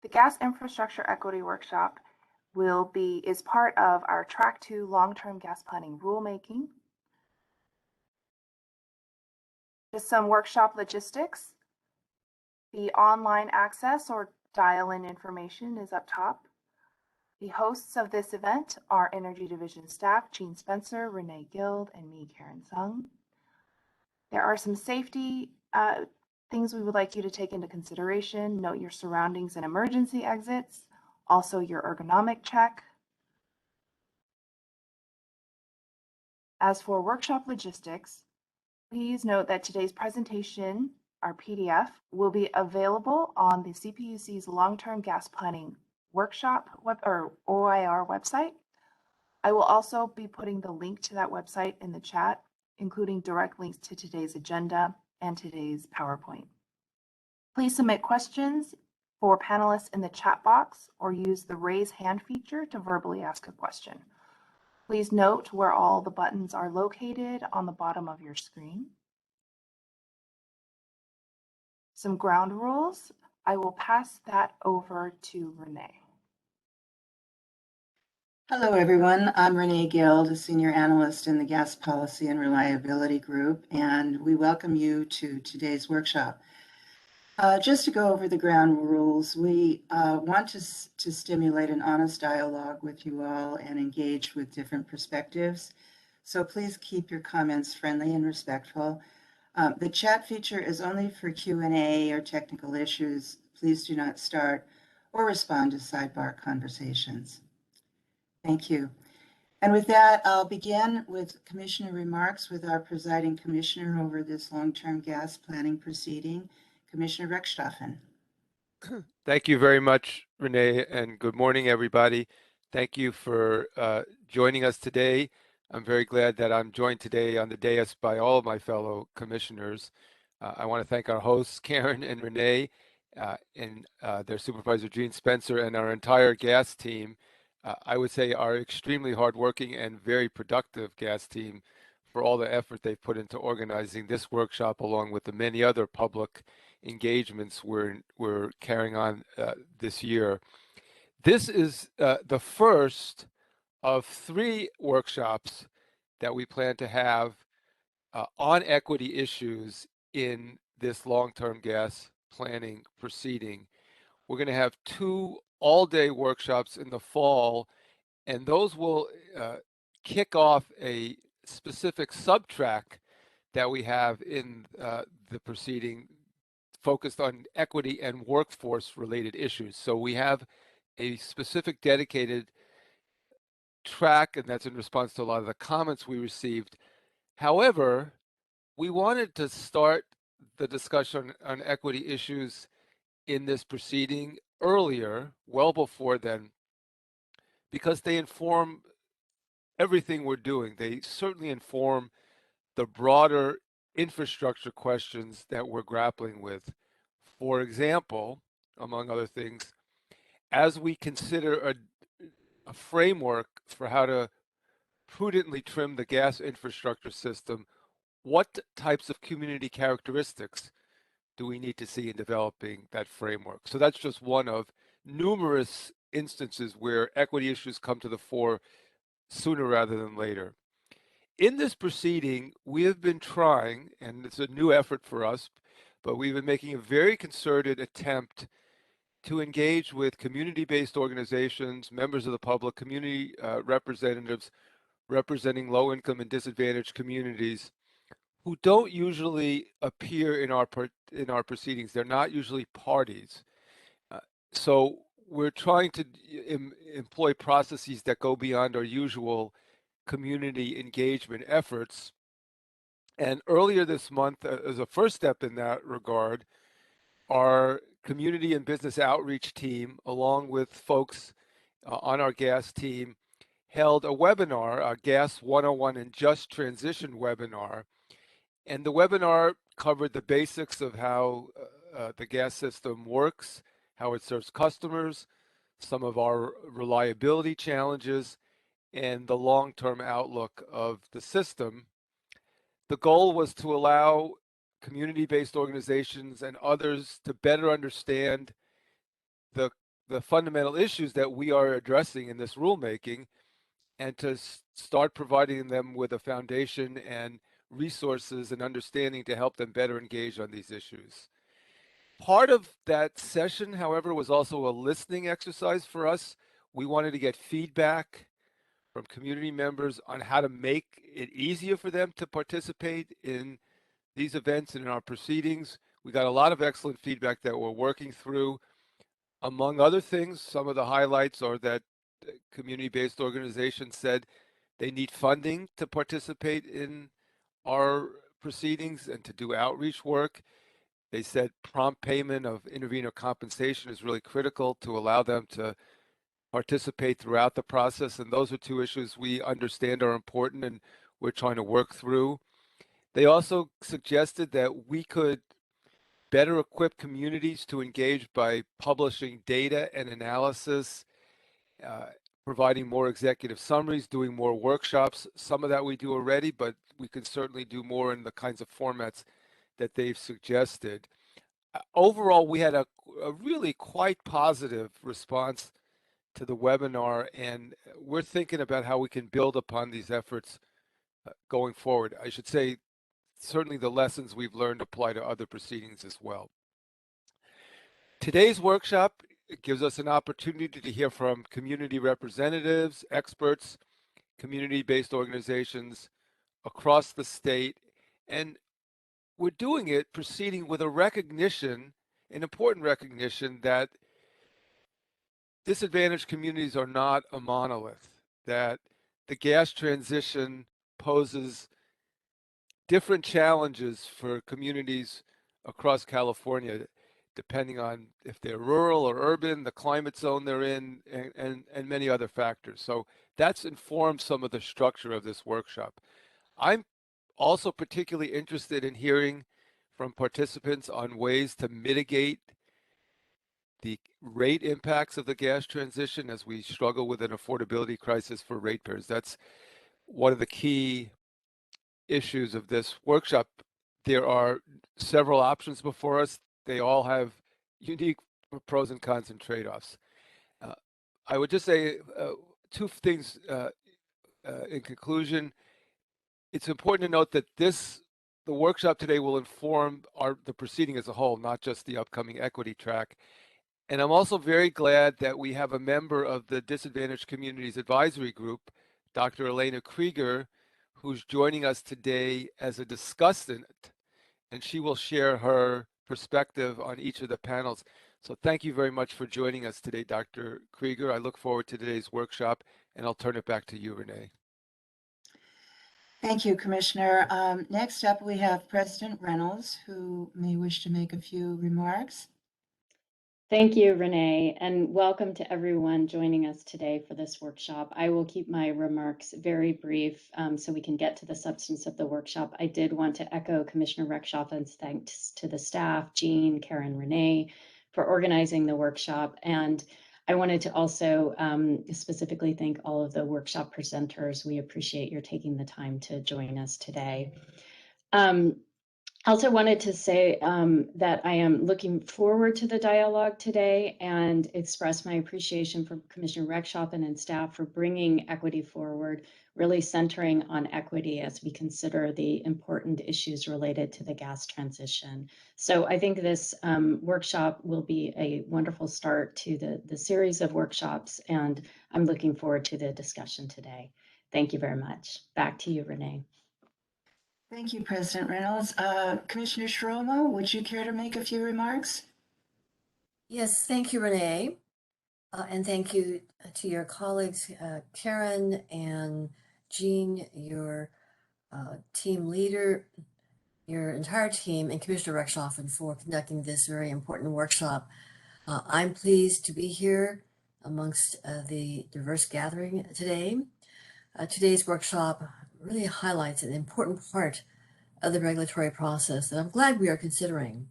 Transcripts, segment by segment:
The Gas Infrastructure Equity Workshop is part of our Track 2 long-term gas planning rulemaking. Just some workshop logistics. The online access or dial-in information is up top. The hosts of this event are Energy Division staff, Jean Spencer, Renee Guild, and me, Karen Sung. There are some safety things we would like you to take into consideration. Note your surroundings and emergency exits. Also your ergonomic check. As for workshop logistics, please note that today's presentation, our PDF, will be available on the CPUC's Long-Term Gas Planning Workshop or OIR website. I will also be putting the link to that website in the chat, including direct links to today's agenda and today's PowerPoint. Please submit questions for panelists in the chat box or use the raise hand feature to verbally ask a question. Please note where all the buttons are located on the bottom of your screen. Some ground rules. I will pass that over to Renee. Hello, everyone. I'm Renee Guild, a senior analyst in the Gas Policy and Reliability Group, and we welcome you to today's workshop. Just to go over the ground rules, we want to stimulate an honest dialogue with you all and engage with different perspectives. So please keep your comments friendly and respectful. The chat feature is only for Q&A or technical issues. Please do not start or respond to sidebar conversations. Thank you. And with that, I'll begin with commissioner remarks with our presiding commissioner over this long-term gas planning proceeding, Commissioner Reckstoffen. Thank you very much, Renee, and good morning, everybody. Thank you for joining us today. I'm very glad that I'm joined today on the dais by all of my fellow commissioners. I want to thank our hosts, Karen and Renee, and their supervisor, Jean Spencer, and our entire gas team. I would say our extremely hardworking and very productive gas team for all the effort they've put into organizing this workshop, along with the many other public engagements we're carrying on this year. This is the first of 3 workshops that we plan to have on equity issues in this long-term gas planning proceeding. We're going to have 2 all-day workshops in the fall, and those will kick off a specific subtrack that we have in the proceeding focused on equity and workforce related issues. So we have a specific dedicated track, and that's in response to a lot of the comments we received. However, we wanted to start the discussion on equity issues in this proceeding earlier, well before then, because they inform everything we're doing. They certainly inform the broader infrastructure questions that we're grappling with. For example, among other things, as we consider a framework for how to prudently trim the gas infrastructure system, what types of community characteristics do we need to see in developing that framework? So that's just one of numerous instances where equity issues come to the fore sooner rather than later. In this proceeding, we have been trying, and it's a new effort for us, but we've been making a very concerted attempt to engage with community-based organizations, members of the public, community representatives representing low-income and disadvantaged communities who don't usually appear in our proceedings. They're not usually parties. So we're trying to employ processes that go beyond our usual community engagement efforts. And earlier this month, as a first step in that regard, our community and business outreach team, along with folks on our gas team, held a webinar, a Gas 101 and Just Transition webinar. And the webinar covered the basics of how the gas system works, how it serves customers, some of our reliability challenges, and the long-term outlook of the system. The goal was to allow community-based organizations and others to better understand the the fundamental issues that we are addressing in this rulemaking, and to start providing them with a foundation and resources and understanding to help them better engage on these issues. Part of that session, however, was also a listening exercise for us. We wanted to get feedback from community members on how to make it easier for them to participate in these events and in our proceedings. We got a lot of excellent feedback that we're working through. Among other things, some of the highlights are that community-based organizations said they need funding to participate in our proceedings and to do outreach work. They said prompt payment of intervenor compensation is really critical to allow them to participate throughout the process. And those are two issues we understand are important and we're trying to work through. They also suggested that we could better equip communities to engage by publishing data and analysis, providing more executive summaries, doing more workshops. Some of that we do already, but we can certainly do more in the kinds of formats that they've suggested. Overall, we had a really quite positive response to the webinar, and we're thinking about how we can build upon these efforts going forward. I should say, certainly the lessons we've learned apply to other proceedings as well. Today's workshop gives us an opportunity to hear from community representatives, experts, community-based organizations across the state, and we're doing it proceeding with a recognition, an important recognition, that disadvantaged communities are not a monolith, that the gas transition poses different challenges for communities across California, depending on if they're rural or urban, the climate zone they're in, and many other factors. So that's informed some of the structure of this workshop. I'm also particularly interested in hearing from participants on ways to mitigate the rate impacts of the gas transition as we struggle with an affordability crisis for ratepayers. That's one of the key issues of this workshop. There are several options before us. They all have unique pros and cons and trade-offs. I would just say two things in conclusion. It's important to note that the workshop today will inform the proceeding as a whole, not just the upcoming equity track. And I'm also very glad that we have a member of the Disadvantaged Communities Advisory Group, Dr. Elena Krieger, who's joining us today as a discussant, and she will share her perspective on each of the panels. So thank you very much for joining us today, Dr. Krieger. I look forward to today's workshop, and I'll turn it back to you, Renee. Thank you, Commissioner. Next up, we have President Reynolds, who may wish to make a few remarks. Thank you, Renee, and welcome to everyone joining us today for this workshop. I will keep my remarks very brief so we can get to the substance of the workshop. I did want to echo Commissioner Rechtschaffen's thanks to the staff, Jean, Karen, Renee, for organizing the workshop. And I wanted to also specifically thank all of the workshop presenters. We appreciate your taking the time to join us today. I also wanted to say that I am looking forward to the dialogue today and express my appreciation for Commissioner Rechtschaffen and staff for bringing equity forward, really centering on equity as we consider the important issues related to the gas transition. So I think this workshop will be a wonderful start to the series of workshops, and I'm looking forward to the discussion today. Thank you very much. Back to you, Renee. Thank you, President Reynolds. Commissioner Schromo, would you care to make a few remarks? Yes, thank you, Renee. And thank you to your colleagues, Karen and Jean, your team leader, your entire team, and Commissioner Rechtschaffen for conducting this very important workshop. I'm pleased to be here amongst the diverse gathering today. Today's workshop really highlights an important part of the regulatory process that I'm glad we are considering.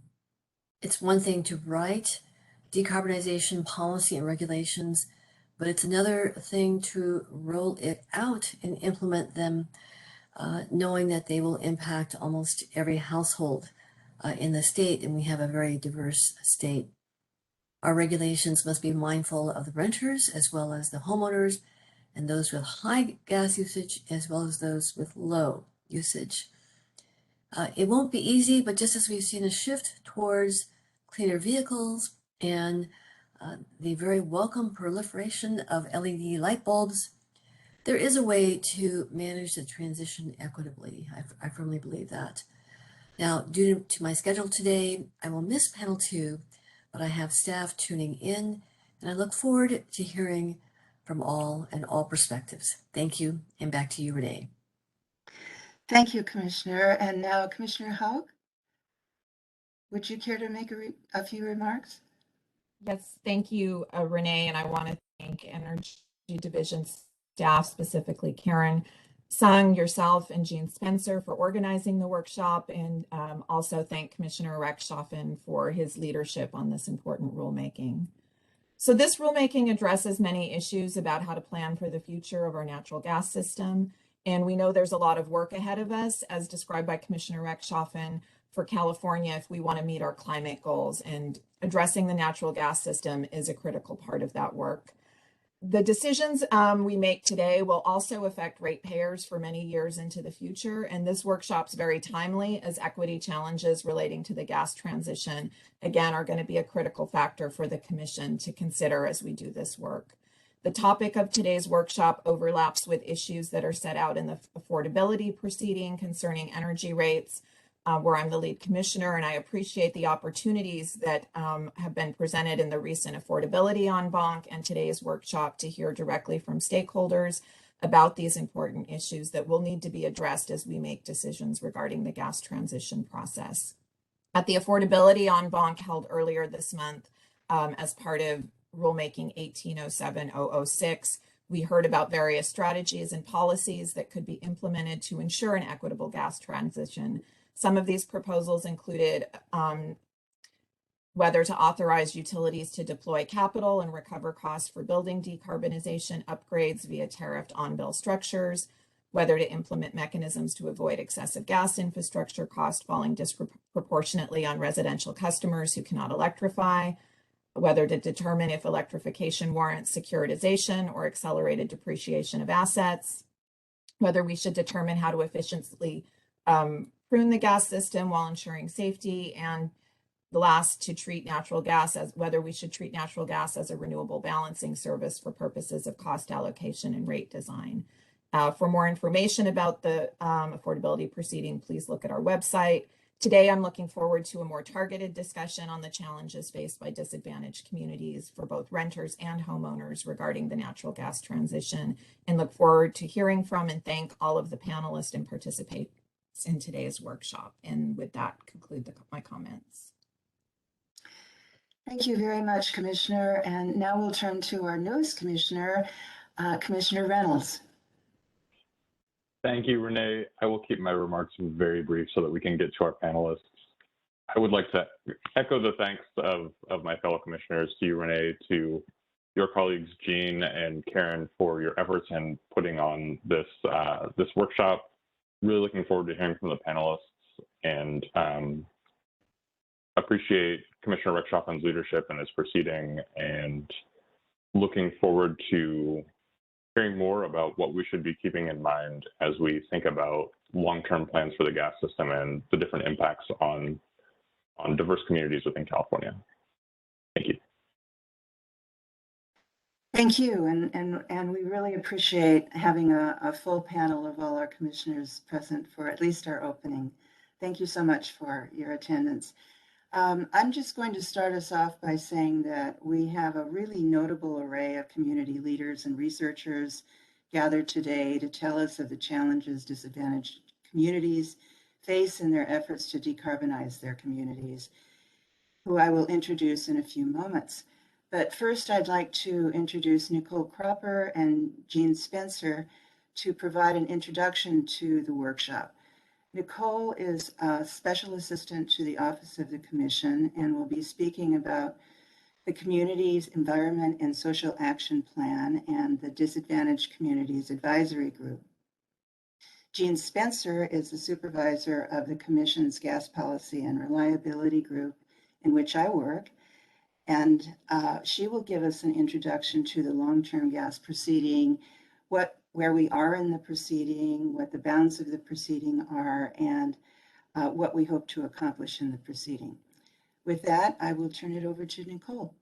It's one thing to write decarbonization policy and regulations, but it's another thing to roll it out and implement them, knowing that they will impact almost every household in the state, and we have a very diverse state. Our regulations must be mindful of the renters as well as the homeowners and those with high gas usage as well as those with low usage. It won't be easy, but just as we've seen a shift towards cleaner vehicles and the very welcome proliferation of LED light bulbs, there is a way to manage the transition equitably. I firmly believe that. Now, due to my schedule today, I will miss panel 2, but I have staff tuning in, and I look forward to hearing from all and all perspectives. Thank you, and back to you, Renee. Thank you, Commissioner. And now, Commissioner Haug, would you care to make a few remarks? Yes, thank you, Renee, and I want to thank Energy Division staff, specifically Karen Sung, yourself, and Jean Spencer for organizing the workshop, and also thank Commissioner Rechtschaffen for his leadership on this important rulemaking. So this rulemaking addresses many issues about how to plan for the future of our natural gas system, and we know there's a lot of work ahead of us, as described by Commissioner Rechtschaffen, for California if we want to meet our climate goals, and addressing the natural gas system is a critical part of that work. The decisions we make today will also affect ratepayers for many years into the future, and this workshop's very timely as equity challenges relating to the gas transition, again, are going to be a critical factor for the Commission to consider as we do this work. The topic of today's workshop overlaps with issues that are set out in the affordability proceeding concerning energy rates, where I'm the lead commissioner, and I appreciate the opportunities that have been presented in the recent affordability en banc and today's workshop to hear directly from stakeholders about these important issues that will need to be addressed as we make decisions regarding the gas transition process. At the affordability en banc held earlier this month as part of Rulemaking 18-07-006, we heard about various strategies and policies that could be implemented to ensure an equitable gas transition. Some of these proposals included whether to authorize utilities to deploy capital and recover costs for building decarbonization upgrades via tariffed on-bill structures, whether to implement mechanisms to avoid excessive gas infrastructure cost falling disproportionately on residential customers who cannot electrify, whether to determine if electrification warrants securitization or accelerated depreciation of assets, whether we should determine how to efficiently prune the gas system while ensuring safety, and the last, to treat natural gas as whether we should treat natural gas as a renewable balancing service for purposes of cost allocation and rate design. For more information about the affordability proceeding, please look at our website. Today, I'm looking forward to a more targeted discussion on the challenges faced by disadvantaged communities for both renters and homeowners regarding the natural gas transition, and look forward to hearing from and thank all of the panelists and participants in today's workshop. And with that, conclude my comments. Thank you very much, Commissioner. And now we'll turn to our newest commissioner, Commissioner Reynolds. Thank you, Renee. I will keep my remarks very brief so that we can get to our panelists. I would like to echo the thanks of my fellow commissioners, to you, Renee, to your colleagues, Jean and Karen, for your efforts in putting on this workshop. Really looking forward to hearing from the panelists, and appreciate Commissioner Rechtschaffen's leadership in this proceeding, and looking forward to hearing more about what we should be keeping in mind as we think about long-term plans for the gas system and the different impacts on diverse communities within California. Thank you. Thank you, and we really appreciate having a full panel of all our commissioners present for at least our opening. Thank you so much for your attendance. I'm just going to start us off by saying that we have a really notable array of community leaders and researchers gathered today to tell us of the challenges disadvantaged communities face in their efforts to decarbonize their communities, who I will introduce in a few moments. But first, I'd like to introduce Nicole Cropper and Jean Spencer to provide an introduction to the workshop. Nicole is a special assistant to the Office of the Commission and will be speaking about the Communities, Environment, and Social Action Plan and the Disadvantaged Communities Advisory Group. Jean Spencer is the supervisor of the Commission's Gas Policy and Reliability Group, in which I work, And she will give us an introduction to the long-term gas proceeding, where we are in the proceeding, what the bounds of the proceeding are, and what we hope to accomplish in the proceeding. With that, I will turn it over to Nicole.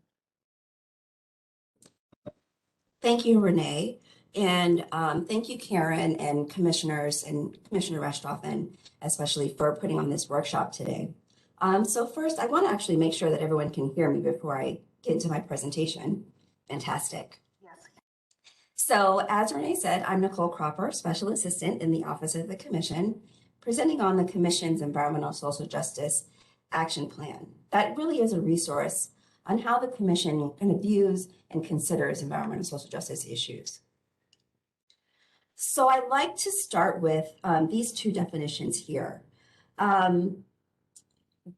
Thank you, Renee. And thank you, Karen and commissioners and Commissioner Restoffen, especially for putting on this workshop today. So first, I want to actually make sure that everyone can hear me before I get into my presentation. Fantastic. Yes. So as Renee said, I'm Nicole Cropper, Special Assistant in the Office of the Commission, presenting on the Commission's Environmental Social Justice Action Plan. That really is a resource on how the Commission kind of views and considers environmental and social justice issues. So I'd like to start with these two definitions here.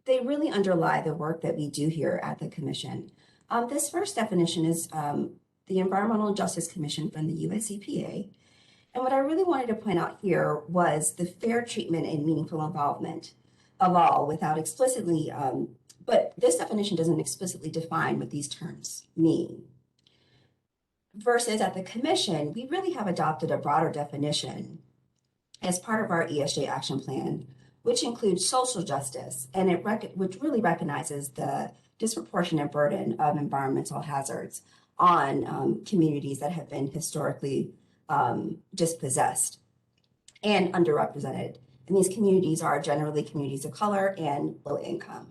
They really underlie the work that we do here at the Commission. This first definition is the Environmental Justice Commission from the US EPA. And what I really wanted to point out here was the fair treatment and meaningful involvement of all without explicitly, but this definition doesn't explicitly define what these terms mean. Versus at the Commission, we really have adopted a broader definition as part of our ESG action plan, which includes social justice, and which really recognizes the disproportionate burden of environmental hazards on communities that have been historically dispossessed and underrepresented. And these communities are generally communities of color and low income.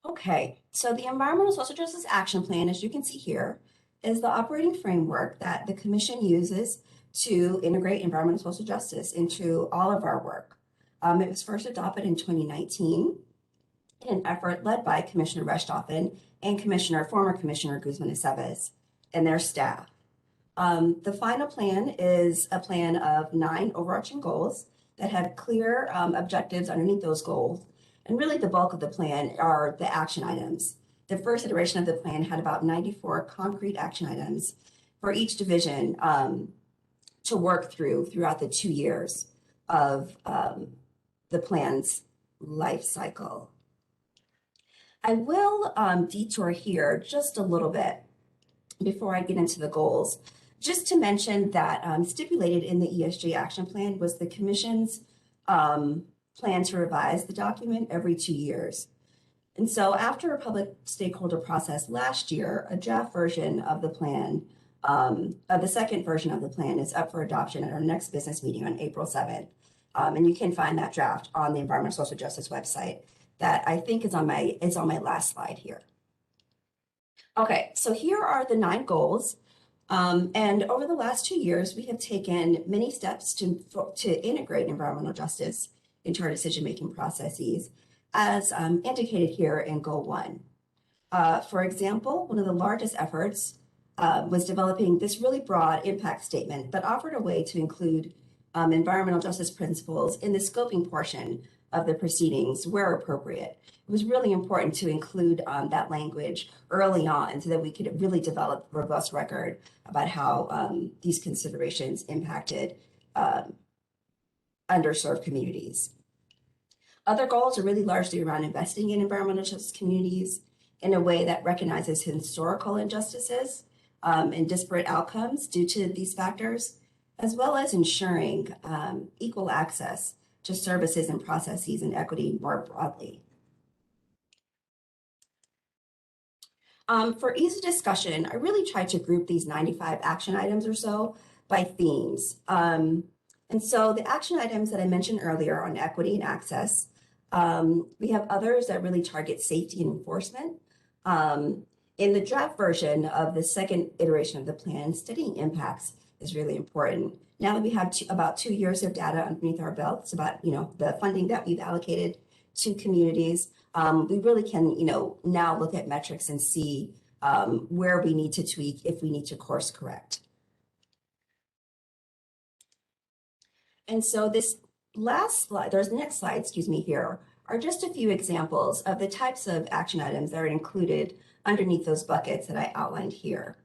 Okay, so the Environmental Social Justice Action Plan, as you can see here, is the operating framework that the Commission uses to integrate environmental social justice into all of our work. It was first adopted in 2019 in an effort led by Commissioner Restoffen and former Commissioner Guzman-Aceves and their staff. The final plan is a plan of 9 overarching goals that have clear objectives underneath those goals. And really the bulk of the plan are the action items. The first iteration of the plan had about 94 concrete action items for each division to work throughout the 2 years of the plan's life cycle. I will detour here just a little bit before I get into the goals, just to mention that stipulated in the ESG action plan was the Commission's plan to revise the document every 2 years. And so after a public stakeholder process last year, a draft version of the plan, the second version of the plan is up for adoption at our next business meeting on April 7th. And you can find that draft on the Environmental Social Justice website that I think is on my last slide here. Okay, so here are the 9 goals. And over the last 2 years, we have taken many steps to integrate environmental justice into our decision-making processes, as indicated here in Goal 1. For example, one of the largest efforts was developing this really broad impact statement that offered a way to include environmental justice principles in the scoping portion of the proceedings where appropriate. It was really important to include that language early on so that we could really develop a robust record about how these considerations impacted underserved communities. Other goals are really largely around investing in environmental justice communities in a way that recognizes historical injustices and disparate outcomes due to these factors, as well as ensuring equal access to services and processes and equity more broadly. For ease of discussion, I really tried to group these 95 action items or so by themes. And so the action items that I mentioned earlier on equity and access, we have others that really target safety and enforcement. In the draft version of the second iteration of the plan, studying impacts is really important. Now that we have about 2 years of data underneath our belts about the funding that we've allocated to communities, we really can now look at metrics and see where we need to tweak if we need to course correct. And so this last slide, there's the next slide, excuse me, here are just a few examples of the types of action items that are included underneath those buckets that I outlined here.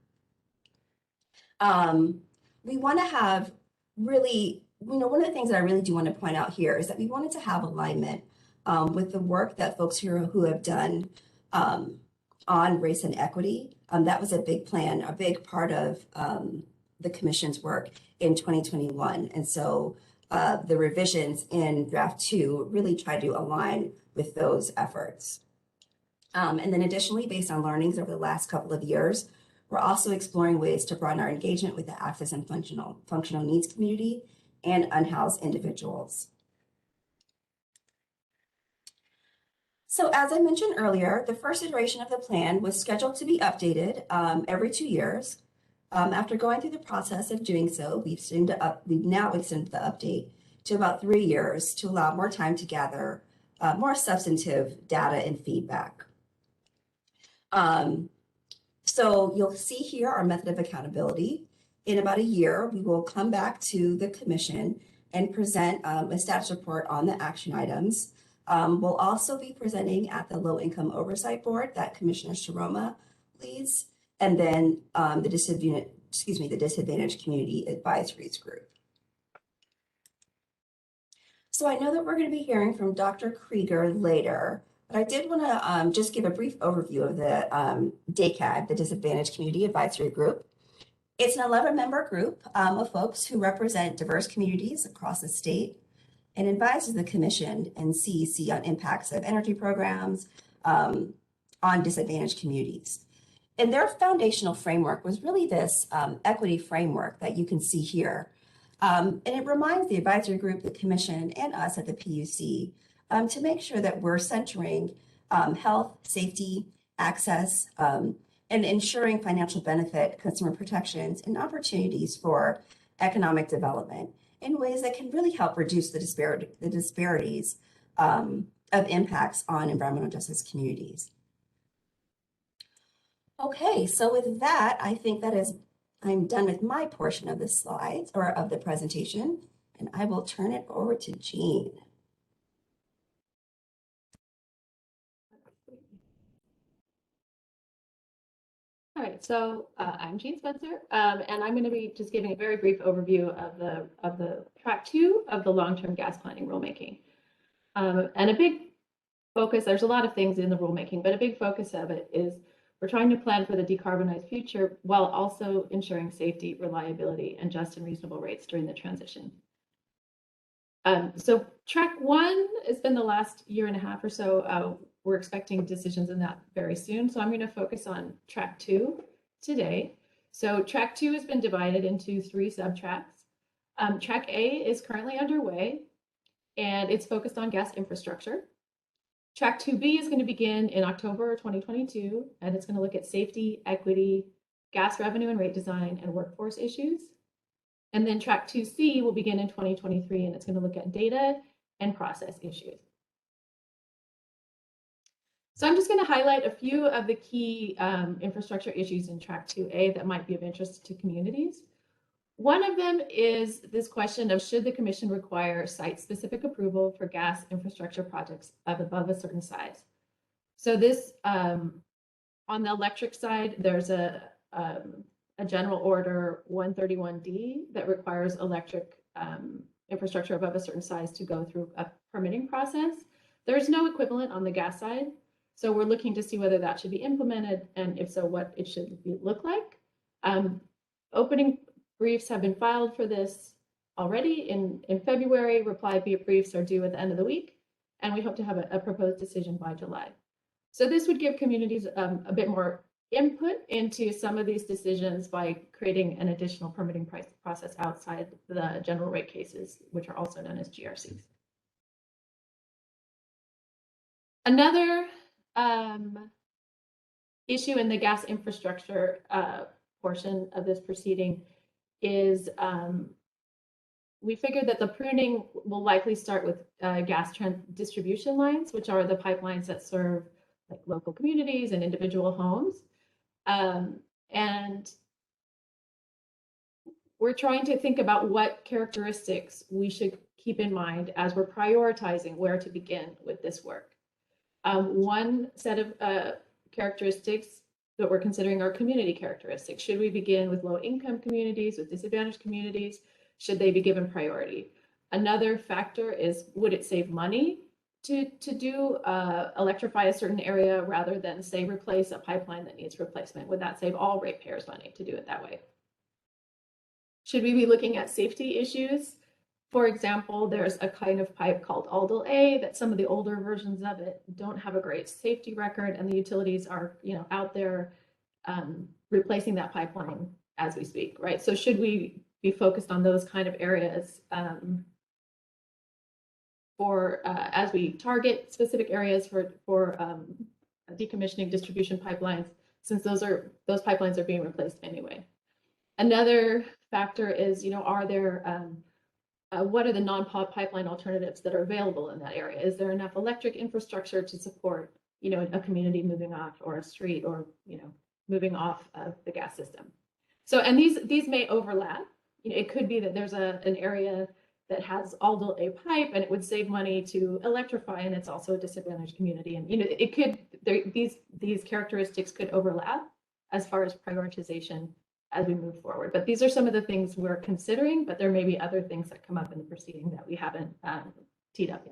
We want to have really, one of the things that I really do want to point out here is that we wanted to have alignment with the work that folks here who have done on race and equity. That was a big plan, a big part of the commission's work in 2021. And so the revisions in draft 2 really try to align with those efforts. And then additionally, based on learnings over the last couple of years, we're also exploring ways to broaden our engagement with the access and functional needs community and unhoused individuals. So as I mentioned earlier, the first iteration of the plan was scheduled to be updated every 2 years. After going through the process of doing so, we've now extended the update to about 3 years to allow more time to gather more substantive data and feedback. So you'll see here our method of accountability. In about a year, we will come back to the commission and present a status report on the action items. We'll also be presenting at the Low Income Oversight Board that Commissioner Sharoma leads, and then the Disadvantaged Community Advisories Group. So I know that we're going to be hearing from Dr. Krieger later, but I did want to just give a brief overview of the DACAG, the Disadvantaged Community Advisory Group. It's an 11-member group of folks who represent diverse communities across the state and advises the Commission and CEC on impacts of energy programs on disadvantaged communities. And their foundational framework was really this equity framework that you can see here. And it reminds the advisory group, the Commission, and us at the PUC to make sure that we're centering health, safety, access, and ensuring financial benefit, consumer protections, and opportunities for economic development in ways that can really help reduce the disparities of impacts on environmental justice communities. Okay, so with that, I think I'm done with my portion of the slides or of the presentation, and I will turn it over to Jean. All right, so I'm Jean Spencer, and I'm going to be just giving a very brief overview of the track 2 of the long-term gas planning rulemaking. And a big focus, there's a lot of things in the rulemaking, but a big focus of it is we're trying to plan for the decarbonized future while also ensuring safety, reliability, and just and reasonable rates during the transition. So track 1 has been the last year and a half or so. We're expecting decisions in that very soon. So I'm going to focus on track 2 today. So track 2 has been divided into 3 sub-tracks. Track A is currently underway, and it's focused on gas infrastructure. Track 2B is going to begin in October 2022, and it's going to look at safety, equity, gas revenue and rate design, and workforce issues. And then track 2C will begin in 2023, and it's going to look at data and process issues. So I'm just going to highlight a few of the key infrastructure issues in track 2A that might be of interest to communities. One of them is this question of should the commission require site-specific approval for gas infrastructure projects of above a certain size. So this, on the electric side, there's a general order 131D that requires electric infrastructure above a certain size to go through a permitting process. There's no equivalent on the gas side. So we're looking to see whether that should be implemented, and if so, what it should look like. Opening briefs have been filed for this already in February. Reply briefs are due at the end of the week, and we hope to have a proposed decision by July. So this would give communities a bit more input into some of these decisions by creating an additional permitting process outside the general rate cases, which are also known as GRCs. Another issue in the gas infrastructure portion of this proceeding is we figured that the pruning will likely start with gas distribution lines, which are the pipelines that serve like local communities and individual homes. And we're trying to think about what characteristics we should keep in mind as we're prioritizing where to begin with this work. One set of characteristics that we're considering are community characteristics. Should we begin with low-income communities, with disadvantaged communities? Should they be given priority? Another factor is, would it save money electrify a certain area rather than say replace a pipeline that needs replacement? Would that save all ratepayers money to do it that way? Should we be looking at safety issues? For example, there's a kind of pipe called Aldol A that some of the older versions of it don't have a great safety record, and the utilities are, out there replacing that pipeline as we speak, right? So should we be focused on those kind of areas as we target specific areas for decommissioning distribution pipelines, since those pipelines are being replaced anyway? Another factor is, are there what are the non-pipeline alternatives that are available in that area? Is there enough electric infrastructure to support, a community moving off, or a street, or, moving off of the gas system? So, and these may overlap. It could be that there's an area that has Aldol A pipe and it would save money to electrify, and it's also a disadvantaged community. And, it could, these characteristics could overlap as far as prioritization as we move forward. But these are some of the things we're considering, but there may be other things that come up in the proceeding that we haven't teed up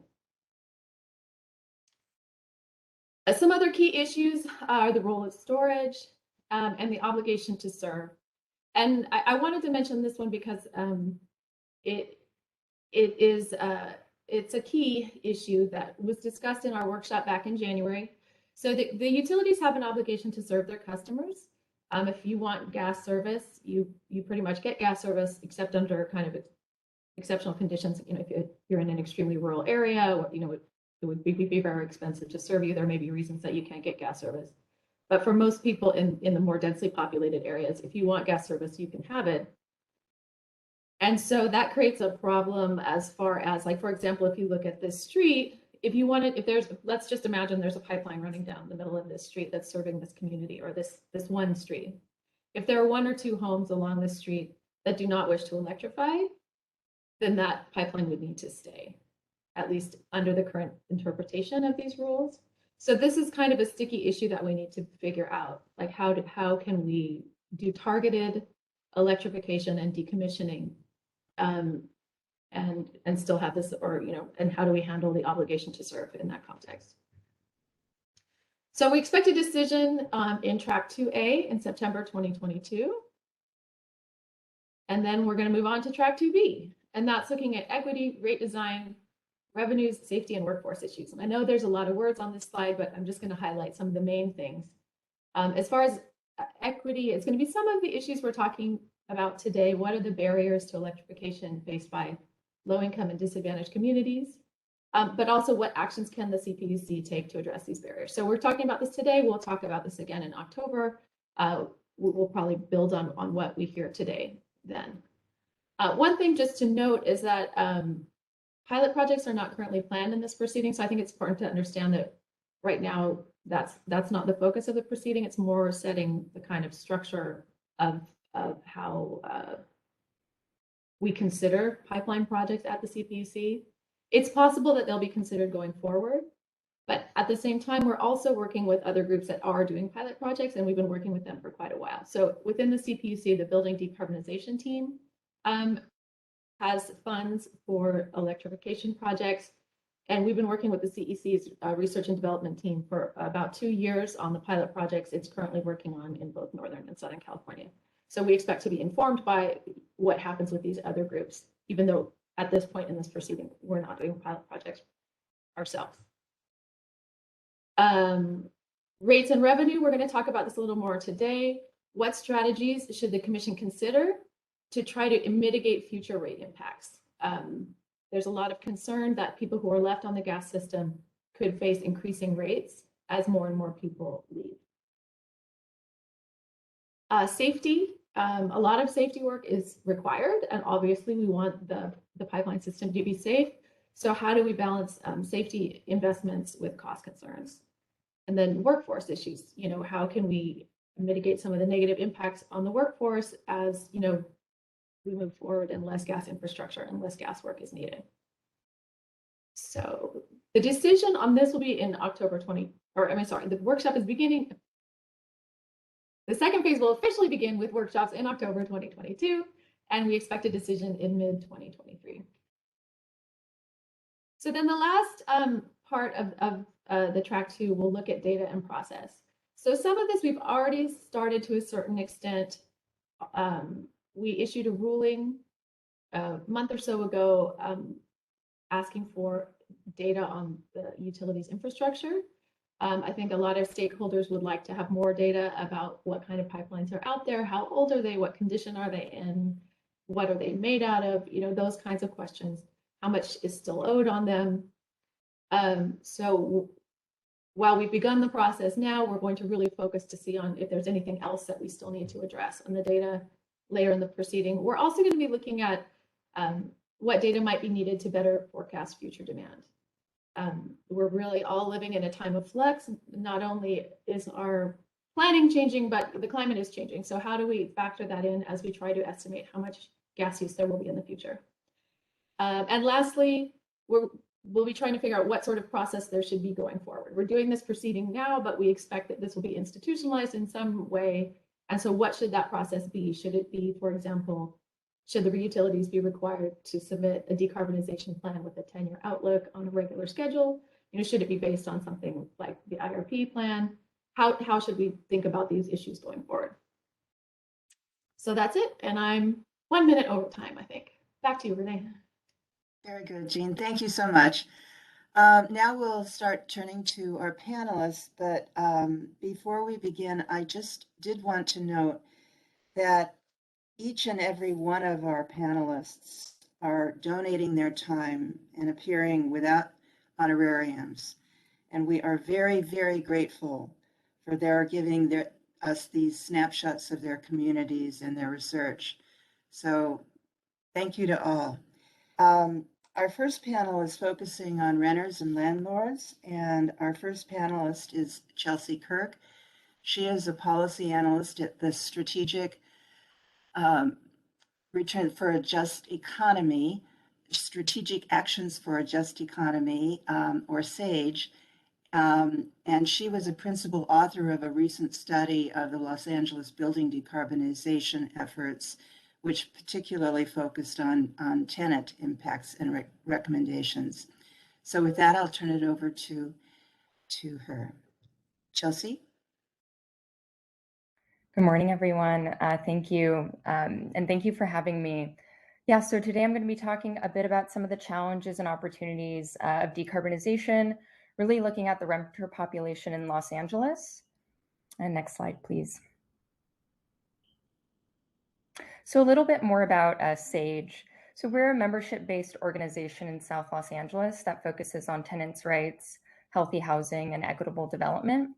yet. Some other key issues are the role of storage and the obligation to serve. And I wanted to mention this one because it's a key issue that was discussed in our workshop back in January. So the utilities have an obligation to serve their customers. If you want gas service, you pretty much get gas service, except under kind of exceptional conditions. If you're in an extremely rural area, or, it would be very expensive to serve you. There may be reasons that you can't get gas service. But for most people in the more densely populated areas, if you want gas service, you can have it. And so that creates a problem as far as, like, for example, if you look at this street, let's just imagine there's a pipeline running down the middle of this street that's serving this community, or this one street. If there are one or two homes along this street that do not wish to electrify, then that pipeline would need to stay, at least under the current interpretation of these rules. So this is kind of a sticky issue that we need to figure out, like how can we do targeted electrification and decommissioning and still have this, or, and how do we handle the obligation to serve in that context? So we expect a decision in Track 2A in September 2022. And then we're going to move on to Track 2B, and that's looking at equity, rate design, revenues, safety, and workforce issues. And I know there's a lot of words on this slide, but I'm just going to highlight some of the main things. As far as equity, it's going to be some of the issues we're talking about today. What are the barriers to electrification faced by low-income and disadvantaged communities? But also, what actions can the CPUC take to address these barriers? So we're talking about this today. We'll talk about this again in October. We'll probably build on what we hear today then. One thing just to note is that pilot projects are not currently planned in this proceeding. So I think it's important to understand that right now, that's not the focus of the proceeding. It's more setting the kind of structure of how we consider pipeline projects at the CPUC. It's possible that they'll be considered going forward, but at the same time, we're also working with other groups that are doing pilot projects, and we've been working with them for quite a while. So within the CPUC, the Building Decarbonization Team has funds for electrification projects, and we've been working with the CEC's Research and Development Team for about 2 years on the pilot projects it's currently working on in both Northern and Southern California. So we expect to be informed by what happens with these other groups, even though at this point in this proceeding, we're not doing pilot projects ourselves. Rates and revenue, we're going to talk about this a little more today. What strategies should the Commission consider to try to mitigate future rate impacts? There's a lot of concern that people who are left on the gas system could face increasing rates as more and more people leave. Safety, a lot of safety work is required, and obviously we want the pipeline system to be safe. So how do we balance safety investments with cost concerns? And then workforce issues, how can we mitigate some of the negative impacts on the workforce as, we move forward and less gas infrastructure and less gas work is needed. So the decision on this will be in October 20, the workshop is beginning. The second phase will officially begin with workshops in October 2022, and we expect a decision in mid-2023. So then the last part of the track 2 will look at data and process. So some of this we've already started to a certain extent. We issued a ruling a month or so ago asking for data on the utilities infrastructure. I think a lot of stakeholders would like to have more data about what kind of pipelines are out there, how old are they, what condition are they in, what are they made out of, those kinds of questions. How much is still owed on them? So while we've begun the process now, we're going to really focus to see on if there's anything else that we still need to address on the data layer in the proceeding. We're also going to be looking at what data might be needed to better forecast future demand. We're really all living in a time of flux. Not only is our planning changing, but the climate is changing. So how do we factor that in as we try to estimate how much gas use there will be in the future? And lastly, we'll be trying to figure out what sort of process there should be going forward. We're doing this proceeding now, but we expect that this will be institutionalized in some way. And so what should that process be? Should it be, for example, should the utilities be required to submit a decarbonization plan with a 10-year outlook on a regular schedule? Should it be based on something like the IRP plan? How should we think about these issues going forward? So that's it. And I'm 1 minute over time, I think. Back to you, Renee. Very good, Jean. Thank you so much. Now we'll start turning to our panelists, but before we begin, I just did want to note that each and every one of our panelists are donating their time and appearing without honorariums. And we are very, very grateful for their giving us these snapshots of their communities and their research. So thank you to all. Our first panel is focusing on renters and landlords, and our first panelist is Chelsea Kirk. She is a policy analyst at the Strategic Return for a Just Economy, Strategic Actions for a Just Economy, or SAGE. And she was a principal author of a recent study of the Los Angeles building decarbonization efforts, which particularly focused on tenant impacts and recommendations. So with that, I'll turn it over to her. Chelsea? Good morning, everyone. Thank you. And thank you for having me. Yeah, so today I'm going to be talking a bit about some of the challenges and opportunities of decarbonization, really looking at the renter population in Los Angeles. And next slide, please. So a little bit more about SAGE. So we're a membership-based organization in South Los Angeles that focuses on tenants' rights, healthy housing, and equitable development.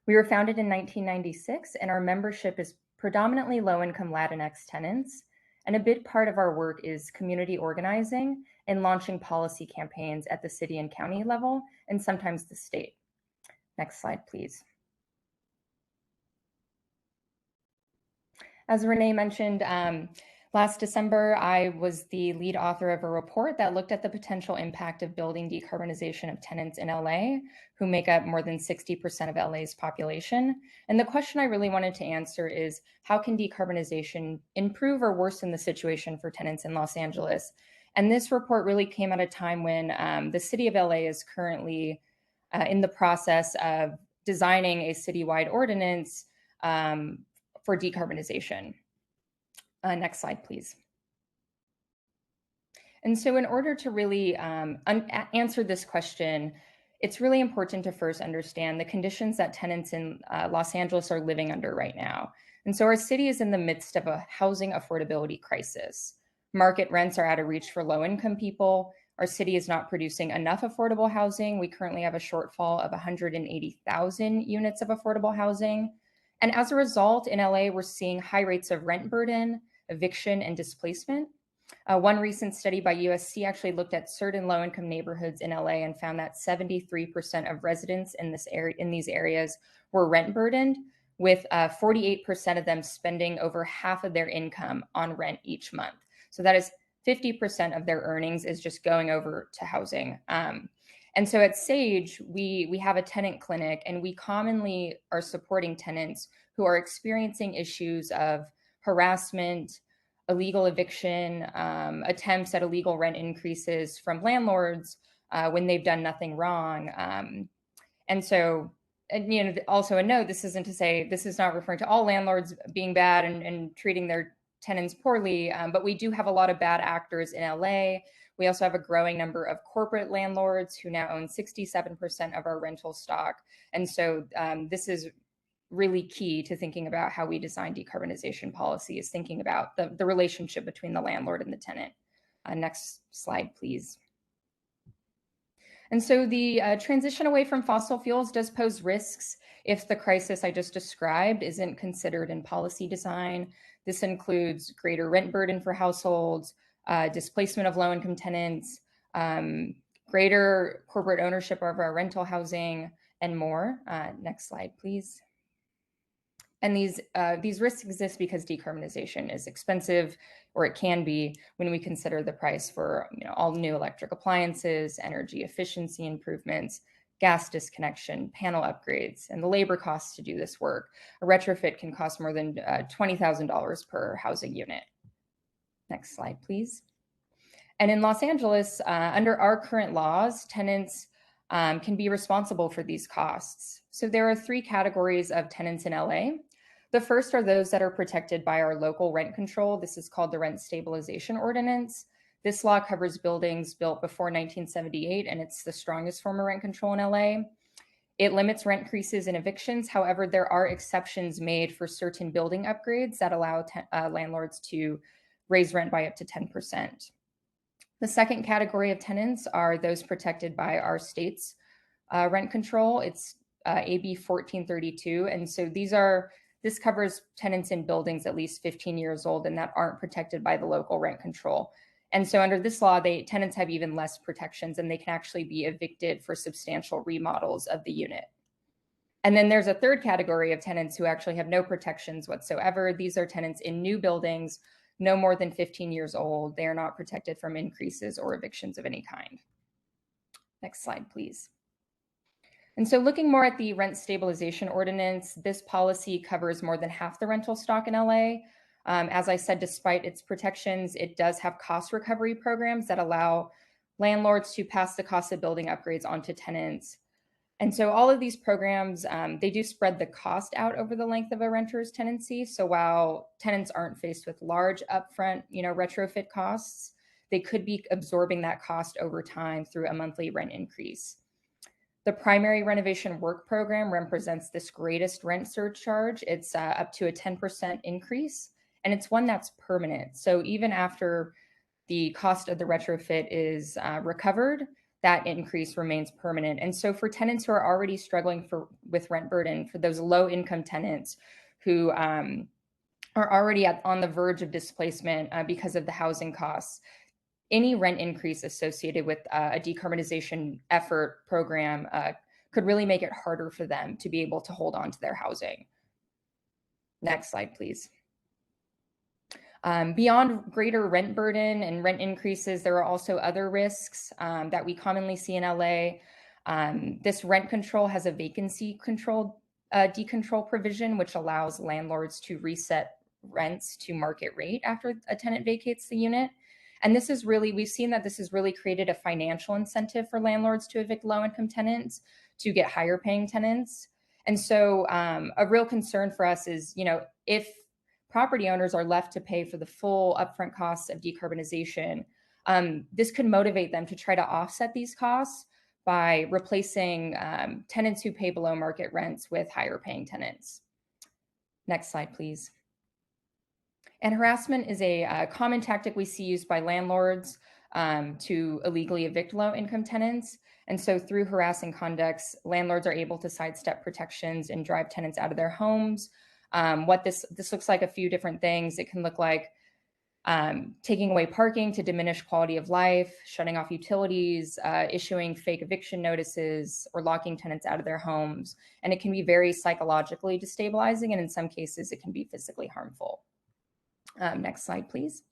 We were founded in 1996, and our membership is predominantly low-income Latinx tenants. And a big part of our work is community organizing and launching policy campaigns at the city and county level, and sometimes the state. Next slide, please. As Renee mentioned, last December, I was the lead author of a report that looked at the potential impact of building decarbonization of tenants in LA, who make up more than 60% of LA's population. And the question I really wanted to answer is, how can decarbonization improve or worsen the situation for tenants in Los Angeles? And this report really came at a time when the city of LA is currently in the process of designing a citywide ordinance for decarbonization. Next slide, please. And so in order to really answer this question, it's really important to first understand the conditions that tenants in Los Angeles are living under right now. And so our city is in the midst of a housing affordability crisis. Market rents are out of reach for low-income people. Our city is not producing enough affordable housing. We currently have a shortfall of 180,000 units of affordable housing. And as a result, in LA, we're seeing high rates of rent burden, eviction, and displacement. One recent study by USC actually looked at certain low-income neighborhoods in LA and found that 73% of residents in these areas were rent burdened, with 48% of them spending over half of their income on rent each month. So that is 50% of their earnings is just going over to housing. And so at SAGE, we have a tenant clinic, and we commonly are supporting tenants who are experiencing issues of harassment, illegal eviction, attempts at illegal rent increases from landlords, when they've done nothing wrong. And so, also a note, this isn't to say, this is not referring to all landlords being bad and treating their tenants poorly, but we do have a lot of bad actors in LA. We also have a growing number of corporate landlords who now own 67% of our rental stock. And so this is really key to thinking about how we design decarbonization policy, is thinking about the relationship between the landlord and the tenant. Next slide, please. And so the transition away from fossil fuels does pose risks if the crisis I just described isn't considered in policy design. This includes greater rent burden for households, displacement of low-income tenants, greater corporate ownership of our rental housing, and more. Next slide, please. And these risks exist because decarbonization is expensive, or it can be, when we consider the price for all new electric appliances, energy efficiency improvements, gas disconnection, panel upgrades, and the labor costs to do this work. A retrofit can cost more than $20,000 per housing unit. Next slide, please. And in Los Angeles, under our current laws, tenants can be responsible for these costs. So there are 3 categories of tenants in LA. The first are those that are protected by our local rent control. This is called the Rent Stabilization Ordinance. This law covers buildings built before 1978, and it's the strongest form of rent control in LA. It limits rent increases and evictions. However, there are exceptions made for certain building upgrades that allow landlords to raise rent by up to 10%. The second category of tenants are those protected by our state's rent control. It's AB 1432. And so this covers tenants in buildings at least 15 years old and that aren't protected by the local rent control. And so under this law, tenants have even less protections, and they can actually be evicted for substantial remodels of the unit. And then there's a third category of tenants who actually have no protections whatsoever. These are tenants in new buildings, no more than 15 years old. They are not protected from increases or evictions of any kind. Next slide, please. And so looking more at the Rent Stabilization Ordinance, this policy covers more than half the rental stock in LA. As I said, despite its protections, it does have cost recovery programs that allow landlords to pass the cost of building upgrades onto tenants. And so all of these programs, they do spread the cost out over the length of a renter's tenancy. So while tenants aren't faced with large upfront, retrofit costs, they could be absorbing that cost over time through a monthly rent increase. The primary renovation work program represents this greatest rent surcharge. It's up to a 10% increase, and it's one that's permanent. So even after the cost of the retrofit is recovered, that increase remains permanent. And so for tenants who are already struggling with rent burden, for those low-income tenants who are already on the verge of displacement because of the housing costs, any rent increase associated with a decarbonization effort program could really make it harder for them to be able to hold on to their housing. Next slide, please. Beyond greater rent burden and rent increases, there are also other risks that we commonly see in LA. This rent control has a vacancy control decontrol provision, which allows landlords to reset rents to market rate after a tenant vacates the unit. And we've seen that this has really created a financial incentive for landlords to evict low-income tenants to get higher paying tenants. And so a real concern for us is, if property owners are left to pay for the full upfront costs of decarbonization, this could motivate them to try to offset these costs by replacing tenants who pay below market rents with higher paying tenants. Next slide, please. And harassment is a common tactic we see used by landlords to illegally evict low-income tenants. And so through harassing conducts, landlords are able to sidestep protections and drive tenants out of their homes. What this looks like a few different things. It can look like taking away parking to diminish quality of life, shutting off utilities, issuing fake eviction notices, or locking tenants out of their homes. And it can be very psychologically destabilizing, and in some cases, it can be physically harmful. Next slide, please.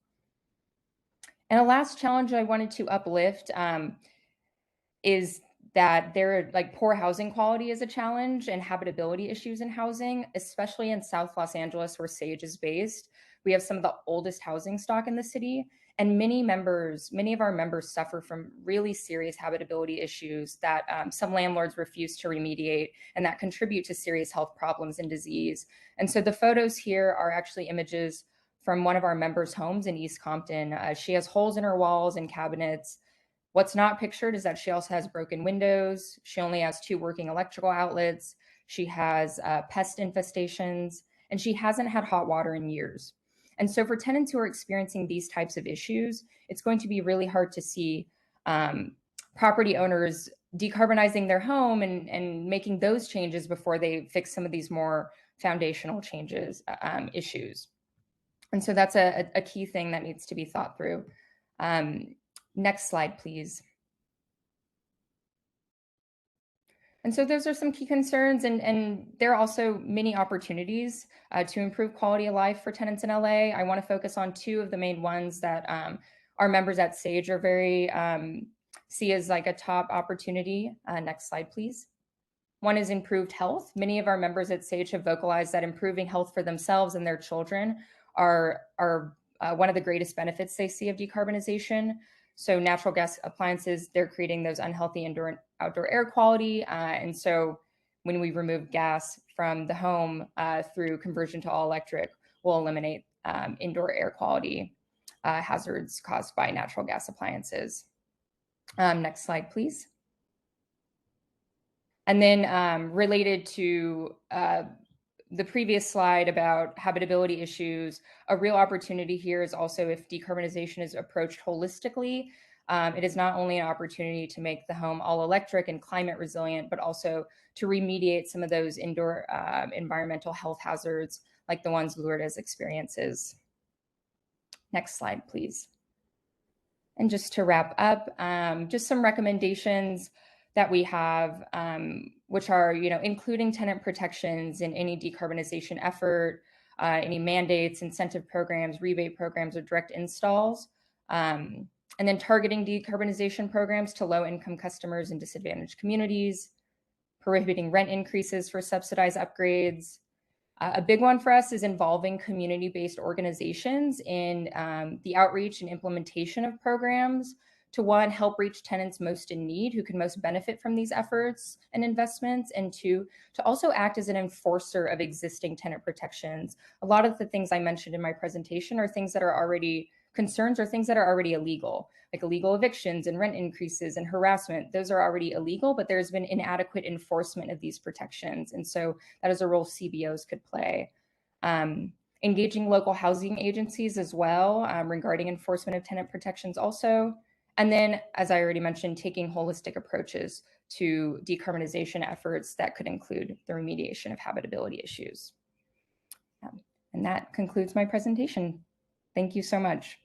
And a last challenge I wanted to uplift is that poor housing quality is a challenge, and habitability issues in housing, especially in South Los Angeles, where Sage is based. We have some of the oldest housing stock in the city, And many of our members suffer from really serious habitability issues that some landlords refuse to remediate and that contribute to serious health problems and disease. And so the photos here are actually images from one of our members' homes in East Compton. She has holes in her walls and cabinets. What's not pictured is that she also has broken windows. She only has 2 working electrical outlets. She has pest infestations, and she hasn't had hot water in years. And so for tenants who are experiencing these types of issues, it's going to be really hard to see property owners decarbonizing their home and making those changes before they fix some of these more foundational issues. And so that's a key thing that needs to be thought through. Next slide, please. And so those are some key concerns, and there are also many opportunities to improve quality of life for tenants in LA. I want to focus on 2 of the main ones that our members at SAGE are very see as like a top opportunity. Next slide, please. One is improved health. Many of our members at SAGE have vocalized that improving health for themselves and their children are one of the greatest benefits they see of decarbonization. So natural gas appliances, they're creating those unhealthy outdoor air quality. And so when we remove gas from the home through conversion to all electric, we'll eliminate indoor air quality hazards caused by natural gas appliances. Next slide, please. And then related to the previous slide about habitability issues, a real opportunity here is also if decarbonization is approached holistically, it is not only an opportunity to make the home all electric and climate resilient, but also to remediate some of those indoor environmental health hazards like the ones Lourdes experiences. Next slide, please. And just to wrap up, just some recommendations that we have, which are, including tenant protections in any decarbonization effort, any mandates, incentive programs, rebate programs, or direct installs, and then targeting decarbonization programs to low-income customers in disadvantaged communities, prohibiting rent increases for subsidized upgrades. A big one for us is involving community-based organizations in the outreach and implementation of programs to, 1, help reach tenants most in need who can most benefit from these efforts and investments, and 2, to also act as an enforcer of existing tenant protections. A lot of the things I mentioned in my presentation are things that are already concerns or things that are already illegal, like illegal evictions and rent increases and harassment. Those are already illegal, but there's been inadequate enforcement of these protections. And so that is a role CBOs could play. Engaging local housing agencies as well regarding enforcement of tenant protections also. And then, as I already mentioned, taking holistic approaches to decarbonization efforts that could include the remediation of habitability issues. And that concludes my presentation. Thank you so much.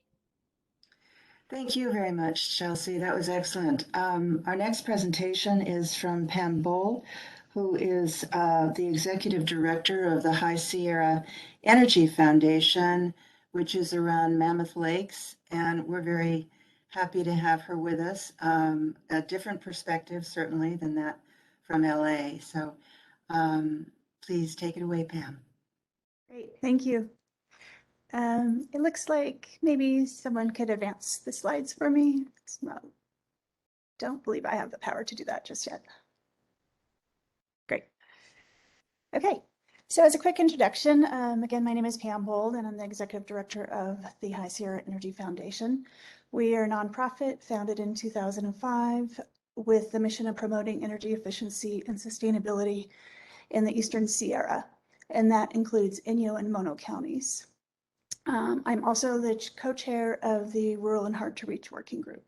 Thank you very much, Chelsea. That was excellent. Our next presentation is from Pam Bohl, who is the Executive Director of the High Sierra Energy Foundation, which is around Mammoth Lakes. And we're very happy to have her with us. A different perspective, certainly, than that from LA. So please take it away, Pam. Great, thank you. It looks like maybe someone could advance the slides for me. Don't believe I have the power to do that just yet. Great. Okay, so as a quick introduction, again, my name is Pam Bold, and I'm the Executive Director of the High Sierra Energy Foundation. We are a nonprofit founded in 2005 with the mission of promoting energy efficiency and sustainability in the Eastern Sierra, and that includes Inyo and Mono counties. I'm also the co-chair of the Rural and Hard to Reach Working Group.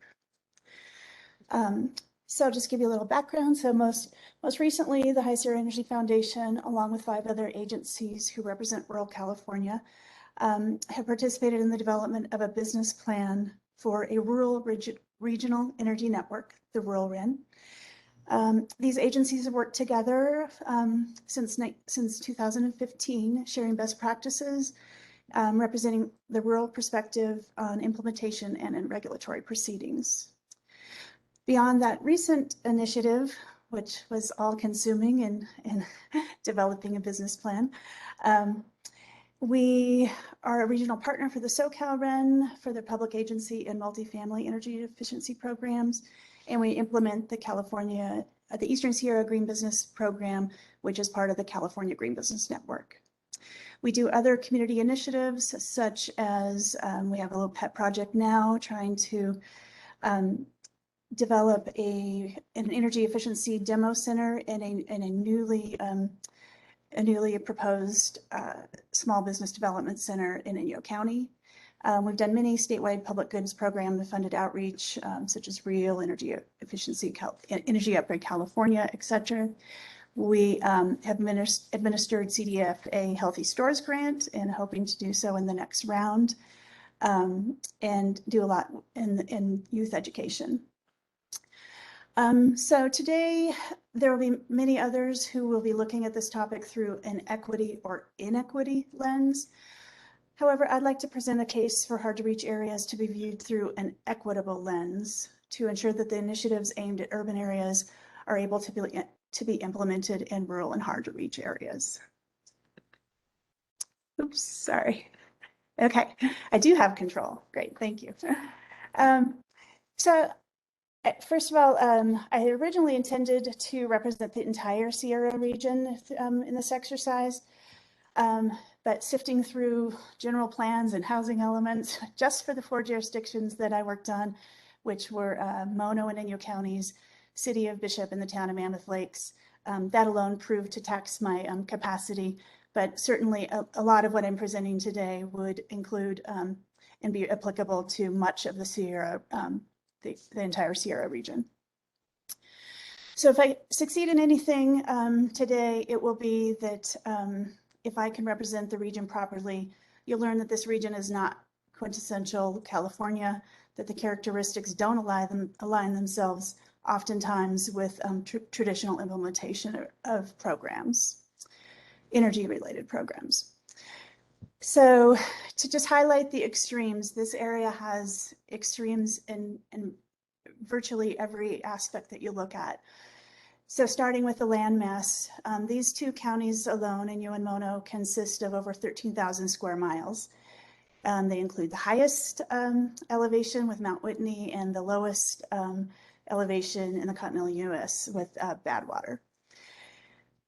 So just give you a little background. So most recently, the High Sierra Energy Foundation, along with 5 other agencies who represent rural California, have participated in the development of a business plan for a rural regional energy network, the Rural RIN. These agencies have worked together since 2015, sharing best practices, representing the rural perspective on implementation and in regulatory proceedings. Beyond that recent initiative, which was all-consuming in developing a business plan, We are a regional partner for the SoCal REN for the public agency and multifamily energy efficiency programs. And we implement the Eastern Sierra Green Business Program, which is part of the California Green Business Network. We do other community initiatives, such as we have a little pet project now trying to develop an energy efficiency demo center in a newly proposed small business development center in Inyo County. We've done many statewide public goods program funded outreach, such as REAL, Energy Efficiency, Energy Upgrade California, et cetera. We have administered CDFA Healthy Stores Grant and hoping to do so in the next round, and do a lot in youth education. So today there will be many others who will be looking at this topic through an equity or inequity lens. However, I'd like to present a case for hard to reach areas to be viewed through an equitable lens to ensure that the initiatives aimed at urban areas are able to be implemented in rural and hard to reach areas. Oops, sorry. Okay, I do have control. Great, thank you. First of all, I originally intended to represent the entire Sierra region in this exercise, but sifting through general plans and housing elements just for the 4 jurisdictions that I worked on, which were Mono and Inyo counties, City of Bishop, and the town of Mammoth Lakes. That alone proved to tax my capacity, but certainly a lot of what I'm presenting today would include and be applicable to much of the Sierra, the entire Sierra region. So if I succeed in anything today, it will be that if I can represent the region properly, you'll learn that this region is not quintessential California, that the characteristics don't align themselves oftentimes with traditional implementation of programs, energy-related programs. So to just highlight the extremes, this area has extremes in virtually every aspect that you look at. So starting with the land mass, these 2 counties alone, Inyo and Mono, consist of over 13,000 square miles. They include the highest elevation with Mount Whitney and the lowest elevation in the continental US with Badwater.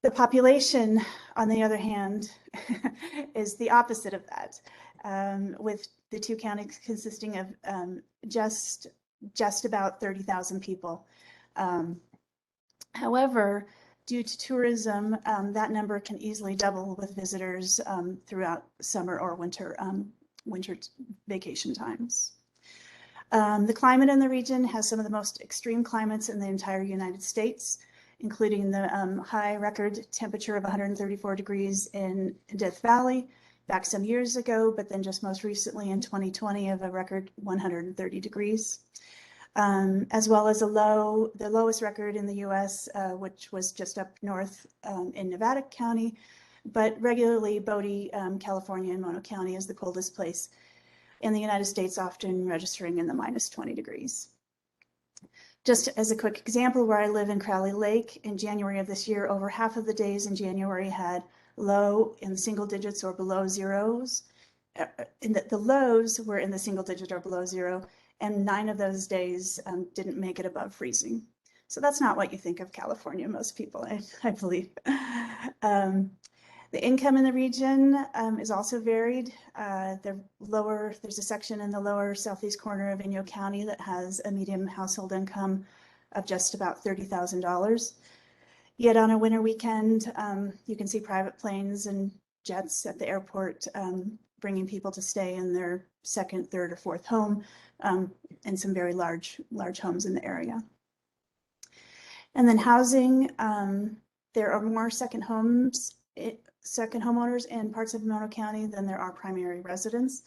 The population, on the other hand, is the opposite of that, with the 2 counties consisting of just about 30,000 people. However, due to tourism, that number can easily double with visitors throughout summer or winter vacation times. The climate in the region has some of the most extreme climates in the entire United States, including the high record temperature of 134 degrees in Death Valley back some years ago, but then just most recently in 2020 of a record 130 degrees, as well as the lowest record in the US, which was just up north in Nevada County, but regularly Bodie, California, and Mono County is the coldest place in the United States, often registering in the -20 degrees. Just as a quick example, where I live in Crowley Lake, in January of this year, over half of the days in January had low in the single digits or below zeros. The lows were in the single digit or below zero, and 9 of those days didn't make it above freezing. So that's not what you think of California, most people, I believe. The income in the region is also varied. There's a section in the lower southeast corner of Inyo County that has a median household income of just about $30,000. Yet on a winter weekend, you can see private planes and jets at the airport bringing people to stay in their 2nd, 3rd, or 4th home, and some very large homes in the area. And then housing, there are more second homeowners in parts of Mono County than there are primary residents.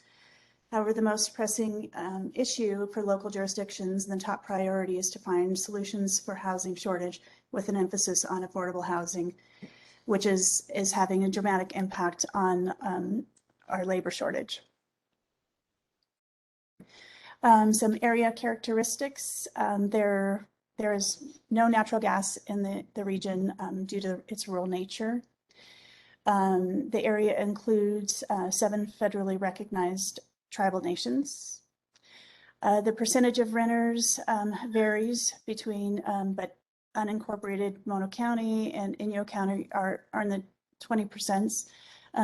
However, the most pressing issue for local jurisdictions and the top priority is to find solutions for housing shortage with an emphasis on affordable housing, which is having a dramatic impact on our labor shortage. Some area characteristics. There is no natural gas in the region due to its rural nature. The area includes 7 federally recognized tribal nations. The percentage of renters varies between, but unincorporated Mono County and Inyo County are in the 20%,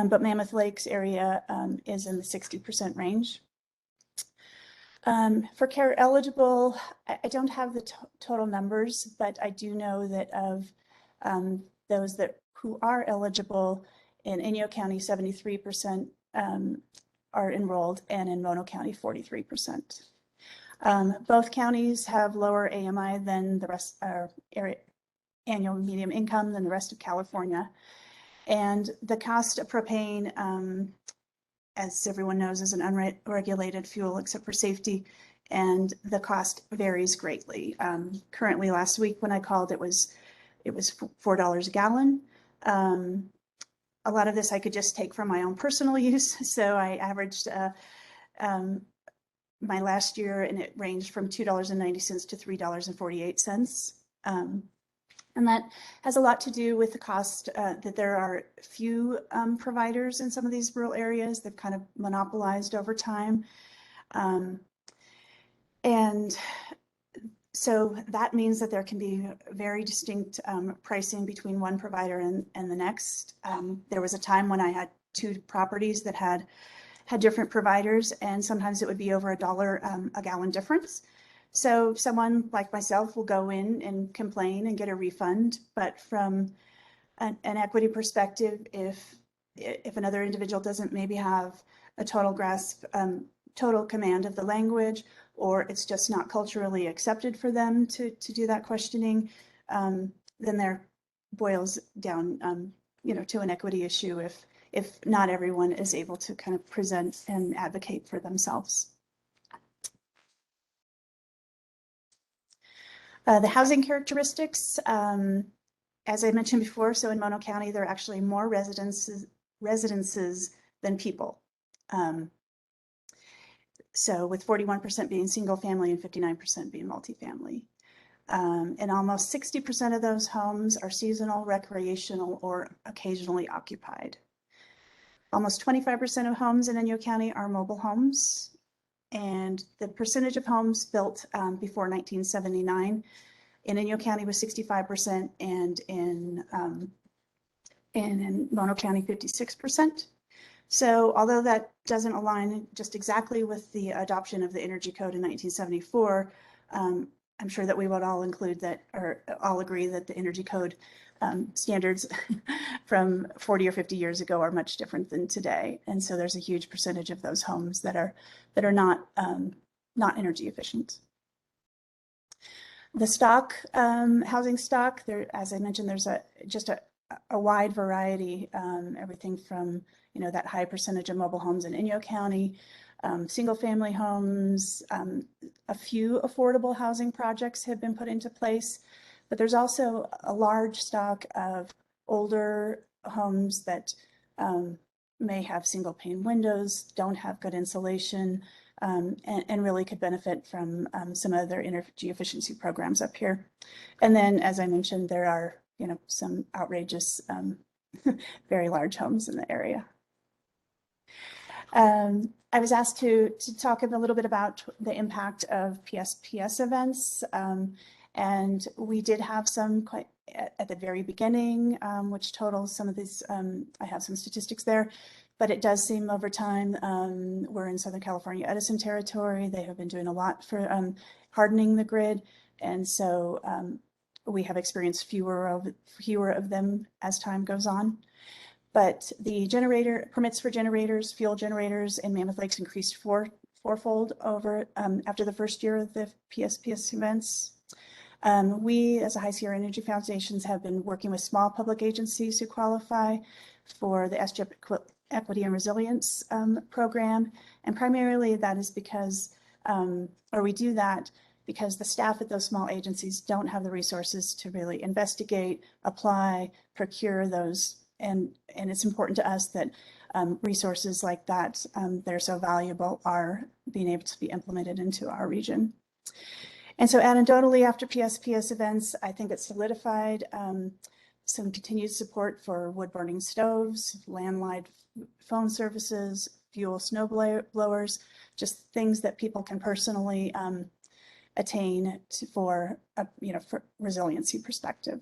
but Mammoth Lakes area is in the 60% range. For care eligible, I don't have the total numbers, but I do know that of those who are eligible in Inyo County, 73% are enrolled, and in Mono County, 43%. Both counties have lower AMI than the rest, annual median income than the rest of California. And the cost of propane, as everyone knows, is an unregulated fuel except for safety, and the cost varies greatly. Currently, last week when I called, it was $4 a gallon. A lot of this I could just take from my own personal use, so I averaged my last year, and it ranged from $2.90 to $3.48. And that has a lot to do with the cost that there are few providers in some of these rural areas. They've kind of monopolized over time. And so that means that there can be very distinct pricing between one provider and the next. There was a time when I had 2 properties that had different providers, and sometimes it would be over $1 a gallon difference. So someone like myself will go in and complain and get a refund, but from an equity perspective, if another individual doesn't maybe have a total grasp, total command of the language, or it's just not culturally accepted for them to do that questioning, then there boils down, to an equity issue if not everyone is able to kind of present and advocate for themselves. The housing characteristics, as I mentioned before, so in Mono County, there are actually more residences than people. So with 41% being single family and 59% being multifamily. And almost 60% of those homes are seasonal, recreational, or occasionally occupied. Almost 25% of homes in Inyo County are mobile homes. And the percentage of homes built before 1979 in Inyo County was 65%, and in Mono County, 56%. So although that doesn't align just exactly with the adoption of the Energy Code in 1974, I'm sure that we would all include that, or all agree that the Energy Code standards from 40 or 50 years ago are much different than today. And so there's a huge percentage of those homes that are not energy efficient. The stock, housing stock, there, as I mentioned, there's just a wide variety, everything from, that high percentage of mobile homes in Inyo County, single family homes, a few affordable housing projects have been put into place, but there's also a large stock of older homes that may have single pane windows, don't have good insulation, and really could benefit from some other energy efficiency programs up here. And then, as I mentioned, there are, some outrageous, very large homes in the area. I was asked to talk a little bit about the impact of PSPS events, and we did have some quite at the very beginning, which totals some of these. I have some statistics there, but it does seem over time, we're in Southern California Edison territory. They have been doing a lot for hardening the grid, and so we have experienced fewer of them as time goes on. But the generator permits for generators, fuel generators in Mammoth Lakes increased fourfold over after the first year of the PSPS events. We, as a High Sierra Energy Foundations, have been working with small public agencies who qualify for the SCHIP Equity and Resilience program. And primarily that is because, or we do that because the staff at those small agencies don't have the resources to really investigate, apply, procure those. And it's important to us that resources like that, they're so valuable, are being able to be implemented into our region. And so anecdotally, after PSPS events, I think it solidified some continued support for wood burning stoves, landline phone services, fuel snow blowers, just things that people can personally attain for resiliency perspective.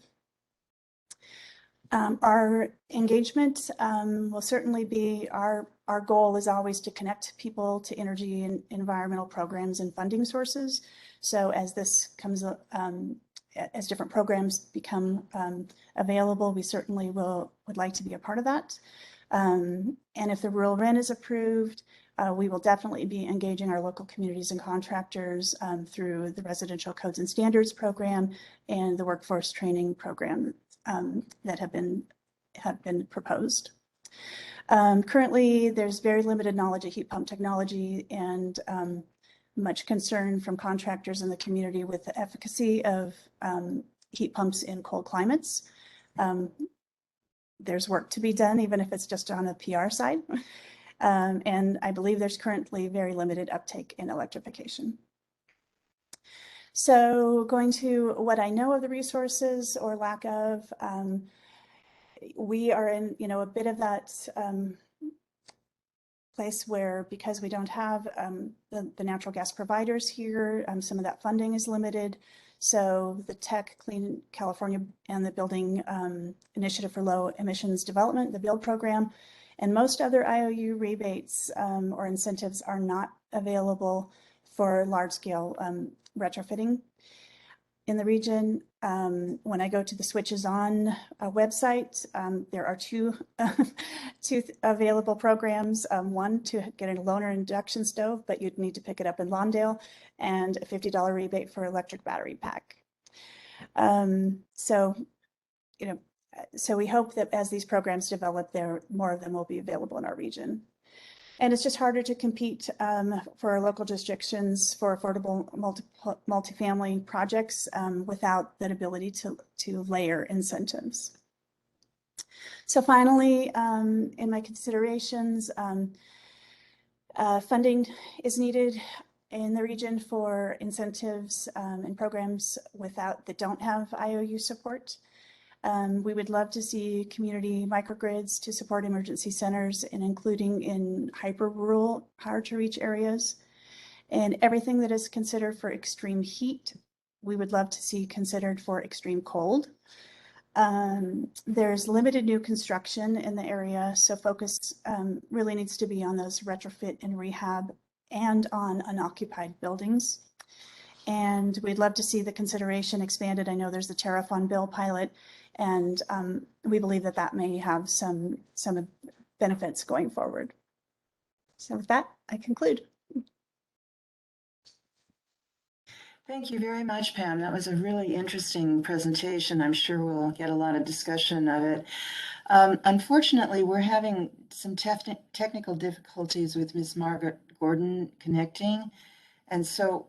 Our engagement will certainly be, our goal is always to connect people to energy and environmental programs and funding sources. So as this comes, as different programs become available, we certainly would like to be a part of that. And if the rural RIN is approved, we will definitely be engaging our local communities and contractors through the Residential Codes and Standards program and the workforce training program that have been proposed. Currently, there's very limited knowledge of heat pump technology and much concern from contractors in the community with the efficacy of heat pumps in cold climates. There's work to be done, even if it's just on the PR side. And I believe there's currently very limited uptake in electrification. So going to what I know of the resources or lack of, we are in, a bit of that place where, because we don't have the natural gas providers here, some of that funding is limited. So the Tech Clean California and the Building Initiative for Low Emissions Development, the BUILD program, and most other IOU rebates or incentives are not available for large-scale retrofitting in the region. When I go to the Switches On website, there are two available programs. One to get a loaner induction stove, but you'd need to pick it up in Lawndale, and a $50 rebate for electric battery pack. So we hope that as these programs develop, more of them will be available in our region. And it's just harder to compete for our local jurisdictions for affordable multifamily projects without that ability to layer incentives. So finally, in my considerations, funding is needed in the region for incentives and programs that don't have IOU support. We would love to see community microgrids to support emergency centers, and including in hyper-rural, hard-to-reach areas. And everything that is considered for extreme heat, we would love to see considered for extreme cold. There's limited new construction in the area, so focus really needs to be on those retrofit and rehab and on unoccupied buildings. And we'd love to see the consideration expanded. I know there's the Tariff on Bill pilot, and we believe that may have some benefits going forward. So with that, I conclude. Thank you very much, Pam. That was a really interesting presentation. I'm sure we'll get a lot of discussion of it. Unfortunately, we're having some technical difficulties with Ms. Margaret Gordon connecting. And so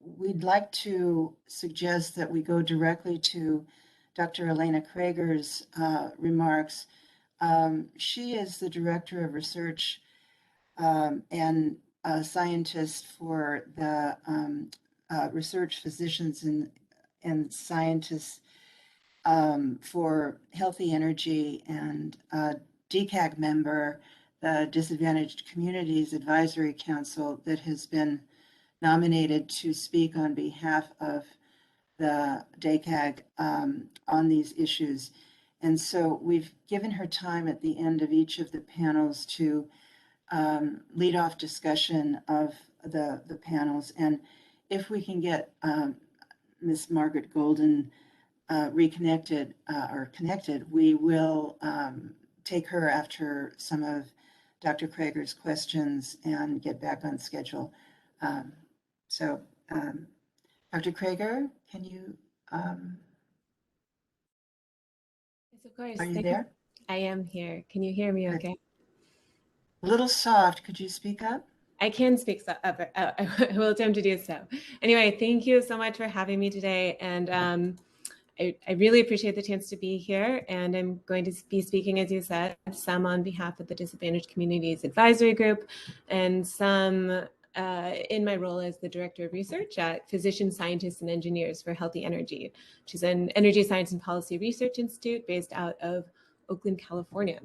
we'd like to suggest that we go directly to Dr. Elena Krager's remarks. She is the Director of Research and a scientist for the research physicians and scientists for Healthy Energy, and DCAG member, the Disadvantaged Communities Advisory Council, that has been nominated to speak on behalf of the DCAG on these issues. And so we've given her time at the end of each of the panels to lead off discussion of the panels. And if we can get Ms. Margaret Golden reconnected or connected, we will take her after some of Dr. Krager's questions and get back on schedule. Dr. Krager, can you, Yes, of course. are you there? I am here. Can you hear me okay? A little soft. Could you speak up? I can speak up. I will attempt to do so. Anyway, thank you so much for having me today. And I really appreciate the chance to be here. And I'm going to be speaking, as you said, some on behalf of the Disadvantaged Communities Advisory Group and some in my role as the Director of Research at Physicians, Scientists, and Engineers for Healthy Energy, which is an energy science and policy research institute based out of Oakland, California.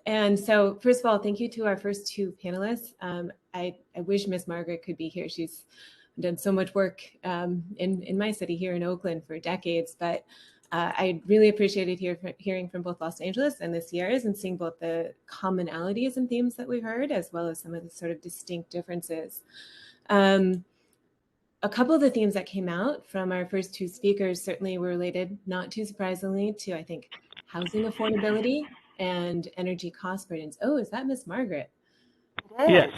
And so, first of all, thank you to our first two panelists. I wish Miss Margaret could be here. She's done so much work in my city here in Oakland for decades, but I really appreciated hearing from both Los Angeles and the Sierras and seeing both the commonalities and themes that we heard, as well as some of the sort of distinct differences. A couple of the themes that came out from our first two speakers certainly were related, not too surprisingly, to, I think, housing affordability and energy cost burdens. Oh, is that Miss Margaret? It is. Yes.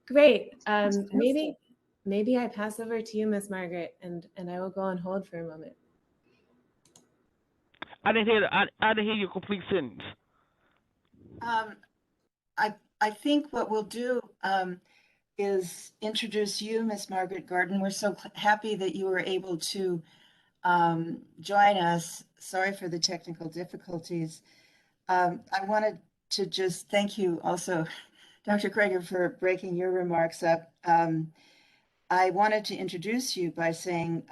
Great. Maybe I pass over to you, Miss Margaret, and I will go on hold for a moment. I didn't hear your complete sentence. I think what we'll do is introduce you, Miss Margaret Gordon. We're so happy that you were able to join us. Sorry for the technical difficulties. I wanted to just thank you also, Dr. Kreger, for breaking your remarks up. I wanted to introduce you by saying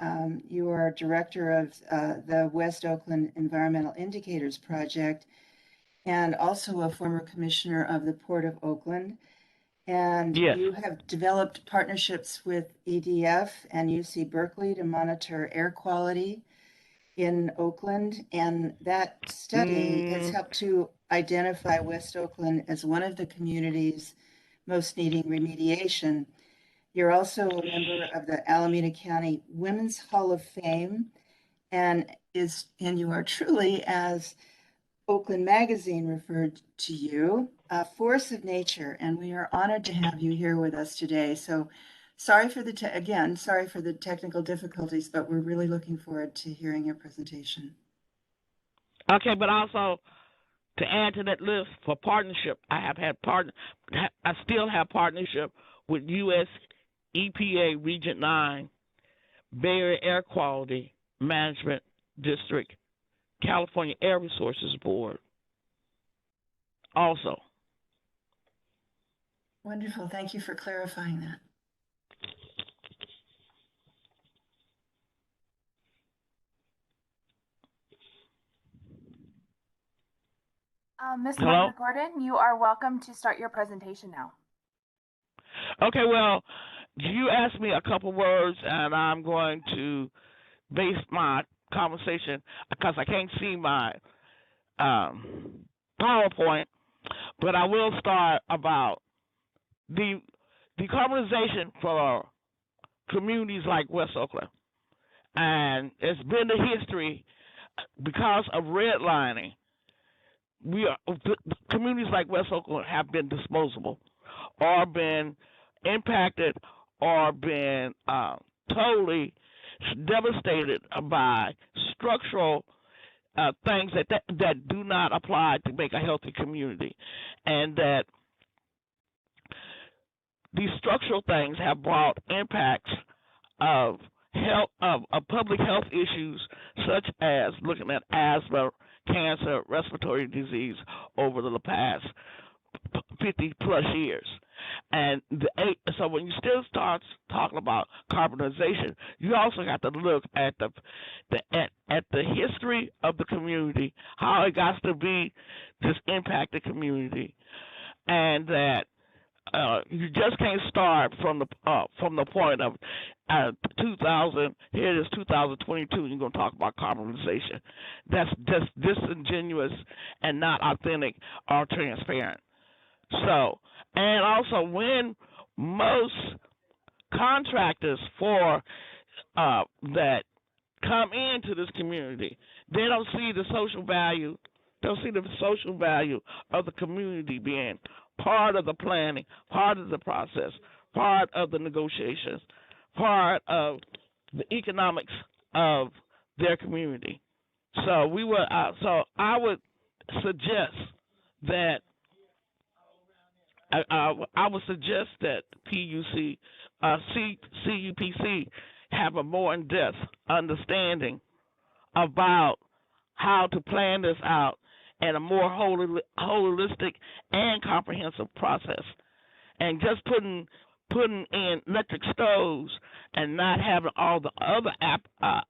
you are director of the West Oakland Environmental Indicators Project and also a former commissioner of the Port of Oakland. And Yes. you have developed partnerships with EDF and UC Berkeley to monitor air quality in Oakland. And that study has helped to identify West Oakland as one of the communities most needing remediation. You're also a member of the Alameda County Women's Hall of Fame and you are truly, as Oakland Magazine referred to you, a force of nature, and we are honored to have you here with us today. So sorry for the technical difficulties, but we're really looking forward to hearing your presentation. Okay, but also to add to that list for partnership, I still have partnership with U.S. EPA Region 9, Bay Area Air Quality Management District, California Air Resources Board. Also. Wonderful. Thank you for clarifying that. Ms. Margaret Gordon, you are welcome to start your presentation now. Okay, well, you asked me a couple words, and I'm going to base my conversation because I can't see my PowerPoint, but I will start about the decarbonization for communities like West Oakland. And it's been the history because of redlining. Communities like West Oakland have been disposable or been impacted or been totally devastated by structural things that do not apply to make a healthy community, and that these structural things have brought impacts of health of public health issues such as looking at asthma, cancer, respiratory disease over the past 50 plus years. And so when you still start talking about carbonization, you also got to look at the history of the community, how it got to be this impacted community, and that you just can't start from the point of 2000. Here it is 2022, and you're going to talk about carbonization. That's just disingenuous and not authentic or transparent. So, and also when most contractors for that come into this community, they don't see the social value. Don't see the social value of the community being part of the planning, part of the process, part of the negotiations, part of the economics of their community. So I would suggest that I would suggest that CPUC have a more in-depth understanding about how to plan this out in a more holistic and comprehensive process. And just putting putting in electric stoves and not having all the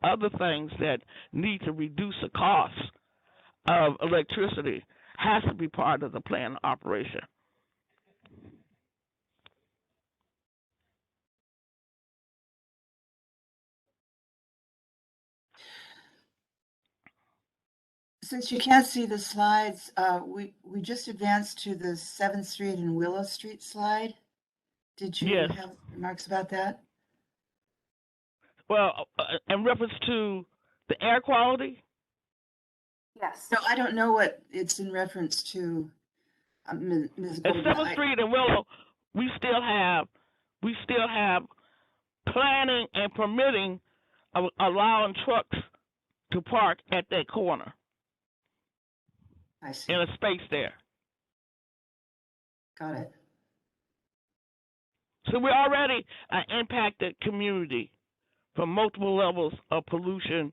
other things that need to reduce the cost of electricity has to be part of the plan of operation. Since you can't see the slides, we just advanced to the 7th Street and Willow Street slide. Did you Yes. have remarks about that? Well, in reference to the air quality, Yes. No, I don't know what it's in reference to, Ms. at Golden. 7th Street and Willow, we still have planning and permitting of allowing trucks to park at that corner I see. in a space there. Got it. So we're already an impacted community from multiple levels of pollution,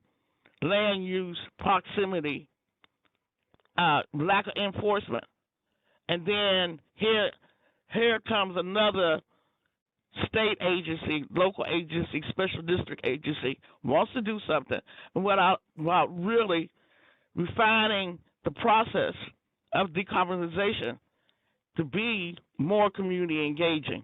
land use, proximity, lack of enforcement. And then here comes another state agency, local agency, special district agency wants to do something without really refining the process of decarbonization to be more community engaging.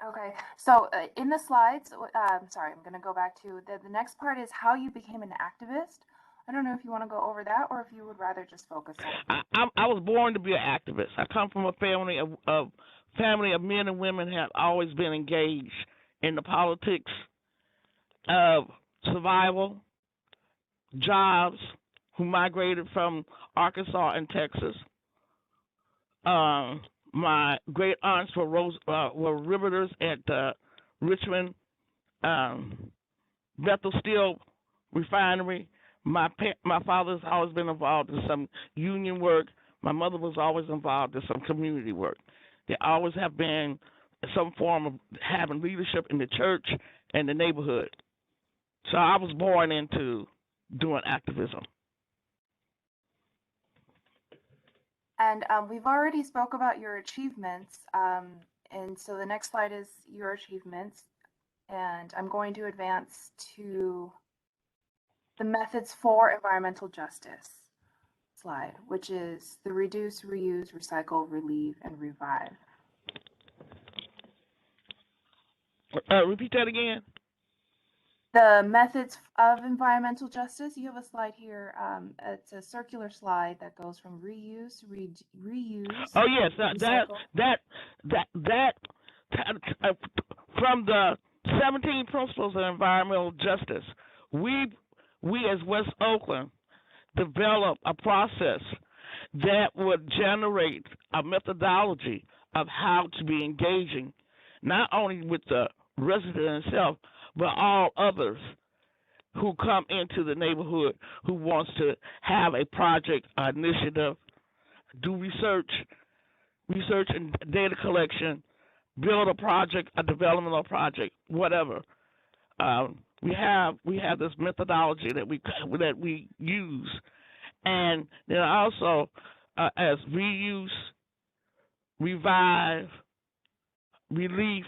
Okay, so in the slides, sorry, I'm going to go back to the next part is how you became an activist. I don't know if you want to go over that or if you would rather just focus on. I was born to be an activist. I come from a family of men and women have always been engaged in the politics of survival, jobs, who migrated from Arkansas and Texas. My great aunts were riveters at Richmond Bethel Steel Refinery. My father's always been involved in some union work. My mother was always involved in some community work. They always have been some form of having leadership in the church and the neighborhood. So I was born into doing activism. And we've already spoke about your achievements. And so the next slide is your achievements. And I'm going to advance to the methods for environmental justice slide, which is the reduce, reuse, recycle, relieve, and revive. Repeat that again. The methods of environmental justice, you have a slide here. It's a circular slide that goes from reuse, reuse. Oh yes, that from the 17 principles of environmental justice, we as West Oakland developed a process that would generate a methodology of how to be engaging, not only with the resident itself, but all others who come into the neighborhood who wants to have a project, initiative, do research and data collection, build a project, a developmental project, whatever. We have this methodology that we use, and then also as reuse, revive, relief,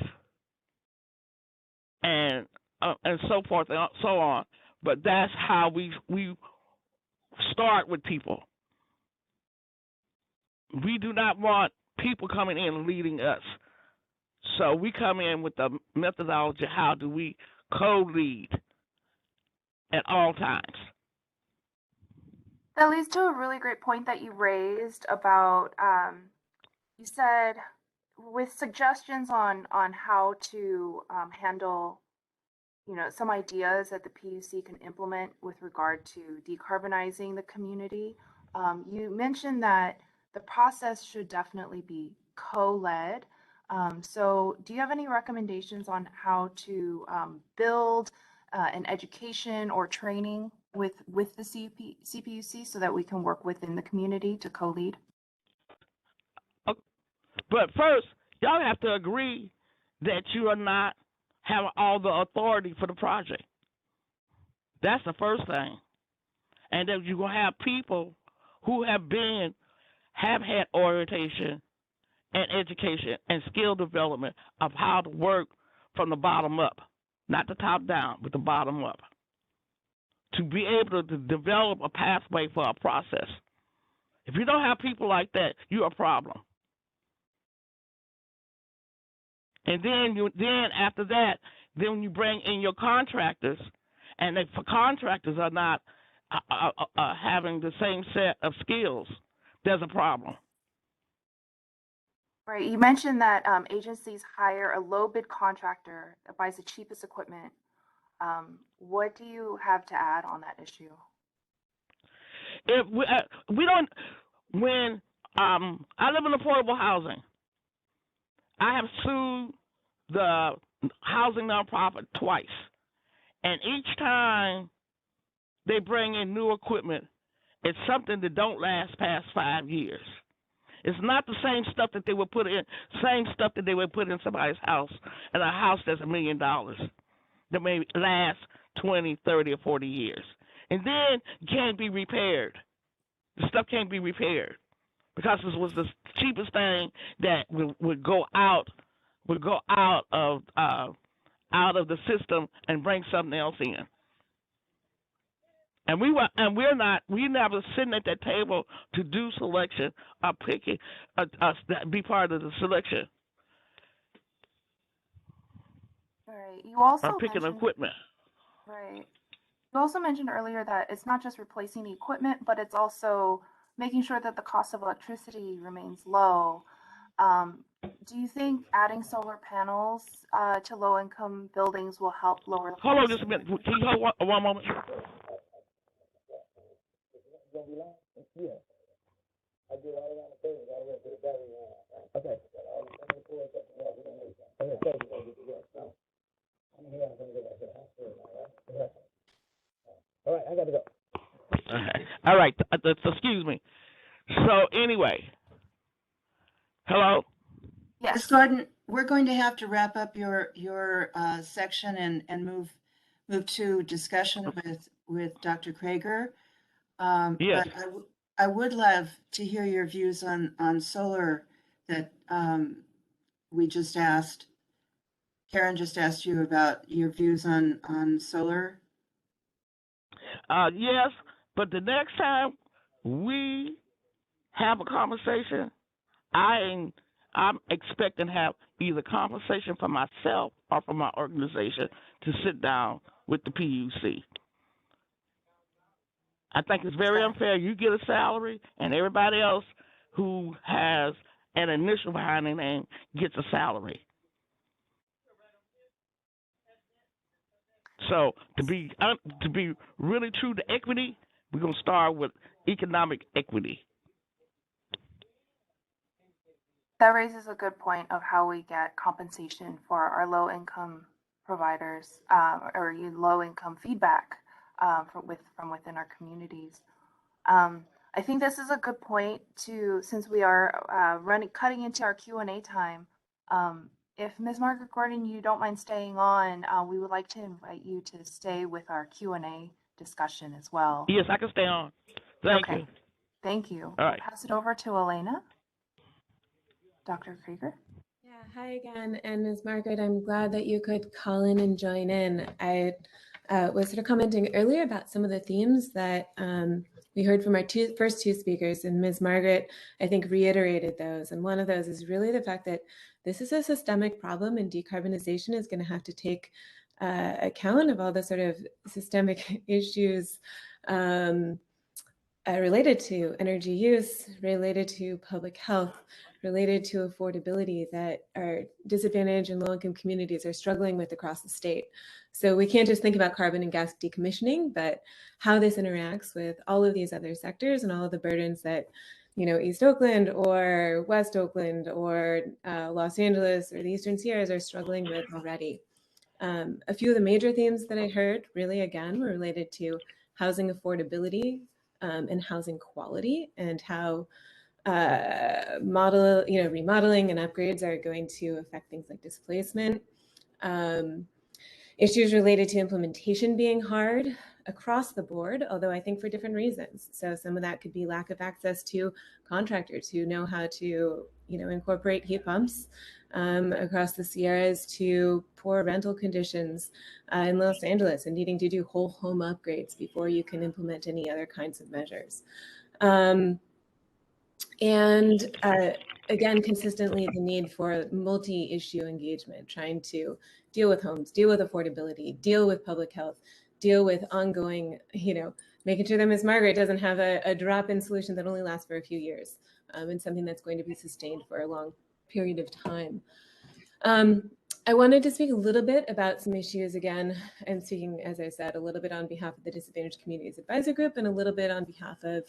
and so forth and so on. But that's how we start with people. We do not want people coming in and leading us. So we come in with the methodology, how do we co-lead at all times. That leads to a really great point that you raised about, you said with suggestions on how to handle, some ideas that the PUC can implement with regard to decarbonizing the community. You mentioned that the process should definitely be co-led. So do you have any recommendations on how to build an education or training with the CPUC so that we can work within the community to co-lead? But first, y'all have to agree that you are not having all the authority for the project. That's the first thing. And then you're going to have people who have had orientation and education and skill development of how to work from the bottom up, not the top down, but the bottom up, to be able to develop a pathway for a process. If you don't have people like that, you're a problem. And then after that, then you bring in your contractors, and if contractors are not having the same set of skills, there's a problem. Right. You mentioned that agencies hire a low bid contractor that buys the cheapest equipment. What do you have to add on that issue? If we don't, when I live in affordable housing, I have sued the housing nonprofit twice, and each time they bring in new equipment, it's something that don't last past 5 years. It's not the same stuff that they would put in somebody's house, and a house that's $1 million that may last 20, 30, or 40 years. And then it can't be repaired. The stuff can't be repaired because this was the cheapest thing that would go out of the system and bring something else in. And we're never sitting at that table to do selection or picking be part of the selection. All right. You also or picking equipment. Right. You also mentioned earlier that it's not just replacing the equipment, but it's also making sure that the cost of electricity remains low. Do you think adding solar panels to low-income buildings will help lower the Hold on just a minute. Can you hold one moment? Yeah. I did all around the thing, all the way to the battery. Okay. All right, I got to go. All right, excuse me. So anyway, hello? Yes. Ms. Gordon, we're going to have to wrap up your section and move to discussion with Dr. Krager. Yes. But I would love to hear your views on solar that we just asked. Karen just asked you about your views on solar. Yes, but the next time we have a conversation, I'm expecting to have either conversation for myself or for my organization to sit down with the PUC. I think it's very unfair. You get a salary, and everybody else who has an initial behind their name gets a salary. So to be really true to equity, we're gonna start with economic equity. That raises a good point of how we get compensation for our low-income providers or low-income feedback from within our communities. I think this is a good point since we are cutting into our Q&A time. If Ms. Margaret Gordon, you don't mind staying on, we would like to invite you to stay with our Q&A discussion as well. Yes, I can stay on. Thank you. Thank you. All right. I'll pass it over to Elena. Dr. Krieger. Yeah, hi again. And Ms. Margaret, I'm glad that you could call in and join in. I was sort of commenting earlier about some of the themes that we heard from our first two speakers, and Ms. Margaret, I think, reiterated those. And one of those is really the fact that this is a systemic problem, and decarbonization is going to have to take account of all the sort of systemic issues related to energy use, related to public health, related to affordability that our disadvantaged and low-income communities are struggling with across the state. So we can't just think about carbon and gas decommissioning, but how this interacts with all of these other sectors and all of the burdens that, East Oakland or West Oakland or Los Angeles or the Eastern Sierras are struggling with already. A few of the major themes that I heard really, again, were related to housing affordability and housing quality, and how remodeling and upgrades are going to affect things like displacement. Issues related to implementation being hard, across the board, although I think for different reasons. So some of that could be lack of access to contractors who know how to, incorporate heat pumps across the Sierras, to poor rental conditions in Los Angeles and needing to do whole home upgrades before you can implement any other kinds of measures. Again, consistently the need for multi-issue engagement, trying to deal with homes, deal with affordability, deal with public health, deal with ongoing, making sure that Ms. Margaret doesn't have a drop-in solution that only lasts for a few years, and something that's going to be sustained for a long period of time. I wanted to speak a little bit about some issues again, and speaking, as I said, a little bit on behalf of the Disadvantaged Communities Advisory Group and a little bit on behalf of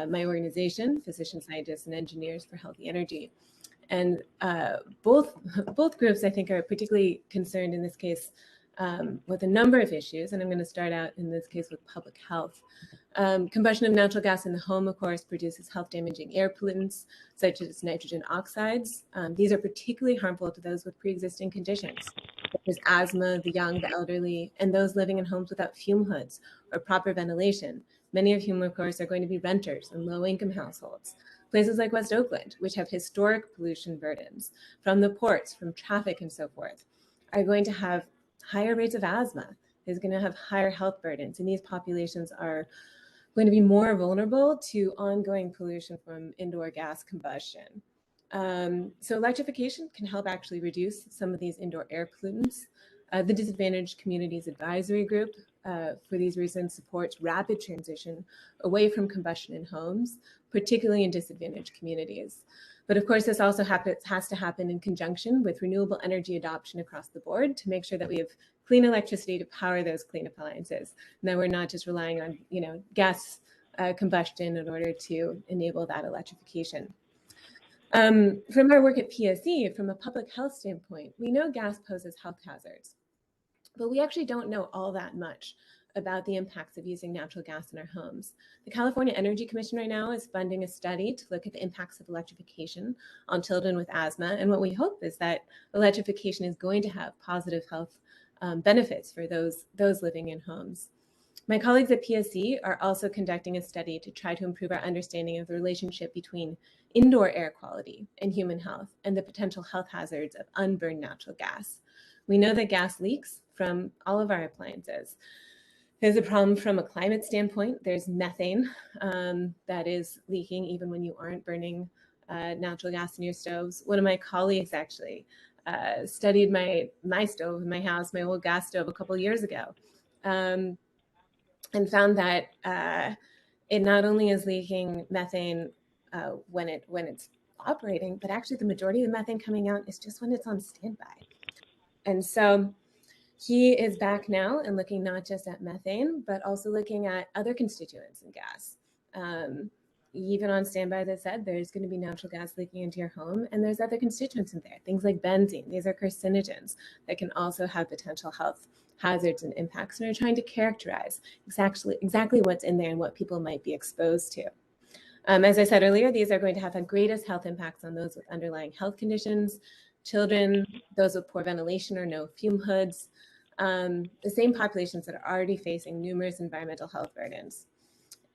my organization, Physician Scientists and Engineers for Healthy Energy. And both groups, I think, are particularly concerned in this case with a number of issues. And I'm going to start out in this case with public health. Combustion of natural gas in the home, of course, produces health-damaging air pollutants, such as nitrogen oxides. These are particularly harmful to those with pre-existing conditions, such as asthma, the young, the elderly, and those living in homes without fume hoods or proper ventilation. Many of whom, of course, are going to be renters and low-income households. Places like West Oakland, which have historic pollution burdens from the ports, from traffic and so forth, are going to have higher rates of asthma. Is going to have higher health burdens, and these populations are going to be more vulnerable to ongoing pollution from indoor gas combustion. So electrification can help actually reduce some of these indoor air pollutants. The Disadvantaged Communities Advisory Group, for these reasons, supports rapid transition away from combustion in homes, particularly in disadvantaged communities. But of course, this also has to happen in conjunction with renewable energy adoption across the board to make sure that we have clean electricity to power those clean appliances, and that we're not just relying on, gas combustion in order to enable that electrification. From our work at PSE, from a public health standpoint, we know gas poses health hazards, but we actually don't know all that much about the impacts of using natural gas in our homes. The California Energy Commission right now is funding a study to look at the impacts of electrification on children with asthma. And what we hope is that electrification is going to have positive health benefits for those living in homes. My colleagues at PSE are also conducting a study to try to improve our understanding of the relationship between indoor air quality and human health and the potential health hazards of unburned natural gas. We know that gas leaks from all of our appliances. There's a problem from a climate standpoint. There's methane that is leaking even when you aren't burning natural gas in your stoves. One of my colleagues actually studied my stove in my house, my old gas stove, a couple of years ago, and found that it not only is leaking methane when it's operating, but actually the majority of the methane coming out is just when it's on standby. And so he is back now and looking not just at methane, but also looking at other constituents in gas. Even on standby, as I said, there's going to be natural gas leaking into your home, and there's other constituents in there, things like benzene. These are carcinogens that can also have potential health hazards and impacts, and are trying to characterize exactly what's in there and what people might be exposed to. As I said earlier, these are going to have the greatest health impacts on those with underlying health conditions, children, those with poor ventilation or no fume hoods, the same populations that are already facing numerous environmental health burdens.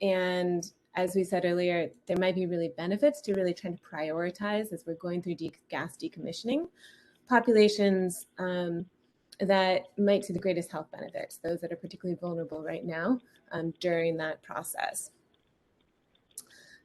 And as we said earlier, there might be really benefits to really trying to prioritize, as we're going through gas decommissioning, populations that might see the greatest health benefits, those that are particularly vulnerable right now during that process.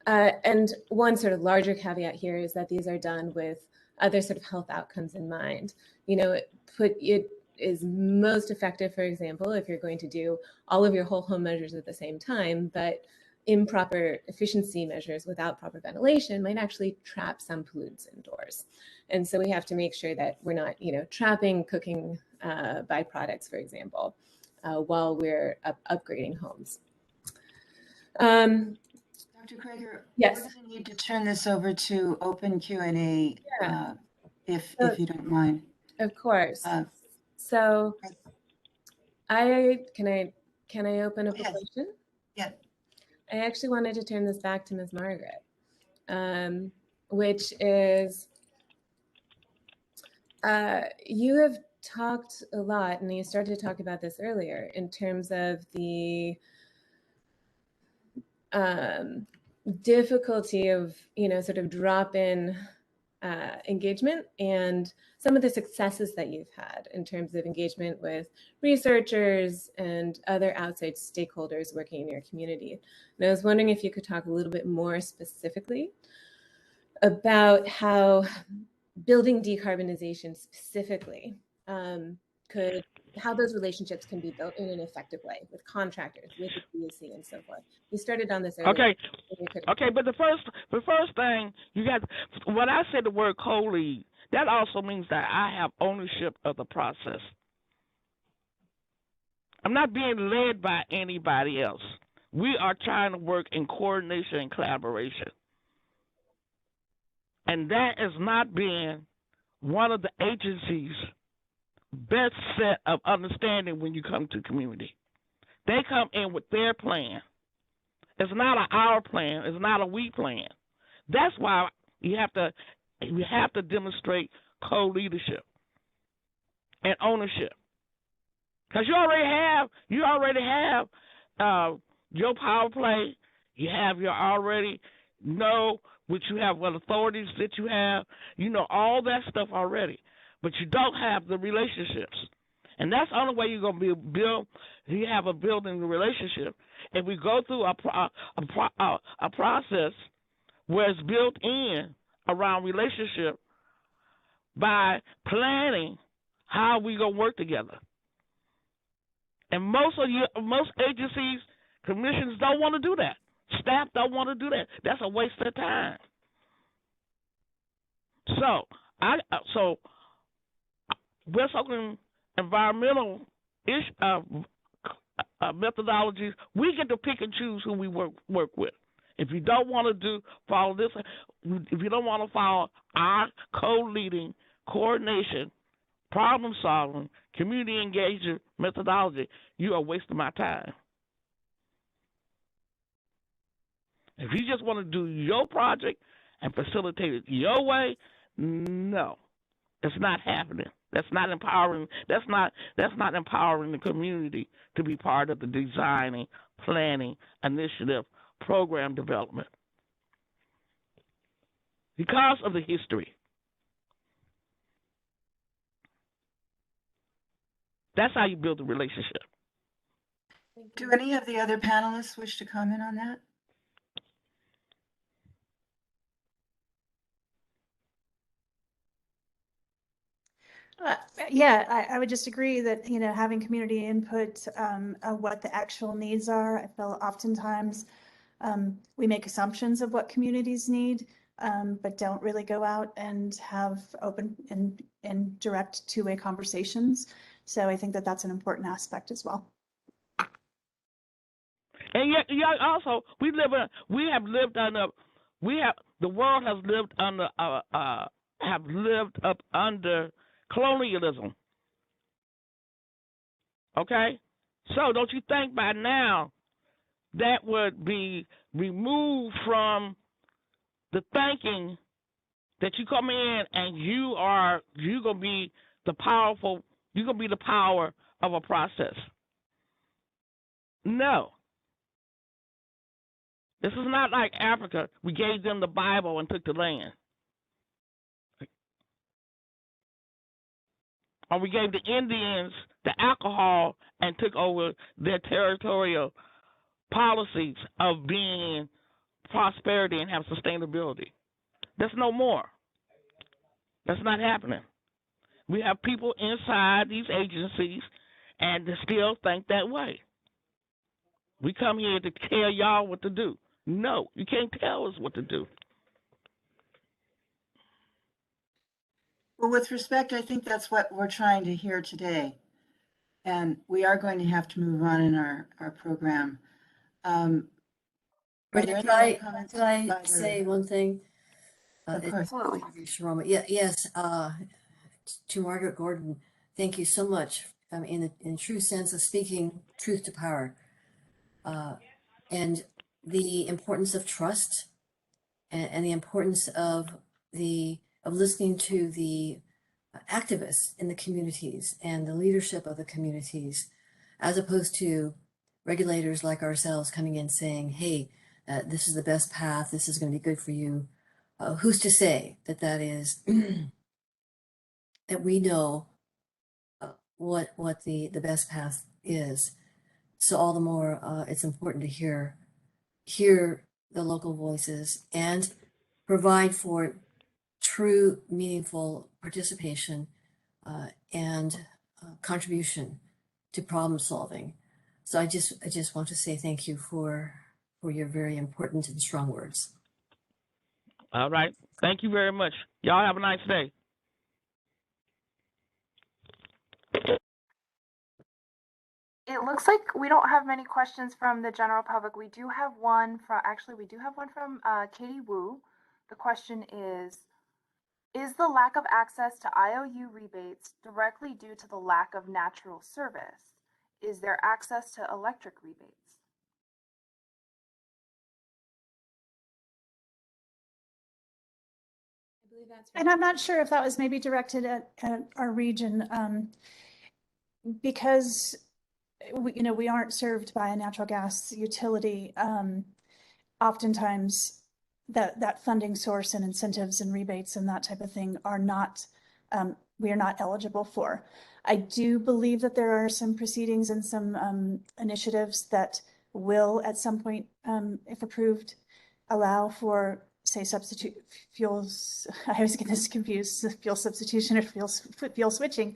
And one sort of larger caveat here is that these are done with other sort of health outcomes in mind. It is most effective, for example, if you're going to do all of your whole home measures at the same time, but improper efficiency measures without proper ventilation might actually trap some pollutants indoors. And so we have to make sure that we're not, trapping cooking byproducts, for example, while we're upgrading homes. Dr. Krager, yes, we're going to need to turn this over to open Q&A, if you don't mind. Of course. So can I open up a question? Yeah. I actually wanted to turn this back to Ms. Margaret, which is, you have talked a lot, and you started to talk about this earlier, in terms of the difficulty of, sort of drop-in engagement, and some of the successes that you've had in terms of engagement with researchers and other outside stakeholders working in your community. And I was wondering if you could talk a little bit more specifically about how building decarbonization specifically how those relationships can be built in an effective way with contractors, with the CPUC, and so forth. We started on this earlier. Okay, but the first thing you got, when I say the word co-lead, that also means that I have ownership of the process. I'm not being led by anybody else. We are trying to work in coordination and collaboration. And that is not being one of the agencies' best set of understanding when you come to community. They come in with their plan. It's not our plan. It's not a we plan. That's why you have to demonstrate co-leadership and ownership. Because you already have your power play. You already know what authorities that you have. You know all that stuff already. But you don't have the relationships. And that's the only way you're going to building the relationship. If we go through a process where it's built in around relationship by planning how we going to work together. And most agencies, commissions don't want to do that. Staff don't want to do that. That's a waste of time. So West Oakland environmental methodologies, we get to pick and choose who we work with. If you don't want to follow this, if you don't want to follow our co-leading, coordination, problem solving, community engagement methodology, you are wasting my time. If you just want to do your project and facilitate it your way, no, it's not happening. That's not empowering. That's not empowering the community to be part of the designing, planning, initiative, program development. Because of the history. That's how you build a relationship. Do any of the other panelists wish to comment on that? Yeah, I would just agree that, having community input of what the actual needs are. I feel oftentimes we make assumptions of what communities need, but don't really go out and have open and direct two-way conversations. So I think that that's an important aspect as well. And yet also, the world has lived up under colonialism. Okay? So don't you think by now that would be removed from the thinking that you come in and you're gonna be the power of a process. No. This is not like Africa. We gave them the Bible and took the land. Or we gave the Indians the alcohol and took over their territorial policies of being in prosperity and have sustainability. That's no more. That's not happening. We have people inside these agencies and they still think that way. We come here to tell y'all what to do. No, you can't tell us what to do. Well, with respect, I think that's what we're trying to hear today. And we are going to have to move on in our program. Could I say one thing? Of course. Yes, to Margaret Gordon, thank you so much. In true sense of speaking truth to power. And the importance of trust and the importance of listening to the activists in the communities and the leadership of the communities, as opposed to regulators like ourselves coming in saying, hey, this is the best path, this is going to be good for you. Who's to say that that is, that we know what the best path is? So all the more it's important to hear the local voices and provide for true, meaningful participation and contribution to problem solving. So I just want to say thank you for your very important and strong words. All right. Thank you very much. Y'all have a nice day. It looks like we don't have many questions from the general public. We do have one from, Katie Wu. The question is the lack of access to IOU rebates directly due to the lack of natural service? Is there access to electric rebates? And I'm not sure if that was maybe directed at our region, because we aren't served by a natural gas utility. Oftentimes that funding source and incentives and rebates and that type of thing are not, we are not eligible for. I do believe that there are some proceedings and some initiatives that will at some point, if approved, allow for, say, substitute fuels. I always get this confused, fuel substitution or fuel switching,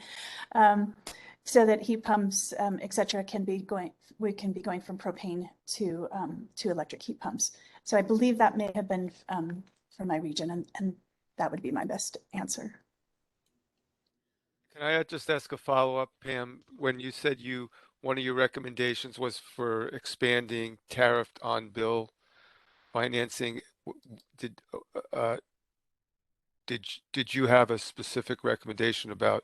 so that heat pumps, et cetera, we can be going from propane to electric heat pumps. So I believe that may have been for my region, and that would be my best answer. Can I just ask a follow-up, Pam? When you said one of your recommendations was for expanding tariffed on-bill financing, did you have a specific recommendation about?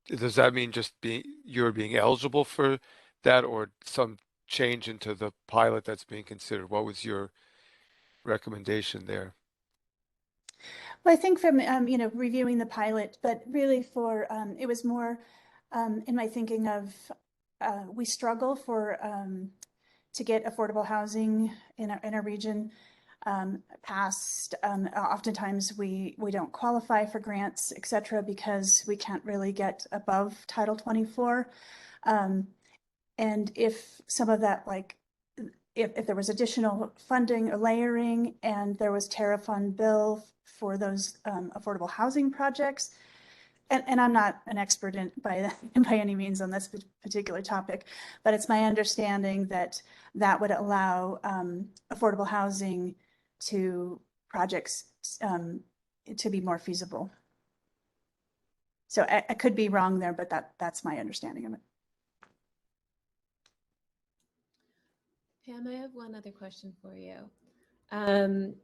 Does that mean just you're being eligible for that, or some change into the pilot that's being considered? What was your recommendation there? Well, I think from reviewing the pilot, but really for it was more in my thinking of we struggle to get affordable housing in our region passed. Oftentimes we don't qualify for grants, et cetera, because we can't really get above Title 24. And if some of that, like if there was additional funding or layering and there was tariff on bill for those affordable housing projects, and I'm not an expert by any means on this particular topic, but it's my understanding that that would allow affordable housing to projects to be more feasible. So I could be wrong there, but that's my understanding of it. Pam, I have one other question for you. And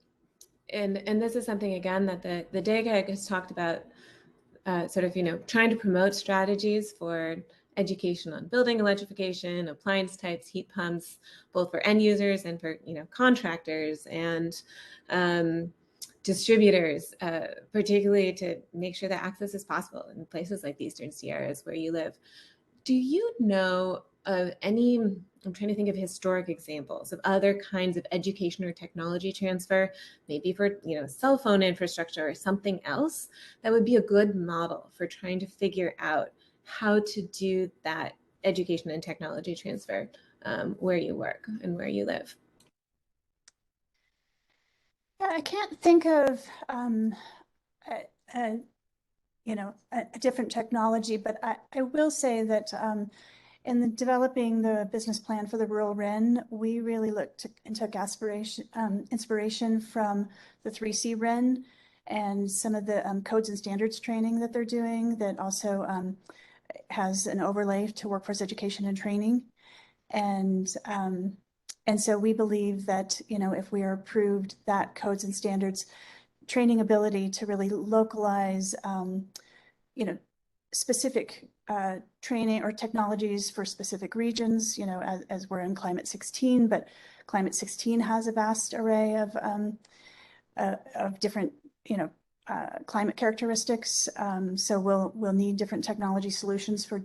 this is something, again, that the DAGAG has talked about, sort of, trying to promote strategies for education on building electrification, appliance types, heat pumps, both for end users and for, contractors and distributors, particularly to make sure that access is possible in places like the Eastern Sierras where you live. Do you know of any, I'm trying to think of historic examples of other kinds of education or technology transfer, maybe for, cell phone infrastructure or something else that would be a good model for trying to figure out how to do that education and technology transfer where you work and where you live? Yeah, I can't think of a different technology, but I will say that in developing the business plan for the rural REN, we really looked and took inspiration from the 3C REN and some of the codes and standards training that they're doing that also has an overlay to workforce education and training. And so we believe that, if we are approved, that codes and standards training ability to really localize, specific training or technologies for specific regions, as we're in Climate 16, but Climate 16 has a vast array of different, climate characteristics. So we'll need different technology solutions for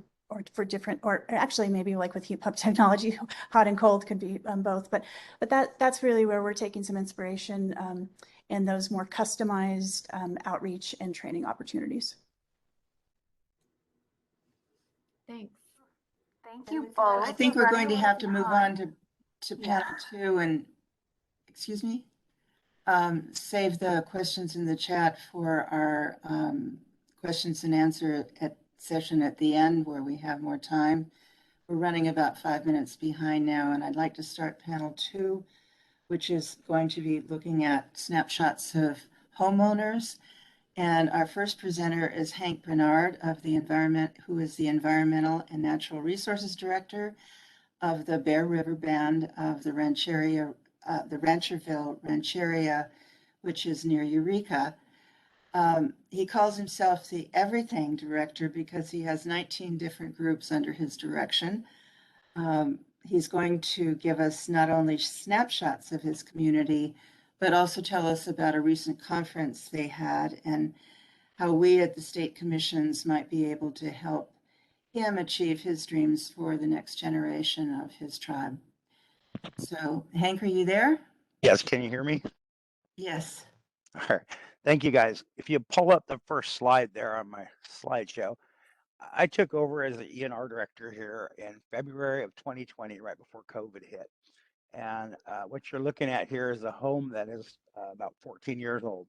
different, or actually maybe like with heat pump technology, hot and cold could be both. But that's really where we're taking some inspiration in those more customized outreach and training opportunities. Thanks. Thank you both. I think we're going to have to move on to panel 2 and, excuse me, save the questions in the chat for our questions and answer session at the end where we have more time. We're running about 5 minutes behind now, and I'd like to start panel 2, which is going to be looking at snapshots of homeowners. And our first presenter is Hank Bernard of the who is the Environmental and Natural Resources Director of the Bear River Band of the Rancheria, the Rancherville Rancheria, which is near Eureka. He calls himself the Everything Director because he has 19 different groups under his direction. He's going to give us not only snapshots of his community, but also tell us about a recent conference they had and how we at the state commissions might be able to help him achieve his dreams for the next generation of his tribe. So, Hank, are you there? Yes, can you hear me? Yes. All right. Thank you, guys. If you pull up the first slide there on my slideshow, I took over as the ENR director here in February of 2020, right before COVID hit. And what you're looking at here is a home that is about 14 years old.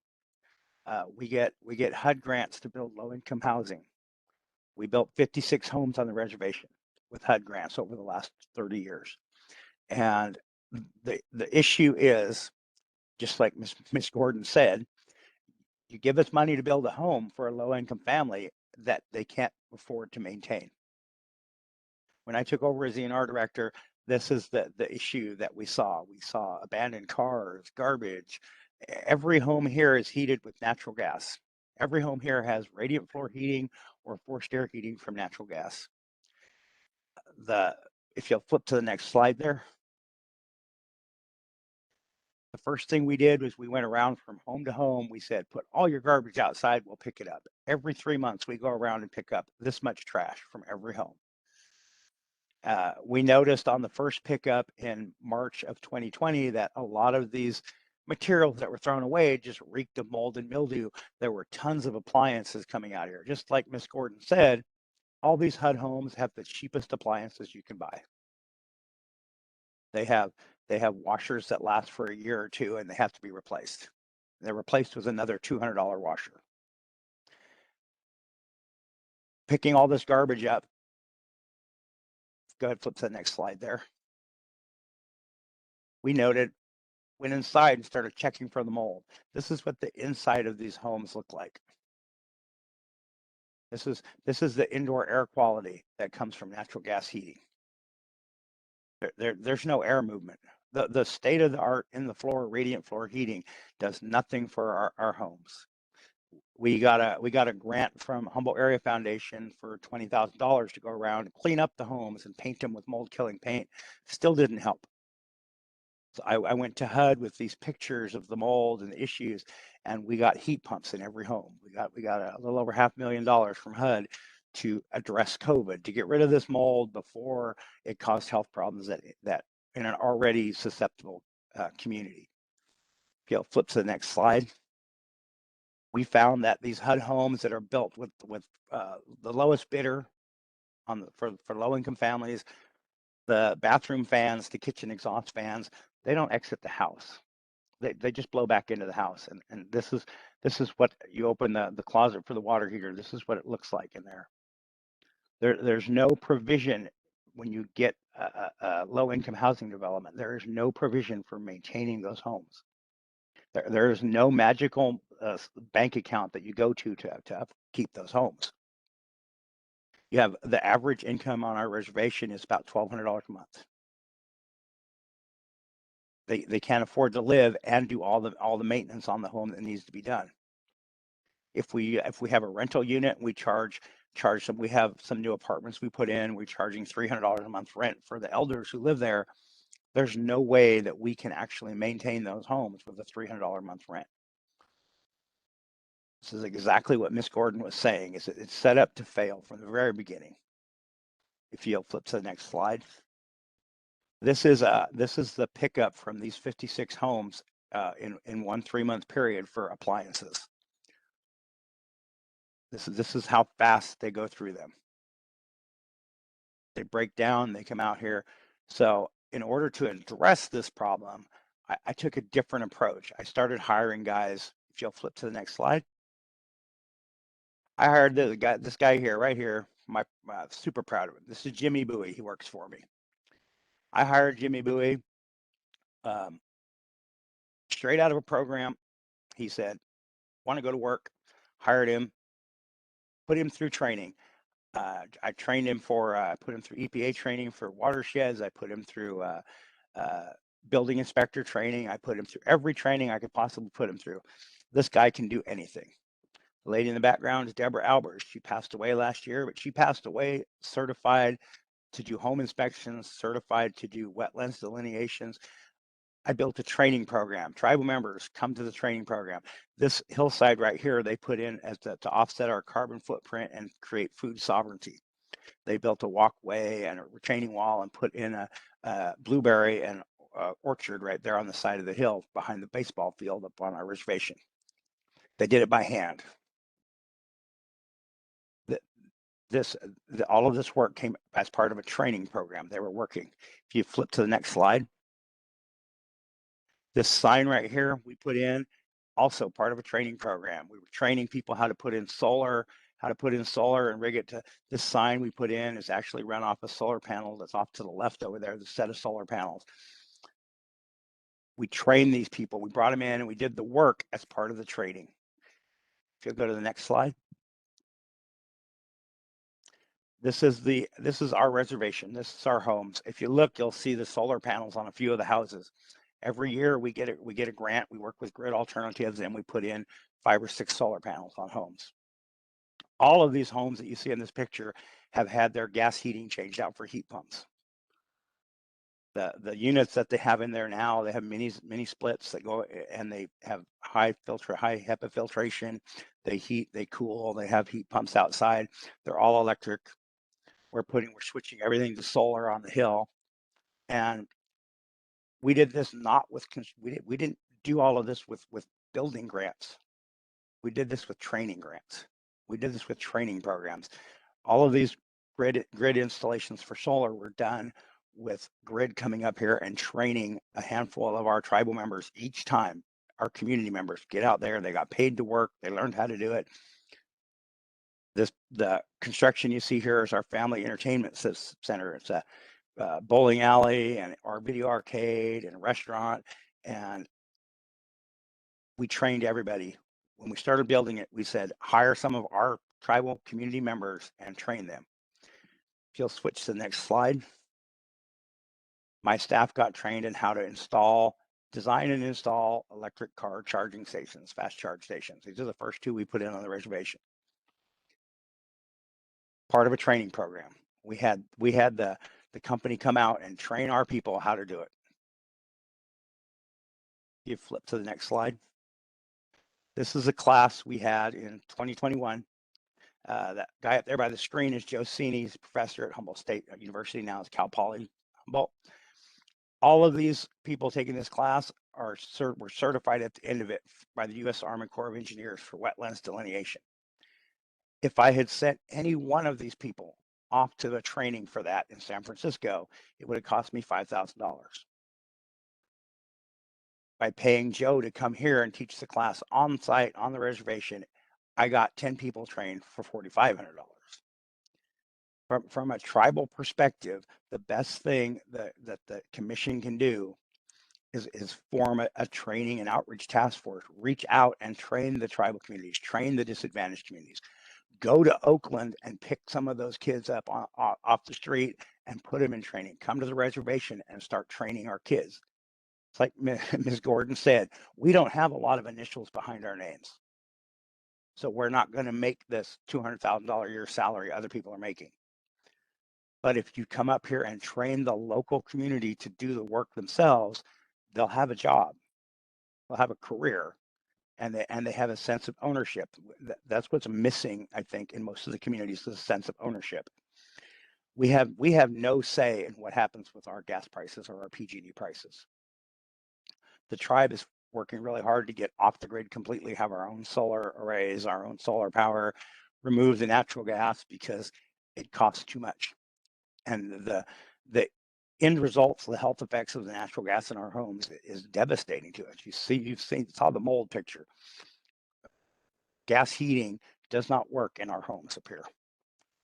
We get HUD grants to build low-income housing. We built 56 homes on the reservation with HUD grants over the last 30 years. And the issue is, just like Ms. Gordon said, you give us money to build a home for a low-income family that they can't afford to maintain. When I took over as ENR director, this is the issue that we saw. We saw abandoned cars, garbage. Every home here is heated with natural gas. Every home here has radiant floor heating or forced air heating from natural gas. If you'll flip to the next slide there. The first thing we did was we went around from home to home. We said, put all your garbage outside, we'll pick it up. Every 3 months, we go around and pick up this much trash from every home. We noticed on the first pickup in March of 2020 that a lot of these materials that were thrown away just reeked of mold and mildew. There were tons of appliances coming out here. Just like Ms. Gordon said, all these HUD homes have the cheapest appliances you can buy. They have washers that last for a year or two and they have to be replaced. They're replaced with another $200 washer. Picking all this garbage up. Go ahead, flip to the next slide there. We noted, went inside and started checking for the mold. This is what the inside of these homes look like. This is the indoor air quality that comes from natural gas heating. There's no air movement. The state of the art in the floor, radiant floor heating, does nothing for our homes. We got a grant from Humboldt Area Foundation for $20,000 to go around and clean up the homes and paint them with mold killing paint. Still didn't help. So I went to HUD with these pictures of the mold and the issues, and we got heat pumps in every home. We got a little over $500,000 from HUD to address COVID, to get rid of this mold before it caused health problems that in an already susceptible community. If you'll flip to the next slide. We found that these HUD homes that are built with the lowest bidder for low-income families, the bathroom fans, the kitchen exhaust fans, they don't exit the house. They just blow back into the house. And this is what you open the closet for the water heater. This is what it looks like in there. There's no provision when you get a low-income housing development. There is no provision for maintaining those homes. There is no magical bank account that you go to keep those homes. You have the average income on our reservation is about $1,200 a month. They can't afford to live and do all the maintenance on the home that needs to be done. If we have a rental unit, we charge them. We have some new apartments we put in. We're charging $300 a month rent for the elders who live there. There's no way that we can actually maintain those homes with a $300 a month rent. This is exactly what Ms. Gordon was saying, is that it's set up to fail from the very beginning. If you'll flip to the next slide. This is the pickup from these 56 homes in 1 3-month period for appliances. This is how fast they go through them. They break down, they come out here. So in order to address this problem, I took a different approach. I started hiring guys. If you'll flip to the next slide. I hired this guy here, right here. I'm super proud of him. This is Jimmy Bowie. He works for me. I hired Jimmy Bowie straight out of a program. He said, want to go to work. Hired him, put him through training. I trained him put him through EPA training for watersheds. I put him through building inspector training. I put him through every training I could possibly put him through. This guy can do anything. The lady in the background is Deborah Albers. She passed away last year, but she passed away certified to do home inspections, certified to do wetlands delineations. I built a training program. Tribal members come to the training program. This hillside right here, they put in as to offset our carbon footprint and create food sovereignty. They built a walkway and a retaining wall and put in a blueberry and orchard right there on the side of the hill behind the baseball field up on our reservation. They did it by hand. All of this work came as part of a training program. They were working. If you flip to the next slide. This sign right here we put in, also part of a training program. We were training people how to put in solar, and rig it to this sign we put in is actually run off a solar panel that's off to the left over there, the set of solar panels. We trained these people, we brought them in and we did the work as part of the training. If you'll go to the next slide. This is our reservation. This is our homes. If you look, you'll see the solar panels on a few of the houses. Every year we get a grant. We work with Grid Alternatives and we put in 5 or 6 solar panels on homes. All of these homes that you see in this picture have had their gas heating changed out for heat pumps. The units that they have in there now, they have mini splits that go and they have high HEPA filtration. They heat, they cool, they have heat pumps outside. They're all electric. We're switching everything to solar on the hill. And we did this not with, we didn't do all of this with building grants. We did this with training grants. We did this with training programs. All of these grid installations for solar were done with Grid coming up here and training a handful of our tribal members each time. Our community members get out there, they got paid to work, they learned how to do it. The construction you see here is our family entertainment center. It's a bowling alley and our video arcade and a restaurant. And we trained everybody. When we started building it, we said, hire some of our tribal community members and train them. If you'll switch to the next slide. My staff got trained in how to design and install electric car charging stations, fast charge stations. These are the first 2 we put in on the reservation. Part of a training program. We had the company come out and train our people how to do it. You flip to the next slide. This is a class we had in 2021. That guy up there by the screen is Joe Cini. He's a professor at Humboldt State University now. It's Cal Poly Humboldt. All of these people taking this class were certified at the end of it by the U.S. Army Corps of Engineers for wetlands delineation. If I had sent any one of these people off to the training for that in San Francisco, it would have cost me $5,000. By paying Joe to come here and teach the class on site on the reservation, I got 10 people trained for $4,500. From a tribal perspective, the best thing that the commission can do is form a training and outreach task force. Reach out and train the tribal communities, train the disadvantaged communities. Go to Oakland and pick some of those kids up off the street and put them in training. Come to the reservation and start training our kids. It's like Ms. Gordon said, we don't have a lot of initials behind our names. So we're not going to make this $200,000 a year salary other people are making. But if you come up here and train the local community to do the work themselves, they'll have a job, they'll have a career, and they have a sense of ownership. That's what's missing, I think, in most of the communities, is a sense of ownership. We have no say in what happens with our gas prices or our PG&E prices. The tribe is working really hard to get off the grid completely, have our own solar arrays, our own solar power, remove the natural gas because it costs too much. And the end results, the health effects of the natural gas in our homes is devastating to us. You've saw the mold picture. Gas heating does not work in our homes up here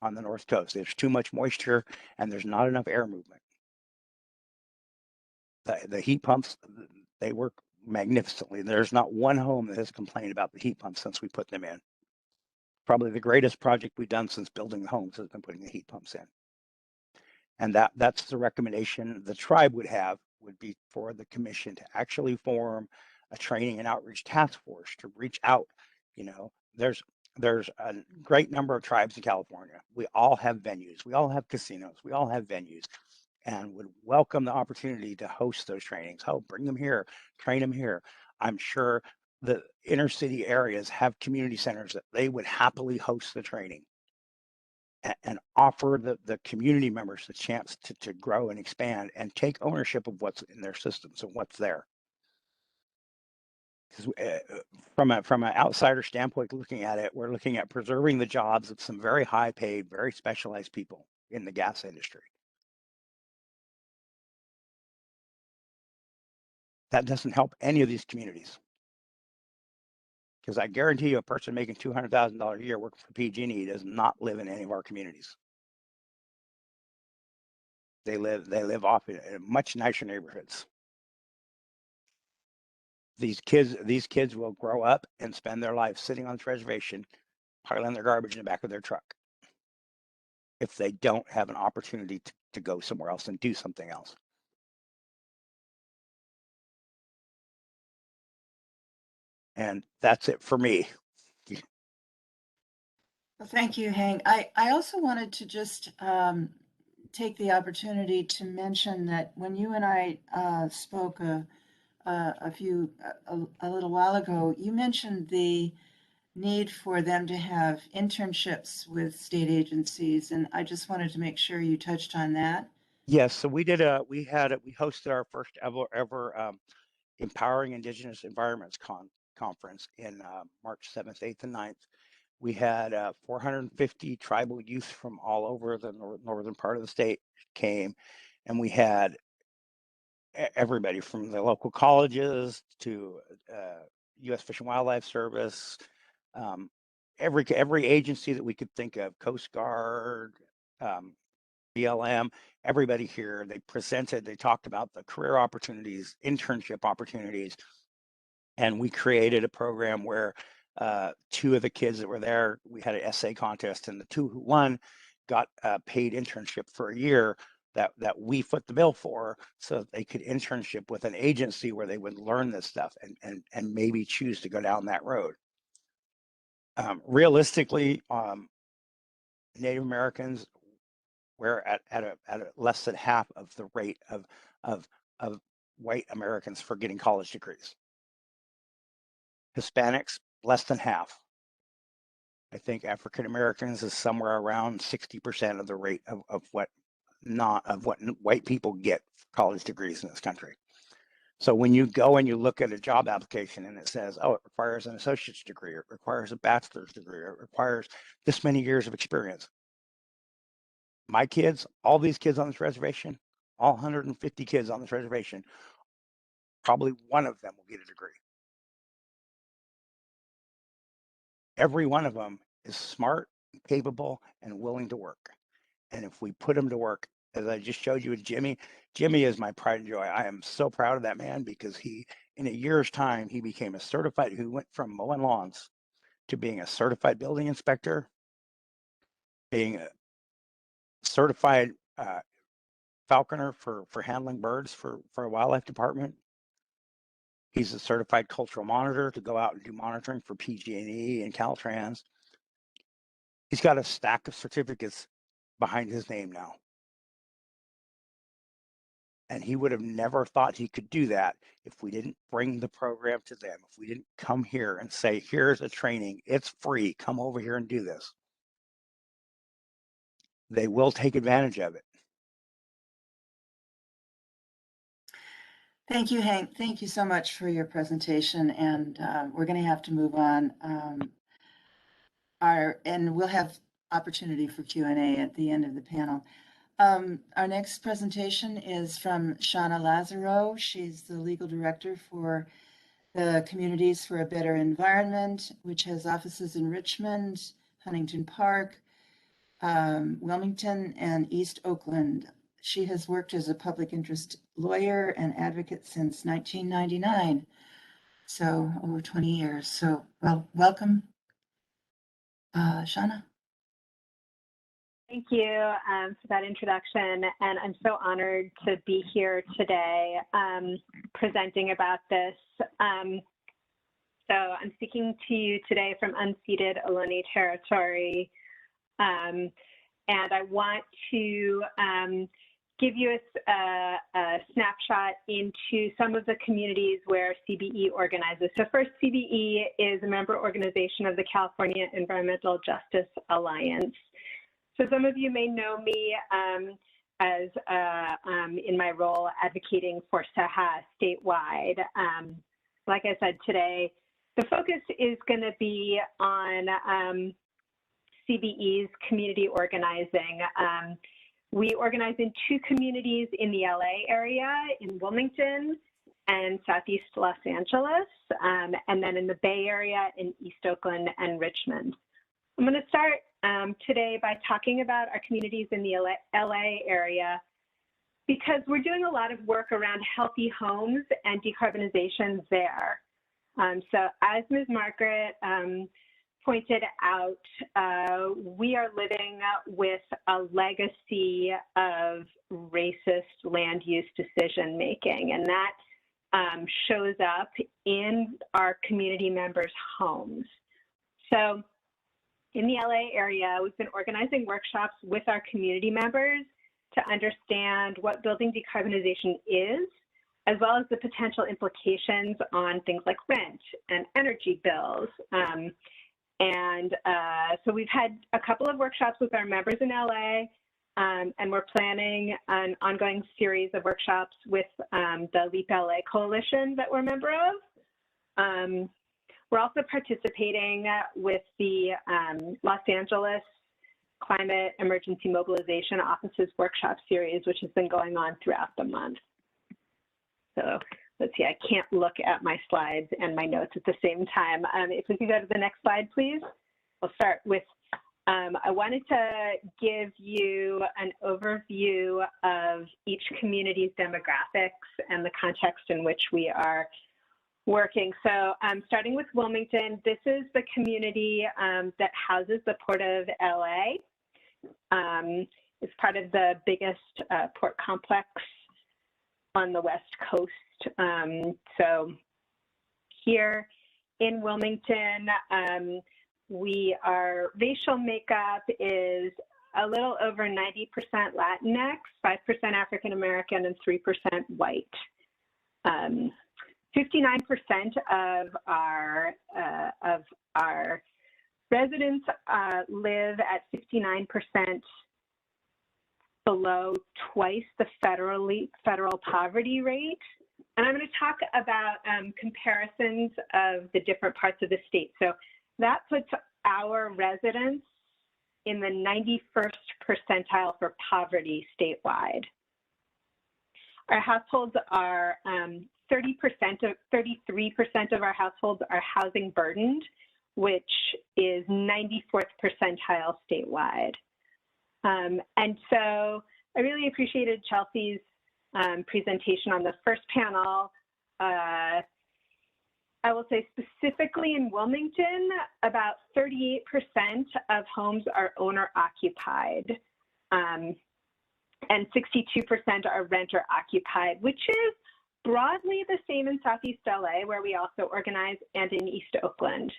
on the North Coast. There's too much moisture and there's not enough air movement. The heat pumps, they work magnificently. There's not one home that has complained about the heat pumps since we put them in. Probably the greatest project we've done since building the homes has been putting the heat pumps in. And that's the recommendation the tribe would have, would be for the commission to actually form a training and outreach task force to reach out. You know, there's a great number of tribes in California. We all have venues, we all have casinos, we all have venues, and would welcome the opportunity to host those trainings. Oh, bring them here, train them here. I'm sure the inner city areas have community centers that they would happily host the training and offer the community members the chance to grow and expand and take ownership of what's in their systems and what's there. Because from an outsider standpoint, looking at it, we're looking at preserving the jobs of some very high paid, very specialized people in the gas industry. That doesn't help any of these communities. Because I guarantee you a person making $200,000 a year working for PG&E does not live in any of our communities. They live off in much nicer neighborhoods. These kids will grow up and spend their life sitting on the reservation, piling their garbage in the back of their truck, if they don't have an opportunity to go somewhere else and do something else. And that's it for me. Well, thank you, Hank. I also wanted to just take the opportunity to mention that when you and I spoke a little while ago, you mentioned the need for them to have internships with state agencies, and I just wanted to make sure you touched on that. Yes, so we hosted our first ever Empowering Indigenous Environments conference in March 7th, 8th, and 9th. We had 450 tribal youth from all over the northern part of the state came, and we had everybody from the local colleges to U.S. Fish and Wildlife Service, every agency that we could think of, Coast Guard, BLM, everybody here. They presented, they talked about the career opportunities, internship opportunities, and we created a program where two of the kids that were there, we had an essay contest, and the two who won got a paid internship for a year that we foot the bill for, so that they could internship with an agency where they would learn this stuff and maybe choose to go down that road. Realistically, Native Americans, we're at a less than half of the rate of white Americans for getting college degrees. Hispanics, less than half. I think African Americans is somewhere around 60% of the rate of what white people get college degrees in this country. So when you go and you look at a job application and it says, oh, it requires an associate's degree, it requires a bachelor's degree, it requires this many years of experience. My kids, all these kids on this reservation, all 150 kids on this reservation, probably one of them will get a degree. Every one of them is smart, capable, and willing to work. And if we put them to work, as I just showed you with Jimmy, Jimmy is my pride and joy. I am so proud of that man because he, in a year's time, he became a certified, who went from mowing lawns to being a certified building inspector, being a certified falconer for handling birds for a wildlife department. He's a certified cultural monitor to go out and do monitoring for PG&E and Caltrans. He's got a stack of certificates behind his name now. And he would have never thought he could do that if we didn't bring the program to them, if we didn't come here and say, here's a training, it's free, come over here and do this. They will take advantage of it. Thank you, Hank. Thank you so much for your presentation. And we're going to have to move on. And we'll have opportunity for Q&A at the end of the panel. Our next presentation is from Shauna Lazaro. She's the legal director for the Communities for a Better Environment, which has offices in Richmond, Huntington Park, Wilmington, and East Oakland. She has worked as a public interest lawyer and advocate since 1999, so over 20 years. So, well, welcome, Shauna. Thank you for that introduction, and I'm so honored to be here today presenting about this. So I'm speaking to you today from unceded Ohlone territory, and I want to give you a snapshot into some of the communities where CBE organizes. So first, CBE is a member organization of the California Environmental Justice Alliance. So some of you may know me as in my role advocating for SAHA statewide. Like I said today, the focus is going to be on CBE's community organizing. We organize in 2 communities in the LA area, in Wilmington and Southeast Los Angeles, and then in the Bay Area in East Oakland and Richmond. I'm going to start today by talking about our communities in the LA area because we're doing a lot of work around healthy homes and decarbonization there. So as Ms. Margaret pointed out, we are living with a legacy of racist land use decision making, and that shows up in our community members' homes. So in the LA area, we've been organizing workshops with our community members to understand what building decarbonization is, as well as the potential implications on things like rent and energy bills. So we've had a couple of workshops with our members in LA, and we're planning an ongoing series of workshops with the LEAP LA coalition that we're a member of. We're also participating with the Los Angeles Climate Emergency Mobilization Office's workshop series, which has been going on throughout the month. So let's see, I can't look at my slides and my notes at the same time. If we could go to the next slide, please. We'll start with, I wanted to give you an overview of each community's demographics and the context in which we are working. So starting with Wilmington, this is the community that houses the Port of LA. It's part of the biggest port complex on the West Coast. So here in Wilmington, our racial makeup is a little over 90% Latinx, 5% African American, and 3% white. 59% of our residents live at 59% below twice the federal poverty rate. And I'm going to talk about comparisons of the different parts of the state. So that puts our residents in the 91st percentile for poverty statewide. Our households are 33% of our households are housing burdened, which is 94th percentile statewide. And so I really appreciated Chelsea's presentation on the first panel. I will say specifically in Wilmington, about 38% of homes are owner occupied, and 62% are renter occupied, which is broadly the same in Southeast LA, where we also organize, and in East Oakland.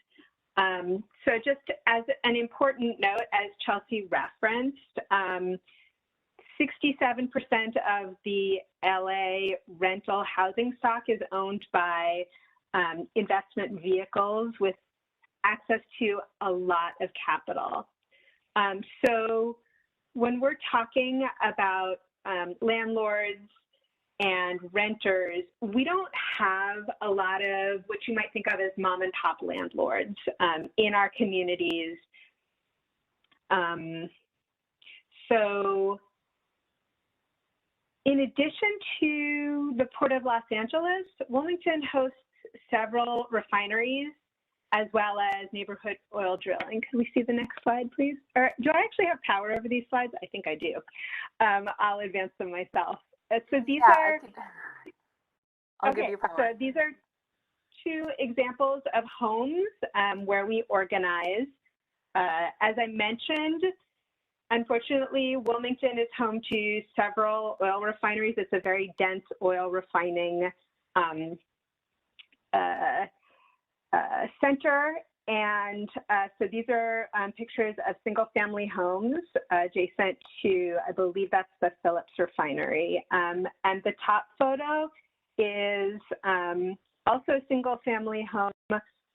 So just as an important note, as Chelsea referenced, 67% of the LA rental housing stock is owned by investment vehicles with access to a lot of capital. So when we're talking about landlords and renters, we don't have a lot of what you might think of as mom and pop landlords in our communities. So in addition to the Port of Los Angeles, Wilmington hosts several refineries as well as neighborhood oil drilling. Can we see the next slide, please? Or do I actually have power over these slides? I think I do. I'll advance them myself. So these are, I'll give you power. So these are two examples of homes where we organize. As I mentioned, unfortunately, Wilmington is home to several oil refineries. It's a very dense oil refining center. And so these are pictures of single family homes adjacent to, I believe that's the Phillips refinery. And the top photo is also a single family home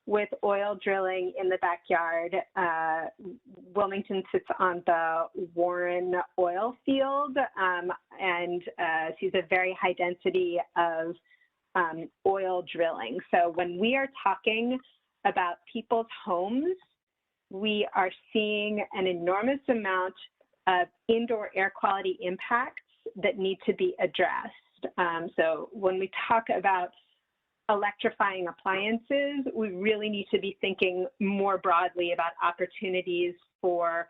with oil drilling in the backyard. Wilmington sits on the Warren oil field and sees a very high density of oil drilling. So when we are talking about people's homes, we are seeing an enormous amount of indoor air quality impacts that need to be addressed. So when we talk about electrifying appliances, we really need to be thinking more broadly about opportunities for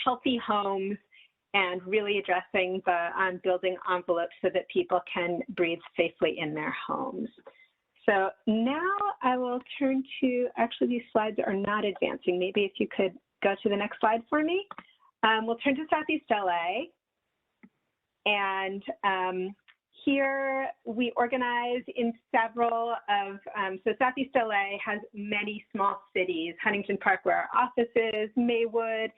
healthy homes and really addressing the building envelope so that people can breathe safely in their homes. So now I will turn to, actually these slides are not advancing. Maybe if you could go to the next slide for me. We'll turn to Southeast LA. And here we organize in several of, so Southeast LA has many small cities, Huntington Park where our office is, Maywood,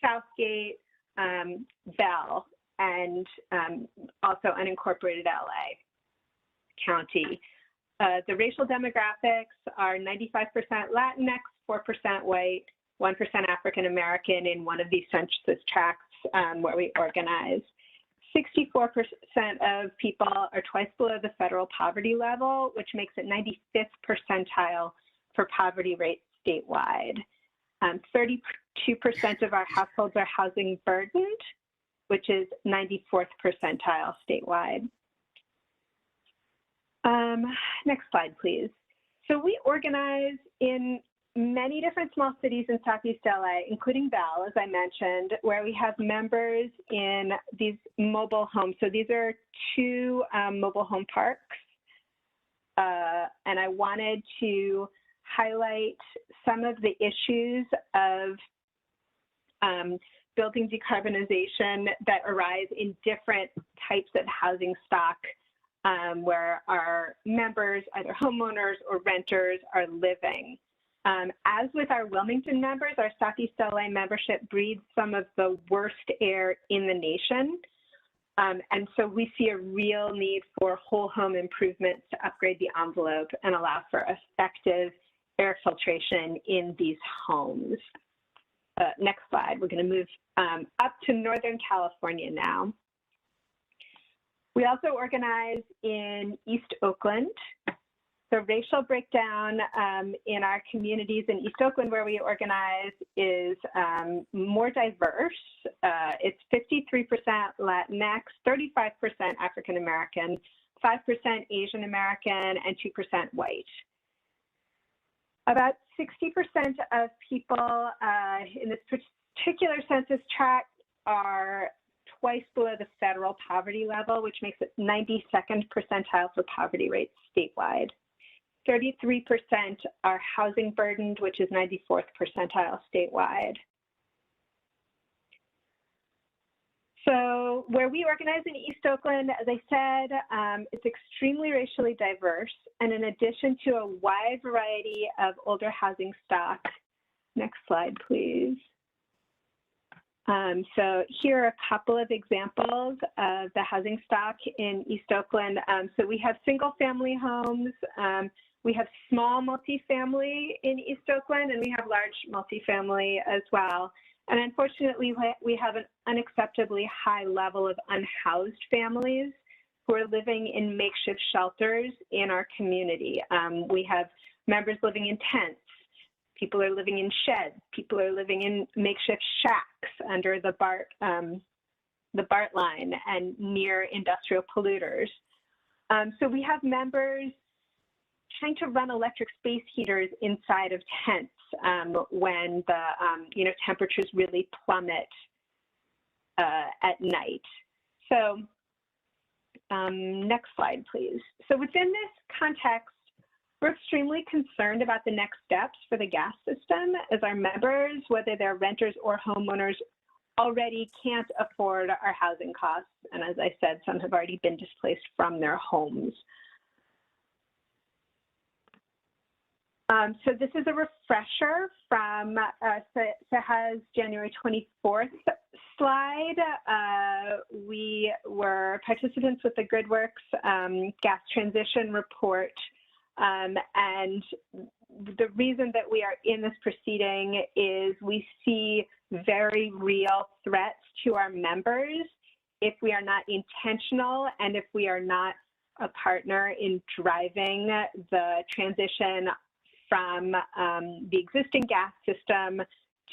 Southgate, Bell, and also unincorporated LA County. The racial demographics are 95% Latinx, 4% white, 1% African American in one of these census tracts where we organize. 64% of people are twice below the federal poverty level, which makes it 95th percentile for poverty rates statewide. 32% of our households are housing burdened, which is 94th percentile statewide. Next slide, please. So we organize in many different small cities in Southeast LA, including Bell, as I mentioned, where we have members in these mobile homes. So these are two mobile home parks. And I wanted to highlight some of the issues of building decarbonization that arise in different types of housing stock where our members, either homeowners or renters, are living. As with our Wilmington members, our Southeast LA membership breathes some of the worst air in the nation. And so we see a real need for whole home improvements to upgrade the envelope and allow for effective air filtration in these homes. Next slide, we're going to move up to Northern California now. We also organize in East Oakland. The racial breakdown in our communities in East Oakland where we organize is more diverse. It's 53% Latinx, 35% African American, 5% Asian American, and 2% white. About 60% of people in this particular census tract are twice below the federal poverty level, which makes it 92nd percentile for poverty rates statewide. 33% are housing burdened, which is 94th percentile statewide. So where we organize in East Oakland, as I said, it's extremely racially diverse. And in addition to a wide variety of older housing stock, next slide, please. So here are a couple of examples of the housing stock in East Oakland. So we have single family homes, we have small multifamily in East Oakland, and we have large multifamily as well. And unfortunately, we have an unacceptably high level of unhoused families who are living in makeshift shelters in our community. We have members living in tents. People are living in sheds. People are living in makeshift shacks under the BART line and near industrial polluters. So we have members trying to run electric space heaters inside of tents when the temperatures really plummet at night. So next slide, please. So within this context, we're extremely concerned about the next steps for the gas system as our members, whether they're renters or homeowners, already can't afford our housing costs. And as I said, some have already been displaced from their homes. So this is a refresher from Saha's January 24th slide. We were participants with the GridWorks gas transition report. And the reason that we are in this proceeding is we see very real threats to our members if we are not intentional and if we are not a partner in driving the transition from the existing gas system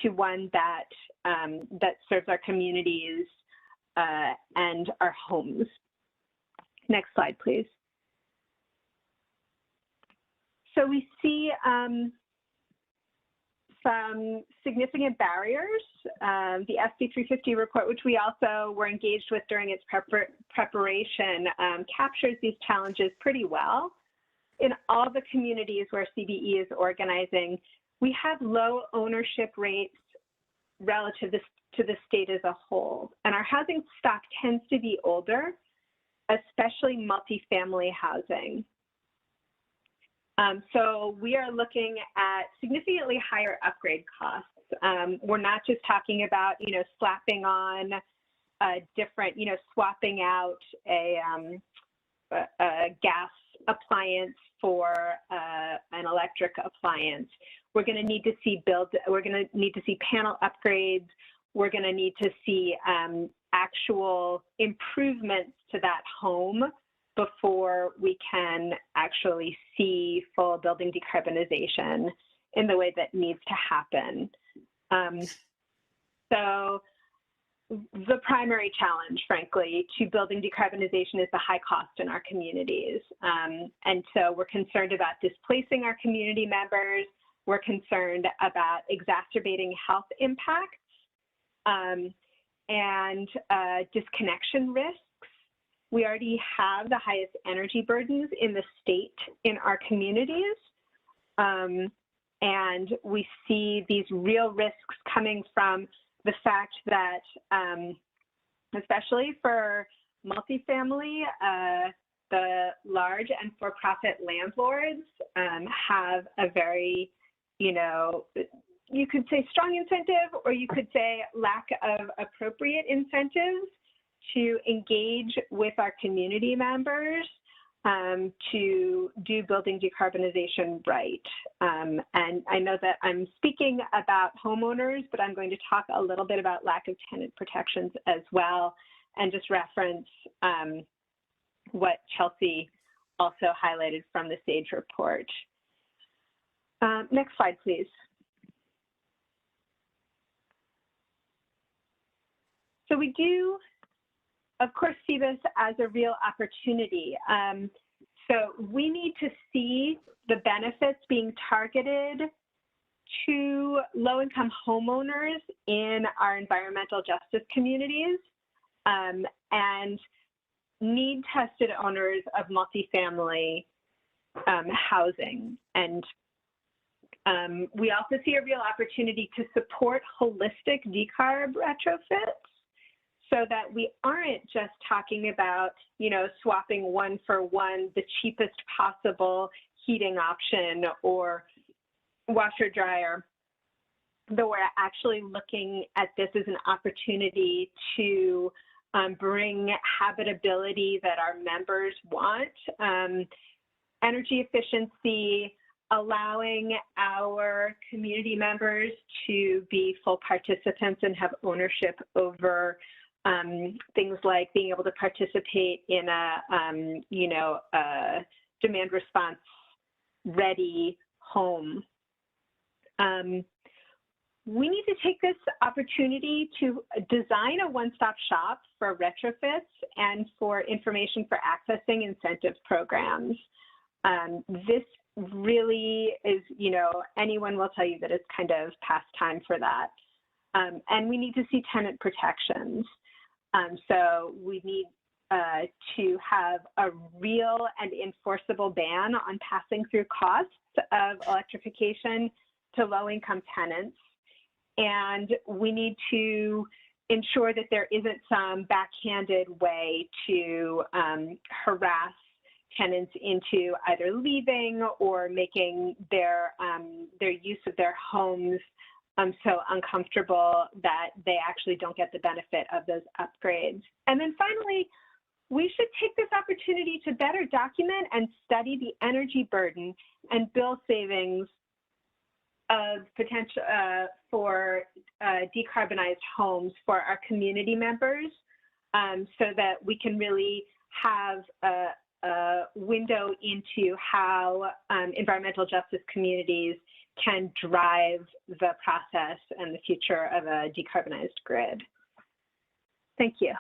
to one that serves our communities and our homes. Next slide, please. So we see some significant barriers. The SB 350 report, which we also were engaged with during its preparation, captures these challenges pretty well. In all the communities where CBE is organizing, we have low ownership rates relative to the state as a whole. And our housing stock tends to be older, especially multifamily housing. So we are looking at significantly higher upgrade costs. We're not just talking about, slapping on a different, swapping out a gas appliance for an electric appliance. We're going to need to see panel upgrades. We're going to need to see actual improvements to that home before we can actually see full building decarbonization in the way that needs to happen. So the primary challenge, frankly, to building decarbonization is the high cost in our communities. And so we're concerned about displacing our community members. We're concerned about exacerbating health impacts and disconnection risks. We already have the highest energy burdens in the state in our communities. And we see these real risks coming from the fact that, especially for multifamily, the large and for-profit landlords have a very, you could say strong incentive, or you could say lack of appropriate incentives to engage with our community members to do building decarbonization right. And I know that I'm speaking about homeowners, but I'm going to talk a little bit about lack of tenant protections as well, and just reference what Chelsea also highlighted from the SAGE report. Next slide, please. So we do, of course, see this as a real opportunity. So we need to see the benefits being targeted to low-income homeowners in our environmental justice communities and need-tested owners of multifamily housing. And we also see a real opportunity to support holistic decarb retrofits, so that we aren't just talking about, swapping one for one, the cheapest possible heating option or washer dryer though we're actually looking at this as an opportunity to bring habitability that our members want, energy efficiency, allowing our community members to be full participants and have ownership over things like being able to participate in a demand response ready home. We need to take this opportunity to design a one-stop shop for retrofits and for information for accessing incentive programs. This really is, anyone will tell you that it's kind of past time for that. And we need to see tenant protections. So we need to have a real and enforceable ban on passing through costs of electrification to low-income tenants. And we need to ensure that there isn't some backhanded way to harass tenants into either leaving or making their use of their homes so uncomfortable that they actually don't get the benefit of those upgrades. And then finally, we should take this opportunity to better document and study the energy burden and bill savings of potential for decarbonized homes for our community members, so that we can really have a window into how environmental justice communities can drive the process and the future of a decarbonized grid. Thank you.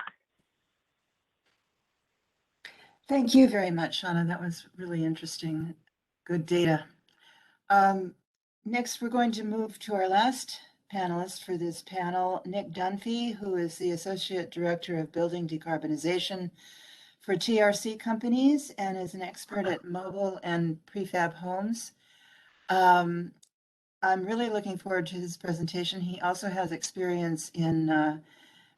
Thank you very much, Shauna. That was really interesting. Good data. Next, we're going to move to our last panelist for this panel, Nick Dunphy, who is the Associate Director of Building Decarbonization for TRC companies and is an expert at mobile and prefab homes. I'm really looking forward to his presentation. He also has experience in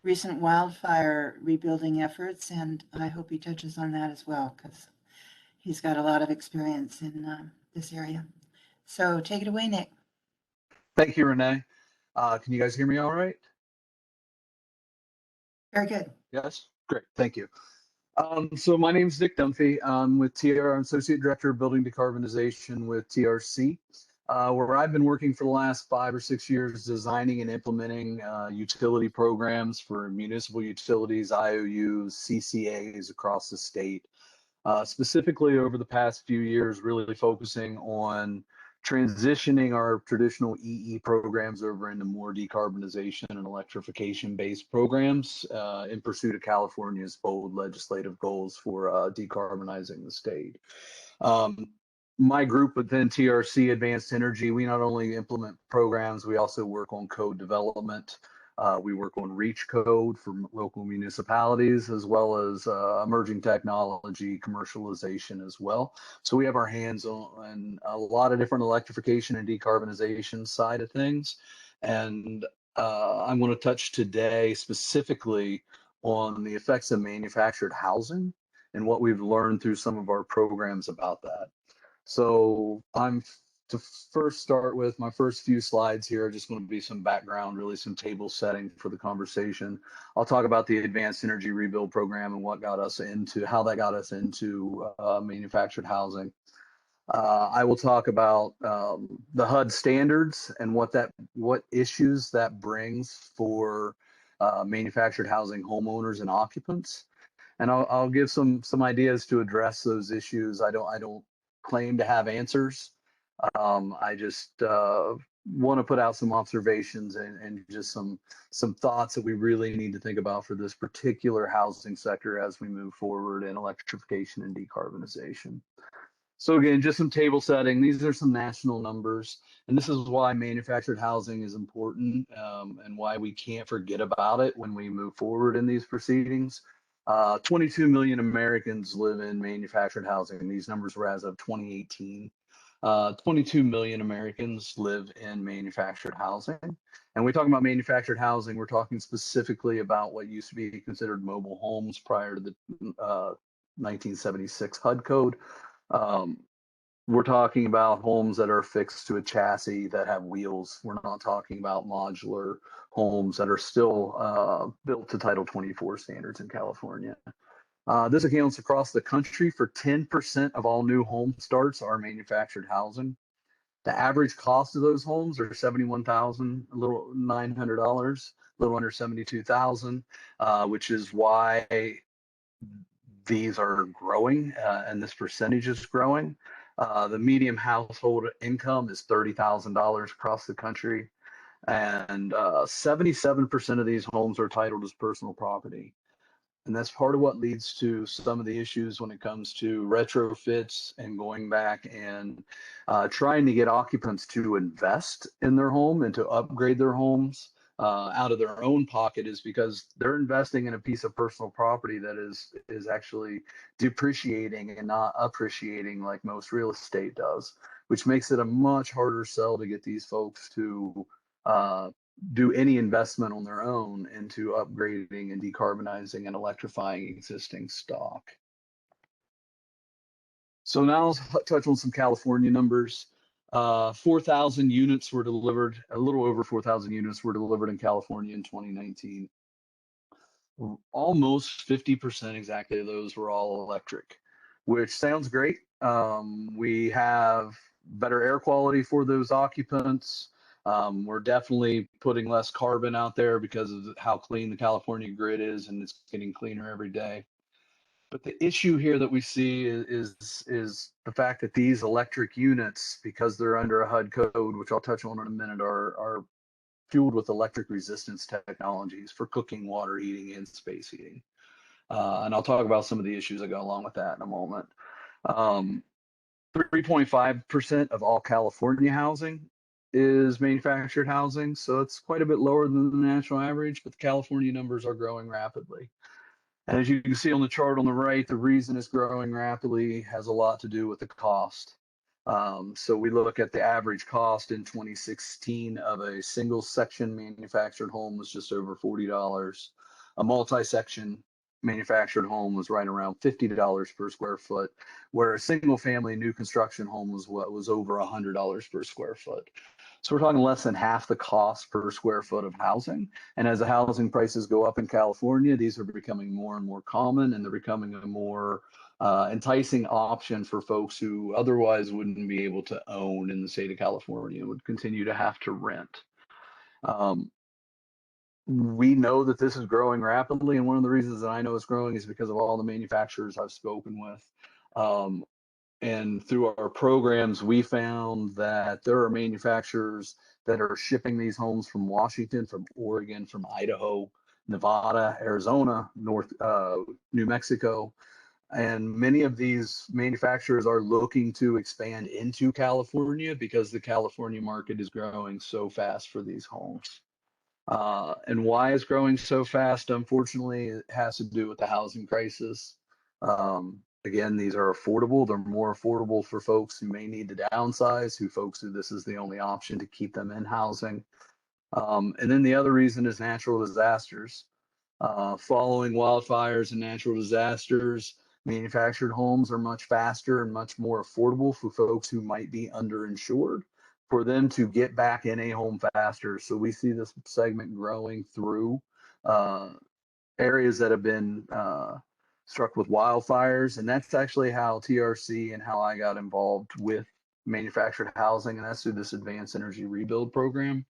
recent wildfire rebuilding efforts, and I hope he touches on that as well, because he's got a lot of experience in this area. So take it away, Nick. Thank you, Renee. Can you guys hear me all right? Very good. Yes? Great, thank you. So my name is Nick Dunphy. I'm with I'm Associate Director of Building Decarbonization with TRC, where I've been working for the last 5 or 6 years designing and implementing utility programs for municipal utilities, IOUs, CCAs across the state. Specifically over the past few years, really focusing on transitioning our traditional EE programs over into more decarbonization and electrification based programs in pursuit of California's bold legislative goals for decarbonizing the state. My group within TRC Advanced Energy, we not only implement programs, we also work on code development. We work on REACH code for local municipalities, as well as emerging technology commercialization as well. So we have our hands on a lot of different electrification and decarbonization side of things. And I'm going to touch today specifically on the effects of manufactured housing and what we've learned through some of our programs about that. So to first start with my first few slides here, just going to be some background, really some table setting for the conversation. I'll talk about the Advanced Energy Rebuild Program and what got us into, how that got us into manufactured housing. I will talk about the HUD standards and what issues that brings for manufactured housing homeowners and occupants. And I'll give some ideas to address those issues. I don't claim to have answers. I just want to put out some observations and just some thoughts that we really need to think about for this particular housing sector as we move forward in electrification and decarbonization. So again, just some table setting. These are some national numbers, and this is why manufactured housing is important and why we can't forget about it when we move forward in these proceedings. 22 million Americans live in manufactured housing. These numbers were as of 2018. 22 million Americans live in manufactured housing. And when we talk about manufactured housing, we're talking specifically about what used to be considered mobile homes prior to the 1976 HUD code. we're talking about homes that are fixed to a chassis that have wheels. We're not talking about modular homes that are still built to Title 24 standards in California. This accounts across the country for 10% of all new home starts are manufactured housing. The average cost of those homes are $71,000, a little $900, a little under $72,000, which is why these are growing and this percentage is growing. The median household income is $30,000 across the country, and 77% of these homes are titled as personal property. And that's part of what leads to some of the issues when it comes to retrofits and going back and trying to get occupants to invest in their home and to upgrade their homes out of their own pocket, is because they're investing in a piece of personal property that is actually depreciating and not appreciating like most real estate does, which makes it a much harder sell to get these folks to do any investment on their own into upgrading and decarbonizing and electrifying existing stock. So now let's touch on some California numbers. 4,000 units were delivered, a little over 4,000 units were delivered in California in 2019. Almost 50% exactly of those were all electric, which sounds great. We have better air quality for those occupants. We're definitely putting less carbon out there because of how clean the California grid is, and it's getting cleaner every day. But the issue here that we see is the fact that these electric units, because they're under a HUD code, which I'll touch on in a minute, are fueled with electric resistance technologies for cooking, water heating, and space heating. And I'll talk about some of the issues that go along with that in a moment. 3.5% of all California housing is manufactured housing, so it's quite a bit lower than the national average, but the California numbers are growing rapidly. And as you can see on the chart on the right, the reason it's growing rapidly has a lot to do with the cost. So we look at the average cost in 2016 of a single section manufactured home was just over $40. A multi-section manufactured home was right around $50 per square foot, where a single family new construction home was over $100 per square foot. So we're talking less than half the cost per square foot of housing. And as the housing prices go up in California, these are becoming more and more common, and they're becoming a more enticing option for folks who otherwise wouldn't be able to own in the state of California, would continue to have to rent. We know that this is growing rapidly, and one of the reasons that I know it's growing is because of all the manufacturers I've spoken with. And through our programs, we found that there are manufacturers that are shipping these homes from Washington, from Oregon, from Idaho, Nevada, Arizona, New Mexico. And many of these manufacturers are looking to expand into California because the California market is growing so fast for these homes. And why it's growing so fast, unfortunately, it has to do with the housing crisis. Again, these are affordable. They're more affordable for folks who may need to downsize, folks who this is the only option to keep them in housing. And then the other reason is natural disasters. Following wildfires and natural disasters, manufactured homes are much faster and much more affordable for folks who might be underinsured, for them to get back in a home faster. So we see this segment growing through areas that have been struck with wildfires. And that's actually how TRC and how I got involved with manufactured housing, and that's through this Advanced Energy Rebuild program.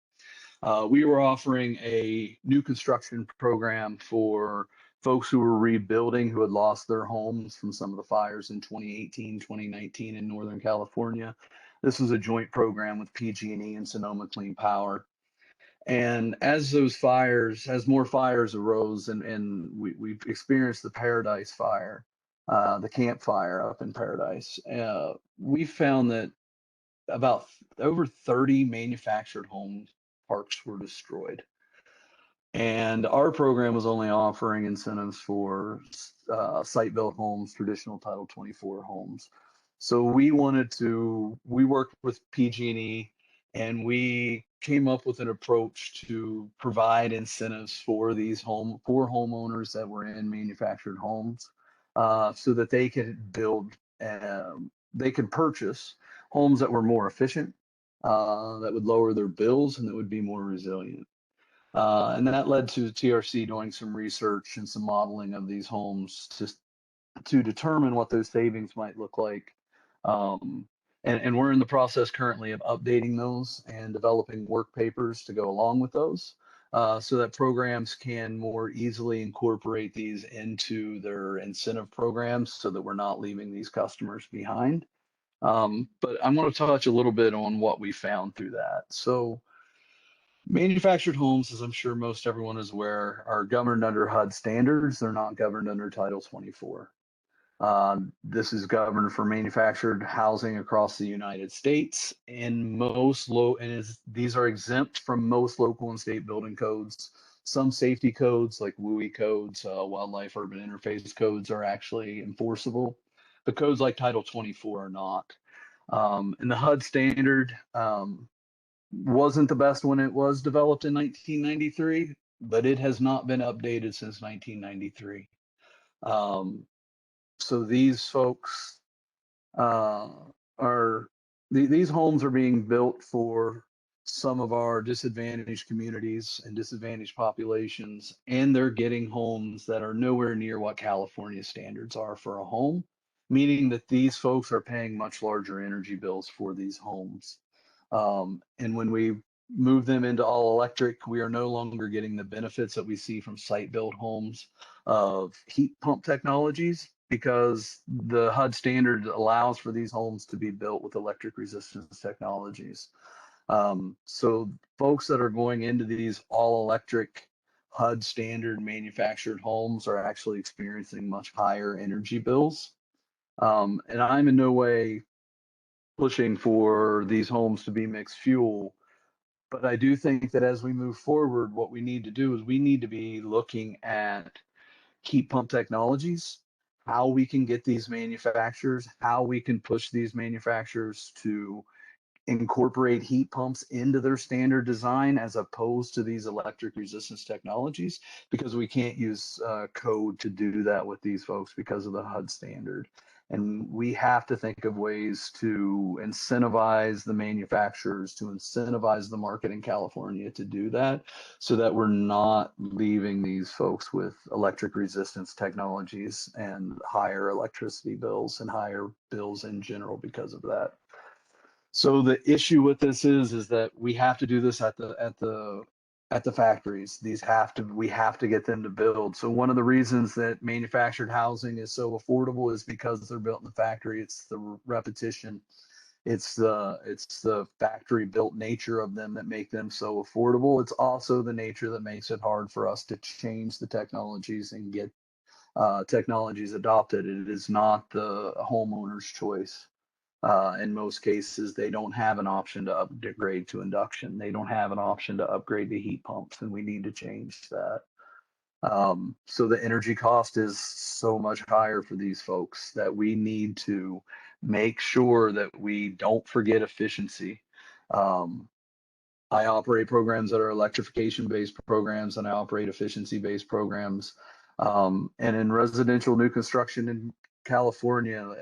We were offering a new construction program for folks who were rebuilding, who had lost their homes from some of the fires in 2018, 2019 in Northern California. This was a joint program with PG&E and Sonoma Clean Power. And as more fires arose, and we've experienced the Paradise Fire, the Camp Fire up in Paradise, we found that about over 30 manufactured home parks were destroyed. And our program was only offering incentives for site-built homes, traditional Title 24 homes. So we worked with PG&E, and we came up with an approach to provide incentives for homeowners that were in manufactured homes, so that they could build they could purchase homes that were more efficient, that would lower their bills, and that would be more resilient. And that led to TRC doing some research and some modeling of these homes to determine what those savings might look like. And we're in the process currently of updating those and developing work papers to go along with those, so that programs can more easily incorporate these into their incentive programs so that we're not leaving these customers behind. But I'm going to touch a little bit on what we found through that. So manufactured homes, as I'm sure most everyone is aware, are governed under HUD standards. They're not governed under Title 24. This is governed for manufactured housing across the United States, and these are exempt from most local and state building codes. Some safety codes like WUI codes, wildlife urban interface codes are actually enforceable, but codes like Title 24 are not. And the HUD standard wasn't the best when it was developed in 1993, but it has not been updated since 1993. So these folks these homes are being built for some of our disadvantaged communities and disadvantaged populations, and they're getting homes that are nowhere near what California standards are for a home, meaning that these folks are paying much larger energy bills for these homes. And when we move them into all electric, we are no longer getting the benefits that we see from site-built homes of heat pump technologies, because the HUD standard allows for these homes to be built with electric resistance technologies. So folks that are going into these all-electric HUD standard manufactured homes are actually experiencing much higher energy bills. And I'm in no way pushing for these homes to be mixed fuel, but I do think that as we move forward, what we need to do is we need to be looking at heat pump technologies, how we can get these manufacturers, how we can push these manufacturers to incorporate heat pumps into their standard design as opposed to these electric resistance technologies, because we can't use code to do that with these folks because of the HUD standard. And we have to think of ways to incentivize the manufacturers, to incentivize the market in California to do that, so that we're not leaving these folks with electric resistance technologies and higher electricity bills and higher bills in general because of that. So the issue with this is that we have to do this at the factories. We have to get them to build. So one of the reasons that manufactured housing is so affordable is because they're built in the factory. It's the repetition. It's the factory built nature of them that make them so affordable. It's also the nature that makes it hard for us to change the technologies and get technologies adopted. It is not the homeowner's choice. In most cases, they don't have an option to upgrade to induction. They don't have an option to upgrade to heat pumps, and we need to change that. So the energy cost is so much higher for these folks that we need to make sure that we don't forget efficiency. I operate programs that are electrification-based programs, and I operate efficiency-based programs. And in residential new construction in California,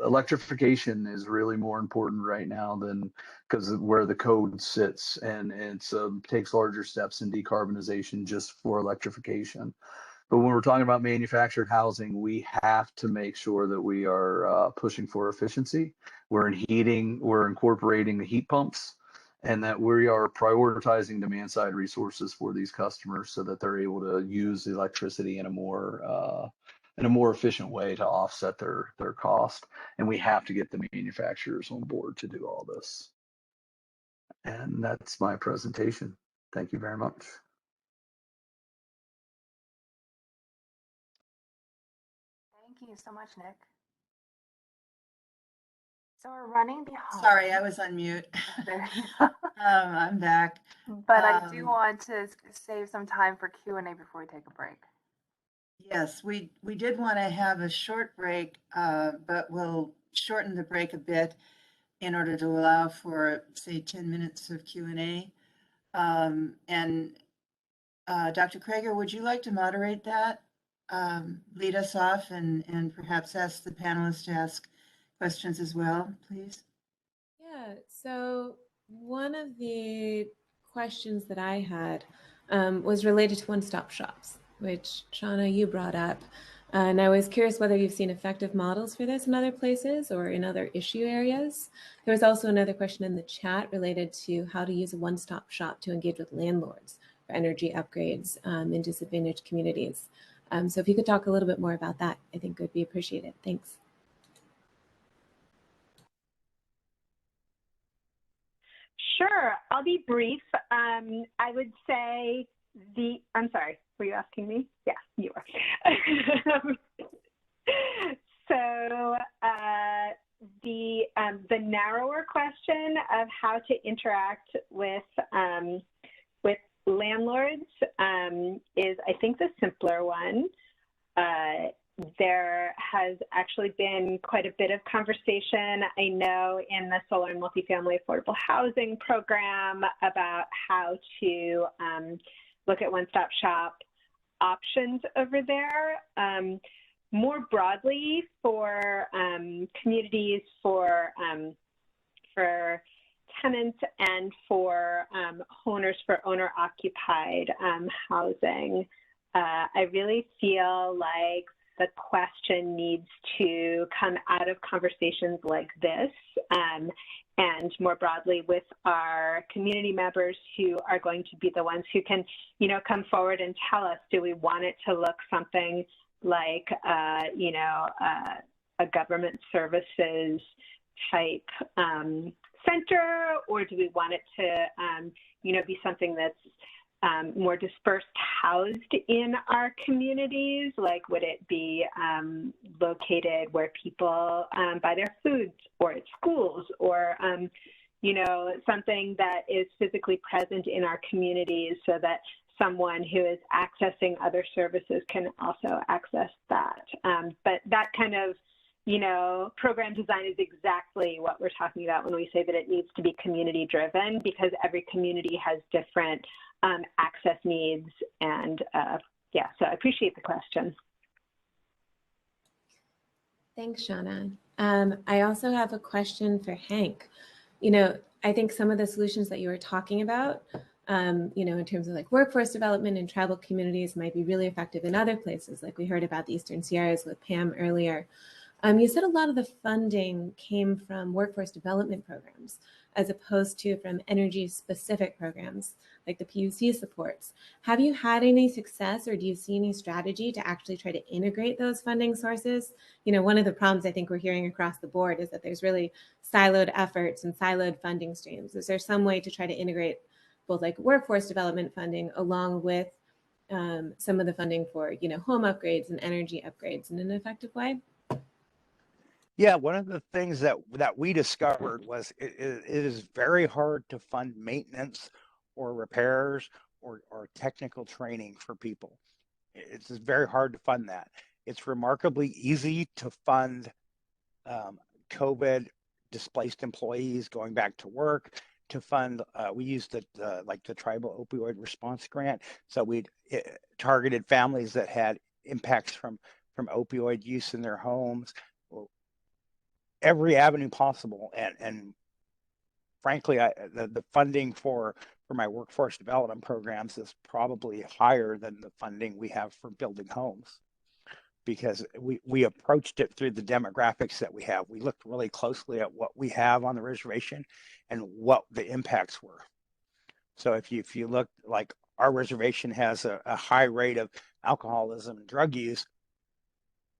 electrification is really more important right now than, because of where the code sits, and it takes larger steps in decarbonization just for electrification. But when we're talking about manufactured housing, we have to make sure that we are pushing for efficiency. We're incorporating the heat pumps, and that we are prioritizing demand side resources for these customers so that they're able to use the electricity in a more efficient way to offset their cost. And we have to get the manufacturers on board to do all this. And that's my presentation. Thank you very much. Thank you so much, Nick. So we're running behind. Sorry, I was on mute. There you go. I'm back. But I do want to save some time for Q&A before we take a break. Yes, we did want to have a short break, but we'll shorten the break a bit in order to allow for, say, 10 minutes of Q&A. And Dr. Krager, would you like to moderate that? Lead us off and perhaps ask the panelists to ask questions as well, please? Yeah, so one of the questions that I had was related to one-stop shops, which Shauna, you brought up. And I was curious whether you've seen effective models for this in other places or in other issue areas. There was also another question in the chat related to how to use a one-stop shop to engage with landlords for energy upgrades in disadvantaged communities. So if you could talk a little bit more about that, I think would be appreciated. Thanks. Sure, I'll be brief. I would say I'm sorry, were you asking me? Yeah, you are. So the narrower question of how to interact with landlords is, I think, the simpler one. There has actually been quite a bit of conversation, I know, in the solar and multifamily affordable housing program about how to look at one-stop shop options over there. More broadly for communities, for tenants, and for owners for owner-occupied housing. I really feel like the question needs to come out of conversations like this, and more broadly with our community members who are going to be the ones who can, come forward and tell us, do we want it to look something like, a government services type center, or do we want it to, be something that's more dispersed, housed in our communities? Like, would it be located where people buy their foods, or at schools, or something that is physically present in our communities so that someone who is accessing other services can also access that. But that kind of, program design is exactly what we're talking about when we say that it needs to be community driven, because every community has different access needs. And so I appreciate the question. Thanks, Shauna. I also have a question for Hank. I think some of the solutions that you were talking about, in terms of like workforce development in tribal communities might be really effective in other places. Like we heard about the Eastern Sierras with Pam earlier. You said a lot of the funding came from workforce development programs as opposed to from energy specific programs like the PUC supports. Have you had any success, or do you see any strategy to actually try to integrate those funding sources? One of the problems I think we're hearing across the board is that there's really siloed efforts and siloed funding streams. Is there some way to try to integrate both like workforce development funding along with some of the funding for, home upgrades and energy upgrades in an effective way? Yeah, one of the things that we discovered was it is very hard to fund maintenance or repairs or technical training for people. It's very hard to fund that. It's remarkably easy to fund COVID displaced employees going back to work, to fund, we used the tribal opioid response grant. So we targeted families that had impacts from opioid use in their homes. Every avenue possible, and frankly, the funding for my workforce development programs is probably higher than the funding we have for building homes, because we approached it through the demographics that we have. We looked really closely at what we have on the reservation and what the impacts were. So if you look, like our reservation has a high rate of alcoholism and drug use,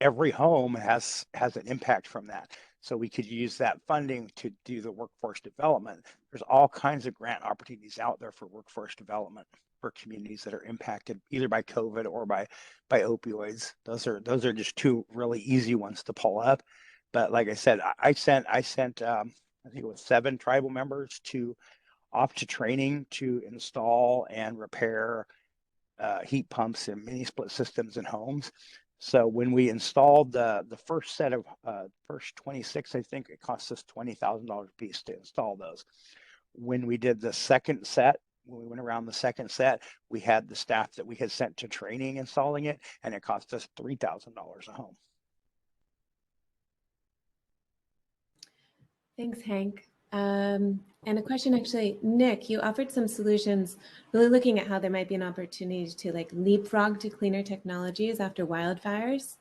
every home has an impact from that. So we could use that funding to do the workforce development. There's all kinds of grant opportunities out there for workforce development for communities that are impacted either by COVID or by opioids. Those are just two really easy ones to pull up. But like I said, I sent I think it was 7 tribal members off to training to install and repair heat pumps and mini split systems in homes. So when we installed the first set of first 26, I think it cost us $20,000 a piece to install those. When we did the second set, when we went around the second set, we had the staff that we had sent to training installing it, and it cost us $3,000 a home. Thanks, Hank. And a question actually, Nick, you offered some solutions, really looking at how there might be an opportunity to like leapfrog to cleaner technologies after wildfires,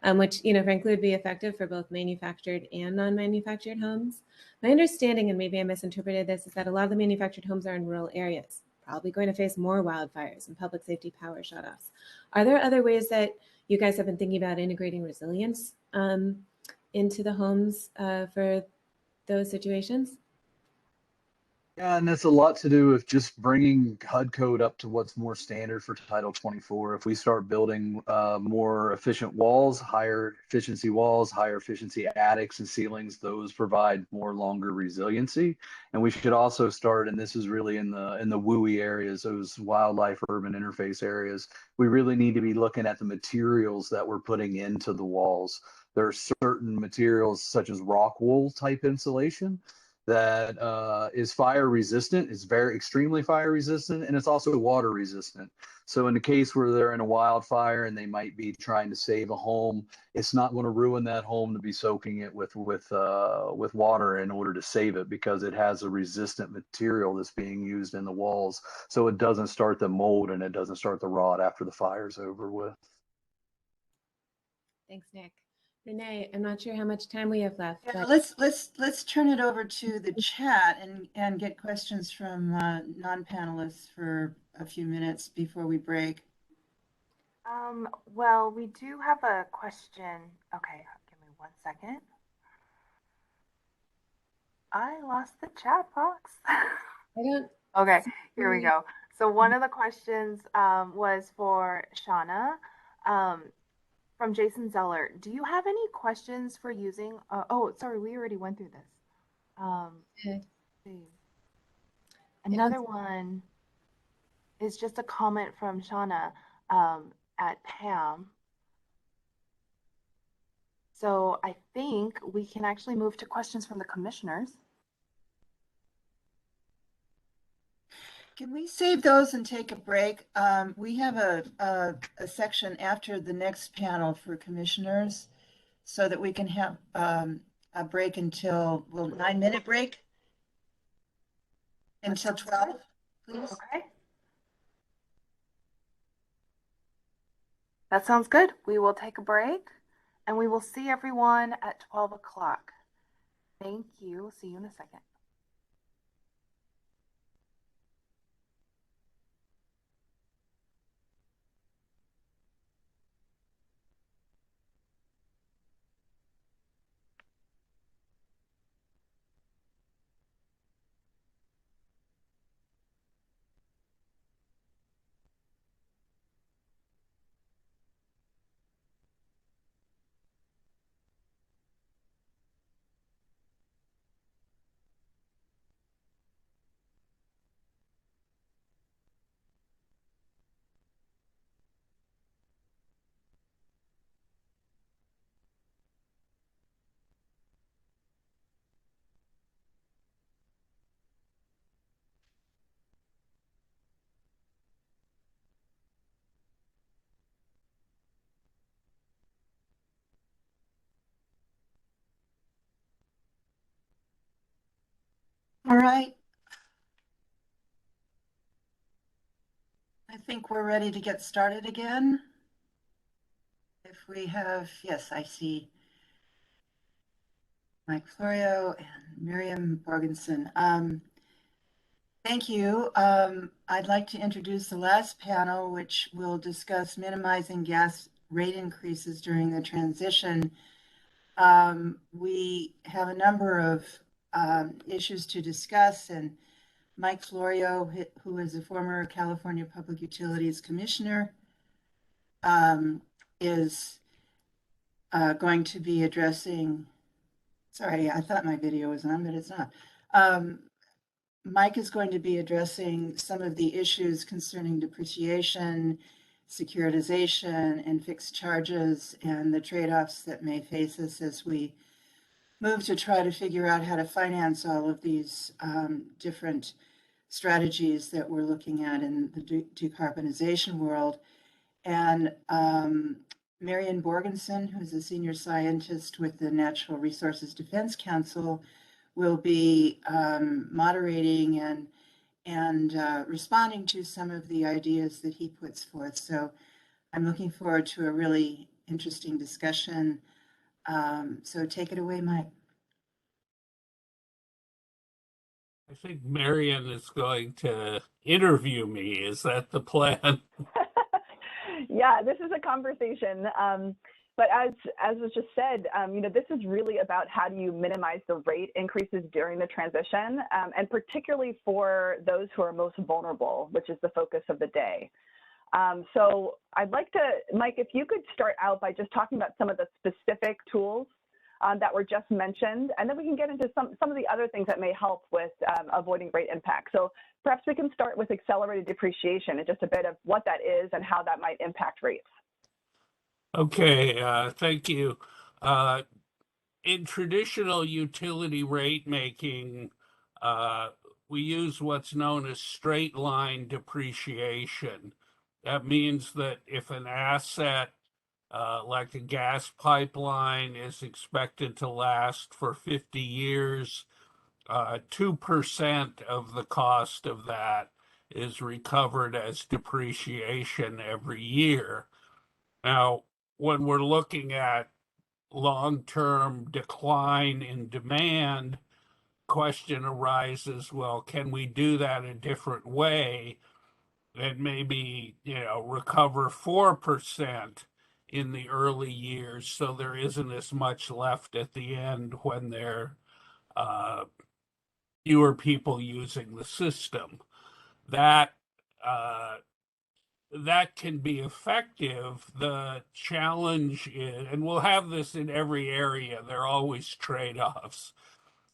which, frankly would be effective for both manufactured and non-manufactured homes. My understanding, and maybe I misinterpreted this, is that a lot of the manufactured homes are in rural areas, probably going to face more wildfires and public safety power shutoffs. Are there other ways that you guys have been thinking about integrating resilience into the homes for those situations? Yeah, and that's a lot to do with just bringing HUD code up to what's more standard for Title 24. If we start building more efficient walls, higher efficiency attics and ceilings, those provide more longer resiliency. And we should also start, and this is really in the WUI areas, those wildlife urban interface areas, we really need to be looking at the materials that we're putting into the walls. There are certain materials such as rock wool type insulation that is fire resistant. It's extremely fire resistant, and it's also water resistant. So in the case where they're in a wildfire and they might be trying to save a home, it's not going to ruin that home to be soaking it with water in order to save it, because it has a resistant material that's being used in the walls, so it doesn't start the mold and it doesn't start the rot after the fire's over with. Thanks, Nick. Renee, I'm not sure how much time we have left. Yeah, But... let's turn it over to the chat and get questions from non-panelists for a few minutes before we break. Well, we do have a question. Okay, give me 1 second. I lost the chat box. Okay, here we go. So one of the questions was for Shauna from Jason Zeller. Do you have any questions for using? Oh, sorry, we already went through this. Okay. Another one is just a comment from Shauna at Pam. So I think we can actually move to questions from the commissioners. Can we save those and take a break? We have a section after the next panel for commissioners, so that we can have a break until, 9-minute break? Until 12, please. Okay. That sounds good. We will take a break and we will see everyone at 12 o'clock. Thank you. See you in a second. All right. I think we're ready to get started again. If we have, yes, I see Mike Florio and Miriam Borgensen. Thank you. I'd like to introduce the last panel, which will discuss minimizing gas rate increases during the transition. We have a number of issues to discuss, and Mike Florio, who is a former California Public Utilities Commissioner, is going to be addressing, sorry, I thought my video was on, but it's not. Mike is going to be addressing some of the issues concerning depreciation, securitization, and fixed charges, and the trade-offs that may face us as we move to try to figure out how to finance all of these different strategies that we're looking at in the decarbonization world. And Marian Borgensen, who's a senior scientist with the Natural Resources Defense Council, will be moderating and responding to some of the ideas that he puts forth. So I'm looking forward to a really interesting discussion. So take it away, Mike. I think Marion is going to interview me. Is that the plan? Yeah, this is a conversation. But as was just said, this is really about how do you minimize the rate increases during the transition, and particularly for those who are most vulnerable, which is the focus of the day. So I'd like to, Mike, if you could start out by just talking about some of the specific tools that were just mentioned, and then we can get into some of the other things that may help with avoiding rate impact. So perhaps we can start with accelerated depreciation and just a bit of what that is and how that might impact rates. Okay, thank you. In traditional utility rate making, we use what's known as straight line depreciation. That means that if an asset like a gas pipeline is expected to last for 50 years, 2% of the cost of that is recovered as depreciation every year. Now, when we're looking at long-term decline in demand, question arises, well, can we do that a different way and maybe, recover 4% in the early years so there isn't as much left at the end when there are fewer people using the system? That that can be effective. The challenge is, and we'll have this in every area, there are always trade-offs.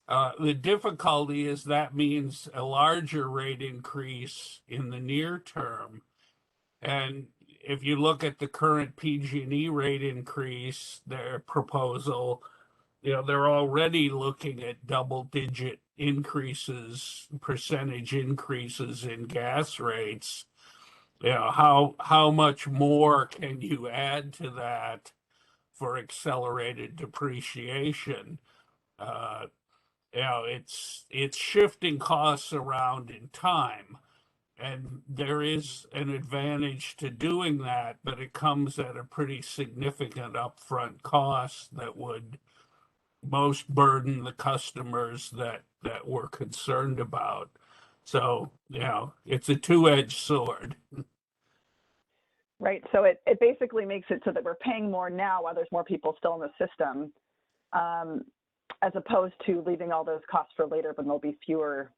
The difficulty is that means a larger rate increase in the near term. And if you look at the current PG&E rate increase, their proposal, they're already looking at double-digit increases, percentage increases in gas rates. How much more can you add to that for accelerated depreciation? It's shifting costs around in time, and there is an advantage to doing that, but it comes at a pretty significant upfront cost that would most burden the customers that we're concerned about. So, it's a two-edged sword. Right. So it basically makes it so that we're paying more now while there's more people still in the system, as opposed to leaving all those costs for later when there'll be fewer,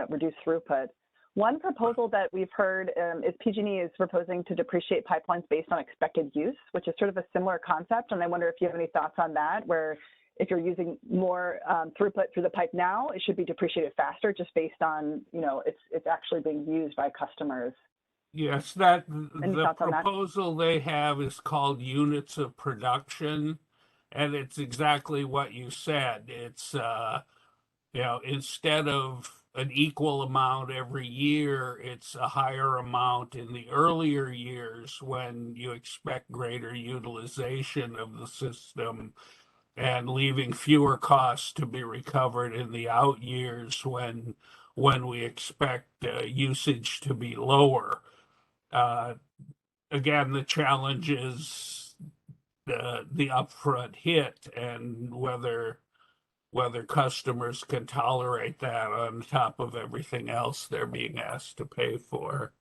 reduced throughput. One proposal that we've heard is PG&E is proposing to depreciate pipelines based on expected use, which is sort of a similar concept. And I wonder if you have any thoughts on that, where if you're using more throughput through the pipe now, it should be depreciated faster just based on, it's actually being used by customers. Yes, the proposal they have is called units of production, and it's exactly what you said. It's instead of an equal amount every year, it's a higher amount in the earlier years when you expect greater utilization of the system, and leaving fewer costs to be recovered in the out years when we expect usage to be lower. Again, the challenge is the upfront hit and whether customers can tolerate that on top of everything else they're being asked to pay for.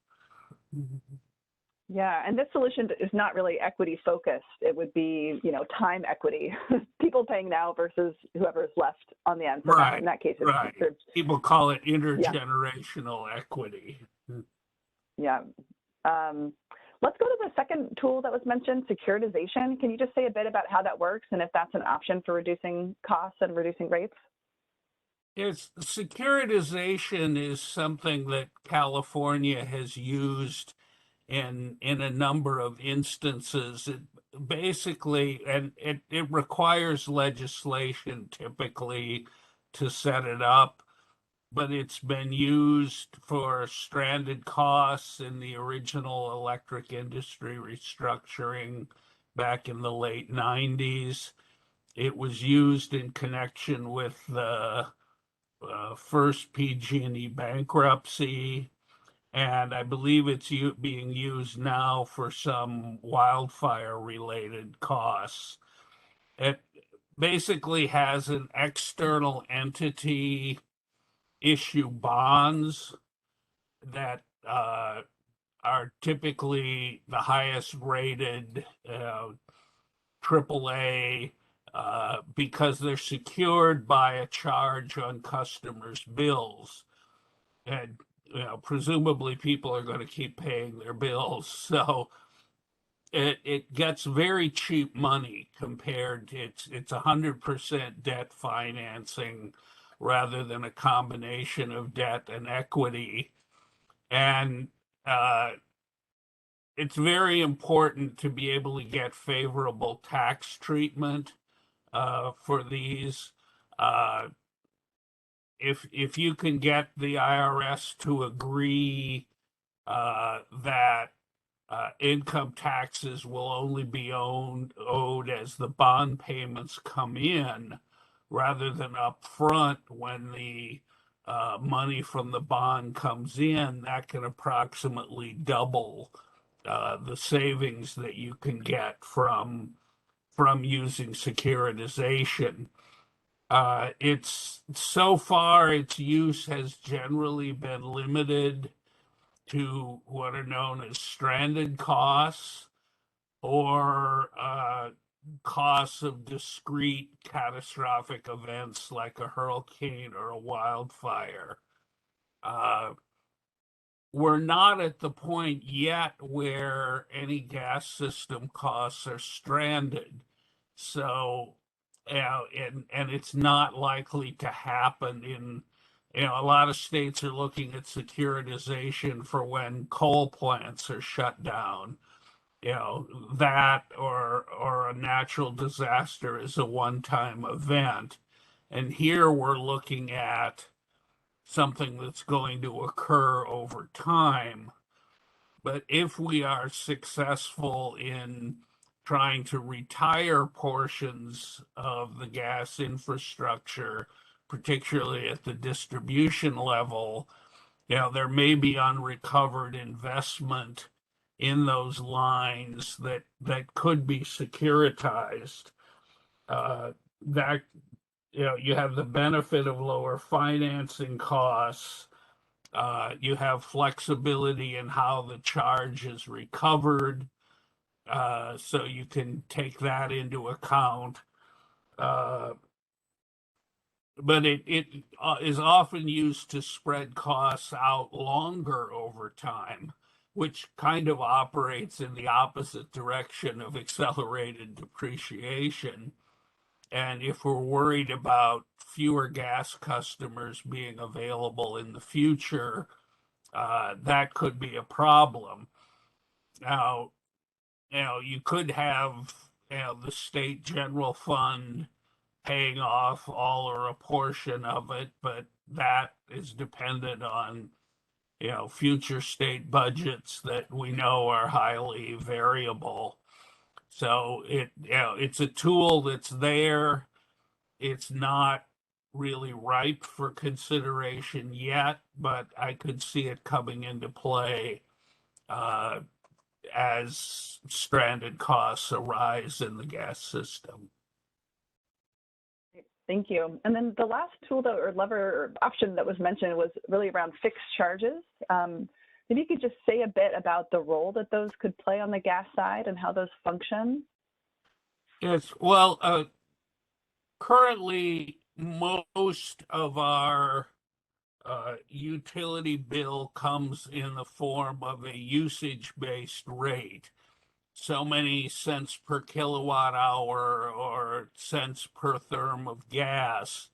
Yeah, and this solution is not really equity focused. It would be, time equity, people paying now versus whoever's left on the end. So right. In that case, it's right. People call it intergenerational equity. Yeah. Let's go to the second tool that was mentioned, securitization. Can you just say a bit about how that works and if that's an option for reducing costs and reducing rates? Securitization is something that California has used in a number of instances. It basically, and it requires legislation typically to set it up, but it's been used for stranded costs in the original electric industry restructuring back in the late 90s. It was used in connection with the first PG&E bankruptcy, and I believe it's being used now for some wildfire-related costs. It basically has an external entity issue bonds that are typically the highest rated AAA because they're secured by a charge on customers' bills. And presumably people are going to keep paying their bills. So it gets very cheap money compared to it's 100% debt financing rather than a combination of debt and equity. And it's very important to be able to get favorable tax treatment for these. If you can get the IRS to agree that income taxes will only be owed as the bond payments come in, rather than upfront when the money from the bond comes in, that can approximately double the savings that you can get from using securitization. It's so far its use has generally been limited to what are known as stranded costs or costs of discrete catastrophic events like a hurricane or a wildfire. We're not at the point yet where any gas system costs are stranded. So, and it's not likely to happen in, a lot of states are looking at securitization for when coal plants are shut down. That or a natural disaster is a one-time event. And here we're looking at something that's going to occur over time. But if we are successful in trying to retire portions of the gas infrastructure, particularly at the distribution level, there may be unrecovered investment in those lines that could be securitized. That you have the benefit of lower financing costs. You have flexibility in how the charge is recovered, so you can take that into account. But it is often used to spread costs out longer over time, which kind of operates in the opposite direction of accelerated depreciation. And if we're worried about fewer gas customers being available in the future, that could be a problem. Now, you could have the state general fund paying off all or a portion of it, but that is dependent on future state budgets that we know are highly variable. So it's a tool that's there. It's not really ripe for consideration yet, but I could see it coming into play as stranded costs arise in the gas system. Thank you. And then the last tool that, or lever or option that was mentioned was really around fixed charges. Maybe you could just say a bit about the role that those could play on the gas side and how those function. Yes, well, currently most of our utility bill comes in the form of a usage-based rate. So many cents per kilowatt hour or cents per therm of gas.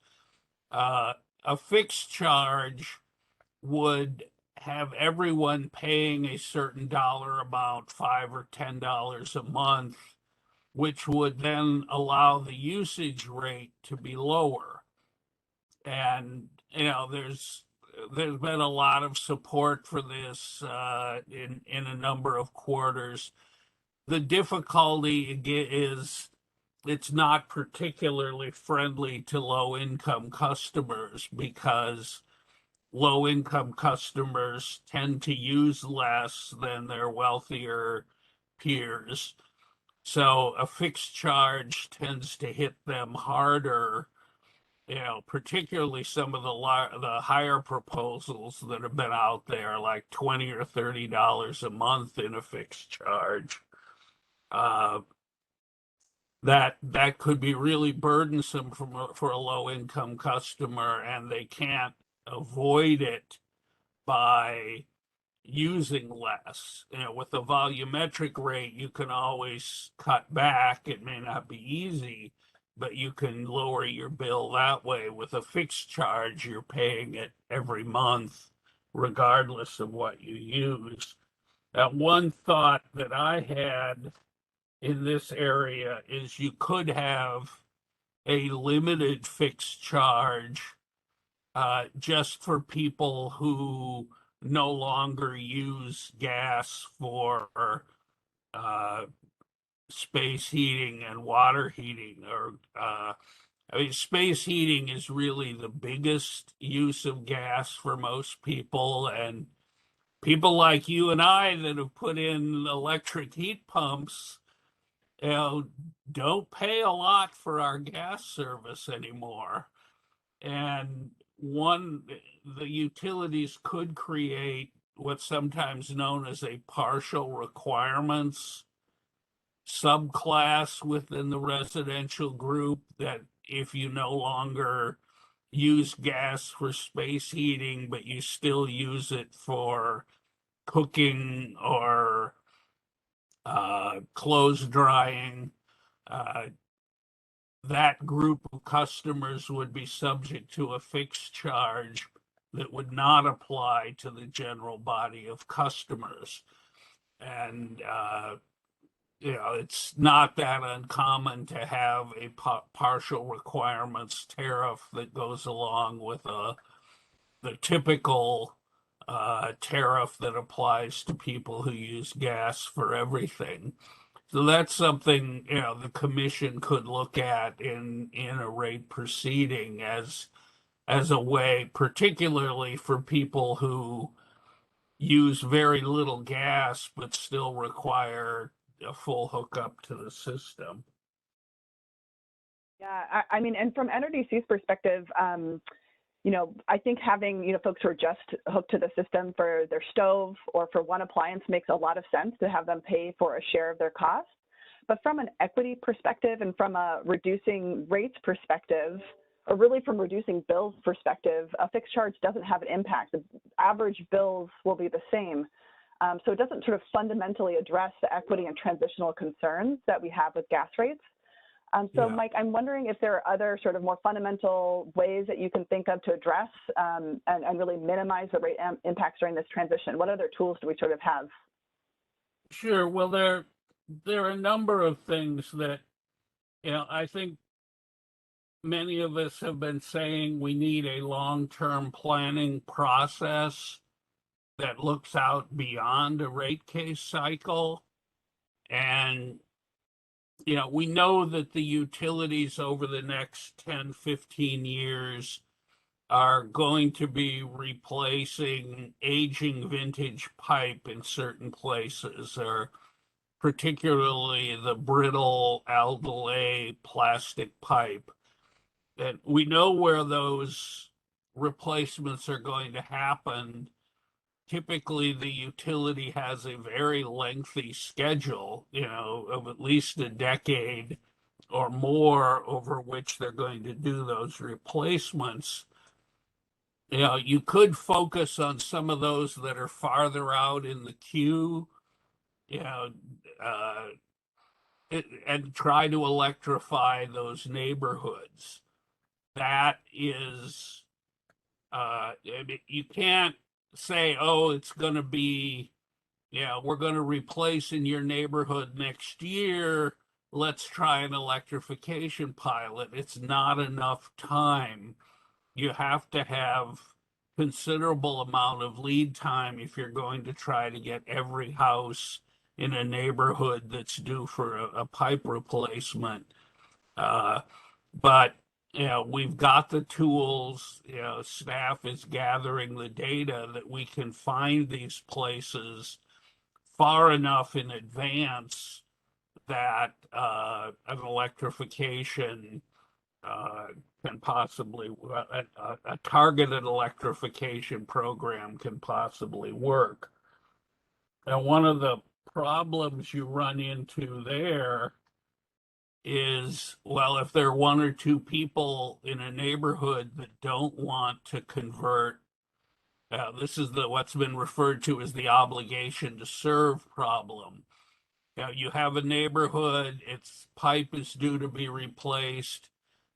A fixed charge would have everyone paying a certain dollar amount, $5 or $10 a month, which would then allow the usage rate to be lower. And there's been a lot of support for this in a number of quarters. The difficulty is it's not particularly friendly to low-income customers because low-income customers tend to use less than their wealthier peers. So a fixed charge tends to hit them harder, particularly some of the higher proposals that have been out there, like $20 or $30 a month in a fixed charge. That could be really burdensome for a low-income customer, and they can't avoid it by using less. With a volumetric rate, you can always cut back. It may not be easy, but you can lower your bill that way. With a fixed charge, you're paying it every month, regardless of what you use. One thought that I had in this area is you could have a limited fixed charge just for people who no longer use gas for space heating and water heating. Space heating is really the biggest use of gas for most people, and people like you and I that have put in electric heat pumps, don't pay a lot for our gas service anymore. And the utilities could create what's sometimes known as a partial requirements subclass within the residential group, that if you no longer use gas for space heating, but you still use it for cooking or clothes drying, that group of customers would be subject to a fixed charge that would not apply to the general body of customers. And, it's not that uncommon to have a partial requirements tariff that goes along with the typical tariff that applies to people who use gas for everything. So that's something, the commission could look at in a rate proceeding as a way, particularly for people who use very little gas but still require a full hookup to the system. Yeah, I mean, and from NRDC's perspective, I think having, folks who are just hooked to the system for their stove or for one appliance makes a lot of sense to have them pay for a share of their costs. But from an equity perspective and from a reducing rates perspective, or really from reducing bills perspective, a fixed charge doesn't have an impact. The average bills will be the same. So it doesn't sort of fundamentally address the equity and transitional concerns that we have with gas rates. So, yeah. Mike, I'm wondering if there are other sort of more fundamental ways that you can think of to address and really minimize the rate impacts during this transition. What other tools do we sort of have? Sure. Well, there are a number of things that, I think many of us have been saying we need a long-term planning process that looks out beyond a rate case cycle. And we know that the utilities over the next 10, 15 years are going to be replacing aging vintage pipe in certain places, or particularly the brittle aldyl-A plastic pipe. And we know where those replacements are going to happen. Typically, the utility has a very lengthy schedule, of at least a decade or more over which they're going to do those replacements. You could focus on some of those that are farther out in the queue, and try to electrify those neighborhoods. That is, you can't say, oh, it's going to be, we're going to replace in your neighborhood next year. Let's try an electrification pilot. It's not enough time. You have to have considerable amount of lead time if you're going to try to get every house in a neighborhood that's due for a pipe replacement But we've got the tools, staff is gathering the data that we can find these places far enough in advance that an electrification can possibly, a targeted electrification program can possibly work. And one of the problems you run into there is, well, if there are one or two people in a neighborhood that don't want to convert, this is what's been referred to as the obligation to serve problem. You have a neighborhood, its pipe is due to be replaced.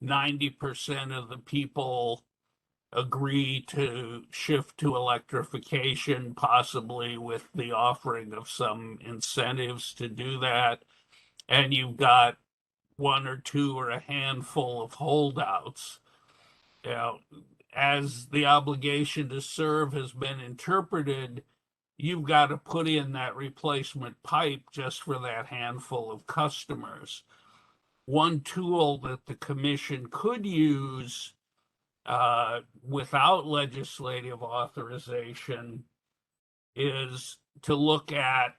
90% of the people agree to shift to electrification, possibly with the offering of some incentives to do that. And you've got one or two or a handful of holdouts. As the obligation to serve has been interpreted, you've got to put in that replacement pipe just for that handful of customers. One tool that the commission could use without legislative authorization is to look at,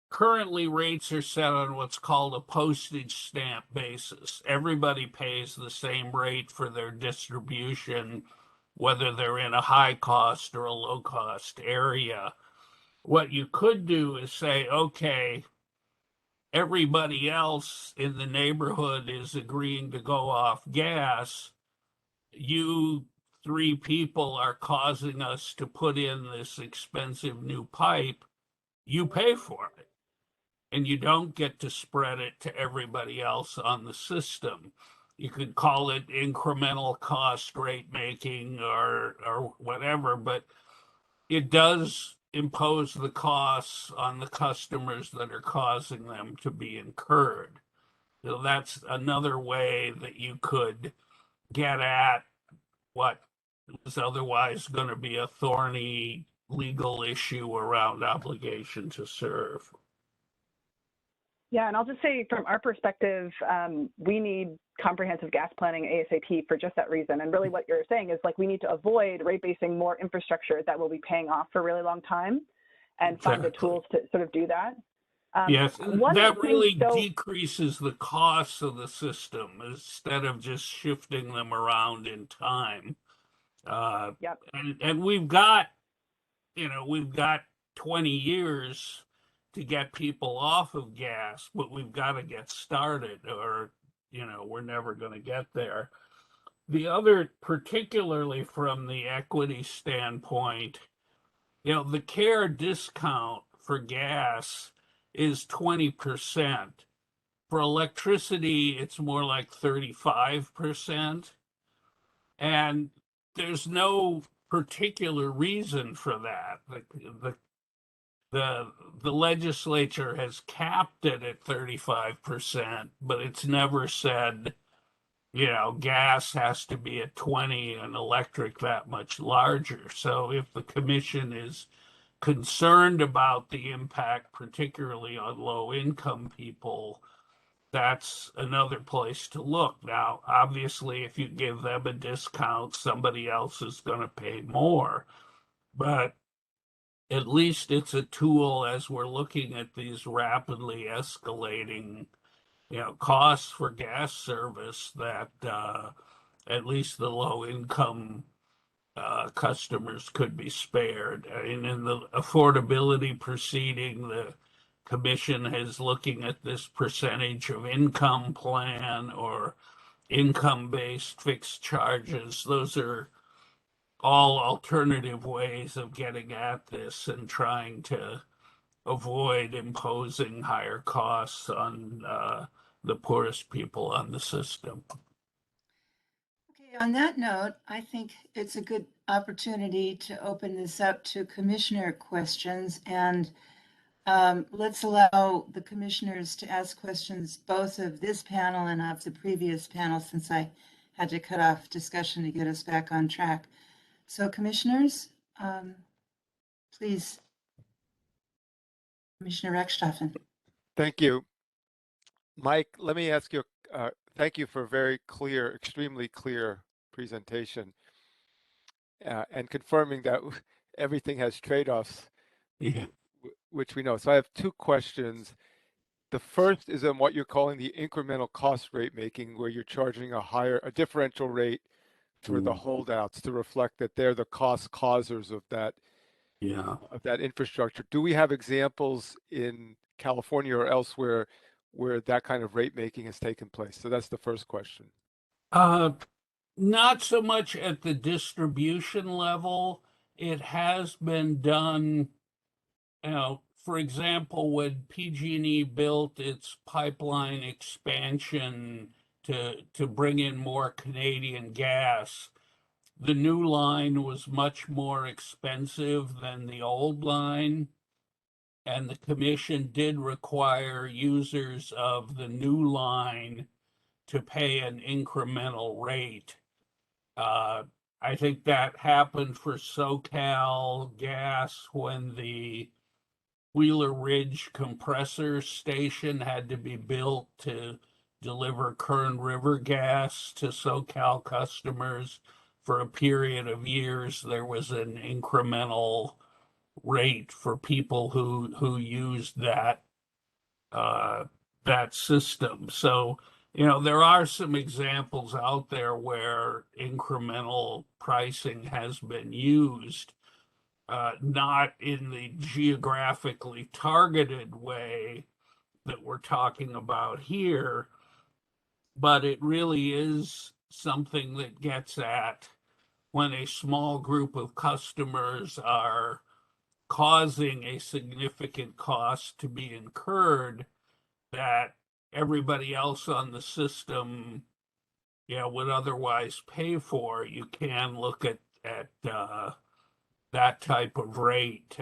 currently rates are set on what's called a postage stamp basis. Everybody pays the same rate for their distribution, whether they're in a high cost or a low cost area. What you could do is say, okay, everybody else in the neighborhood is agreeing to go off gas. You three people are causing us to put in this expensive new pipe. You pay for it. And you don't get to spread it to everybody else on the system. You could call it incremental cost rate making or whatever, but it does impose the costs on the customers that are causing them to be incurred. So that's another way that you could get at what is otherwise going to be a thorny legal issue around obligation to serve. Yeah, and I'll just say from our perspective, we need comprehensive gas planning ASAP for just that reason. And really what you're saying is like we need to avoid rate basing more infrastructure that will be paying off for a really long time and find the tools to sort of do that. Yes, that really decreases the costs of the system instead of just shifting them around in time. Yep. And we've got 20 years to get people off of gas, but we've got to get started or, we're never going to get there. The other, particularly from the equity standpoint, the CARE discount for gas is 20%. For electricity, it's more like 35%. And there's no particular reason for that. The legislature has capped it at 35%, but it's never said, gas has to be at 20 and electric that much larger. So if the commission is concerned about the impact, particularly on low income people, that's another place to look. Now, obviously, if you give them a discount, somebody else is going to pay more. But at least it's a tool as we're looking at these rapidly escalating, costs for gas service that at least the low income customers could be spared. And in the affordability proceeding, the commission is looking at this percentage of income plan or income-based fixed charges. Those are all alternative ways of getting at this and trying to avoid imposing higher costs on the poorest people on the system. Okay, on that note, I think it's a good opportunity to open this up to commissioner questions, and let's allow the commissioners to ask questions both of this panel and of the previous panel, since I had to cut off discussion to get us back on track. So commissioners, please. Commissioner Reckstoffer. Thank you. Mike, let me ask you, thank you for a very clear, extremely clear presentation and confirming that everything has trade-offs, Yeah. which we know. So I have two questions. The first is on what you're calling the incremental cost rate making, where you're charging a differential rate for the holdouts to reflect that they're the cost causers of that infrastructure. Do we have examples in California or elsewhere where that kind of rate making has taken place? So that's the first question. Not so much at the distribution level. It has been done, for example, when PG&E built its pipeline expansion to bring in more Canadian gas, the new line was much more expensive than the old line, and the commission did require users of the new line to pay an incremental rate. I think that happened for SoCal Gas when the Wheeler Ridge compressor station had to be built to deliver Kern River gas to SoCal customers. For a period of years, there was an incremental rate for people who used that system. So, there are some examples out there where incremental pricing has been used, not in the geographically targeted way that we're talking about here, but it really is something that gets at when a small group of customers are causing a significant cost to be incurred that everybody else on the system, would otherwise pay for. You can look at that type of rate.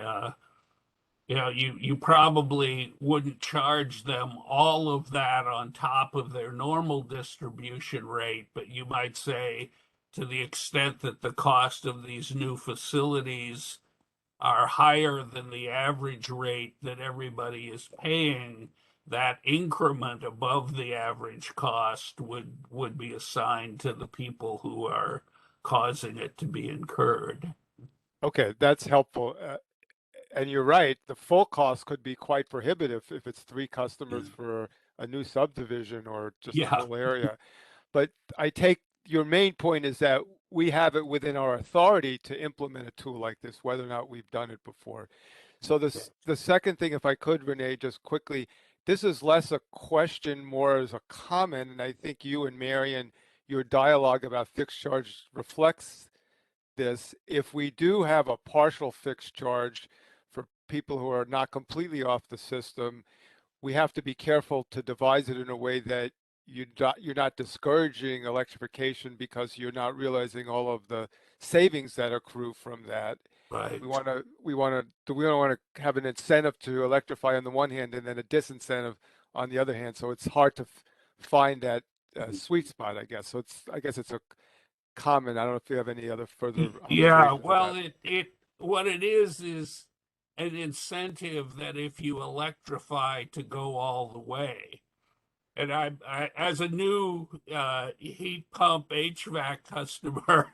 You probably wouldn't charge them all of that on top of their normal distribution rate, but you might say, to the extent that the cost of these new facilities are higher than the average rate that everybody is paying, that increment above the average cost would be assigned to the people who are causing it to be incurred. Okay, that's helpful. And you're right, the full cost could be quite prohibitive if it's 3 customers for a new subdivision or just a whole area. But I take your main point is that we have it within our authority to implement a tool like this, whether or not we've done it before. So the second thing, if I could, Renee, just quickly, this is less a question, more as a comment, and I think you and Marion, your dialogue about fixed charge reflects this. If we do have a partial fixed charge for people who are not completely off the system, we have to be careful to devise it in a way that you're not discouraging electrification because you're not realizing all of the savings that accrue from that. Right. We don't want to have an incentive to electrify on the one hand and then a disincentive on the other hand. So it's hard to find that sweet spot, I guess. So I guess it's a comment. I don't know if you have any other further Yeah, well, what it is an incentive that if you electrify to go all the way. And I as a new heat pump HVAC customer,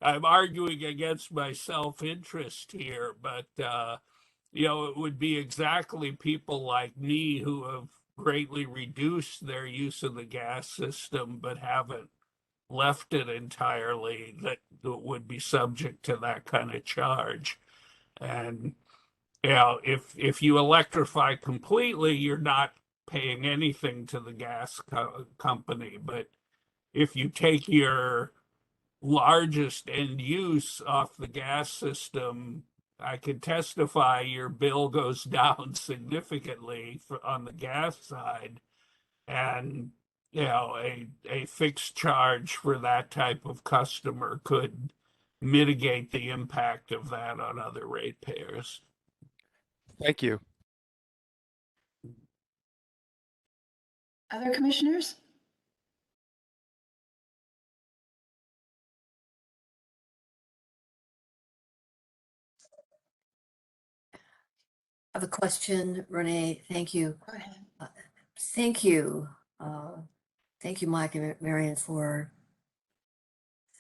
I'm arguing against my self-interest here, but it would be exactly people like me who have greatly reduced their use of the gas system, but haven't left it entirely, that would be subject to that kind of charge. And if you electrify completely, you're not paying anything to the gas company. But if you take your largest end use off the gas system, I can testify your bill goes down significantly on the gas side. And a fixed charge for that type of customer could mitigate the impact of that on other ratepayers. Thank you. Other commissioners? I have a question, Renee. Thank you. Go ahead. Thank you. Thank you, Mike and Marion, for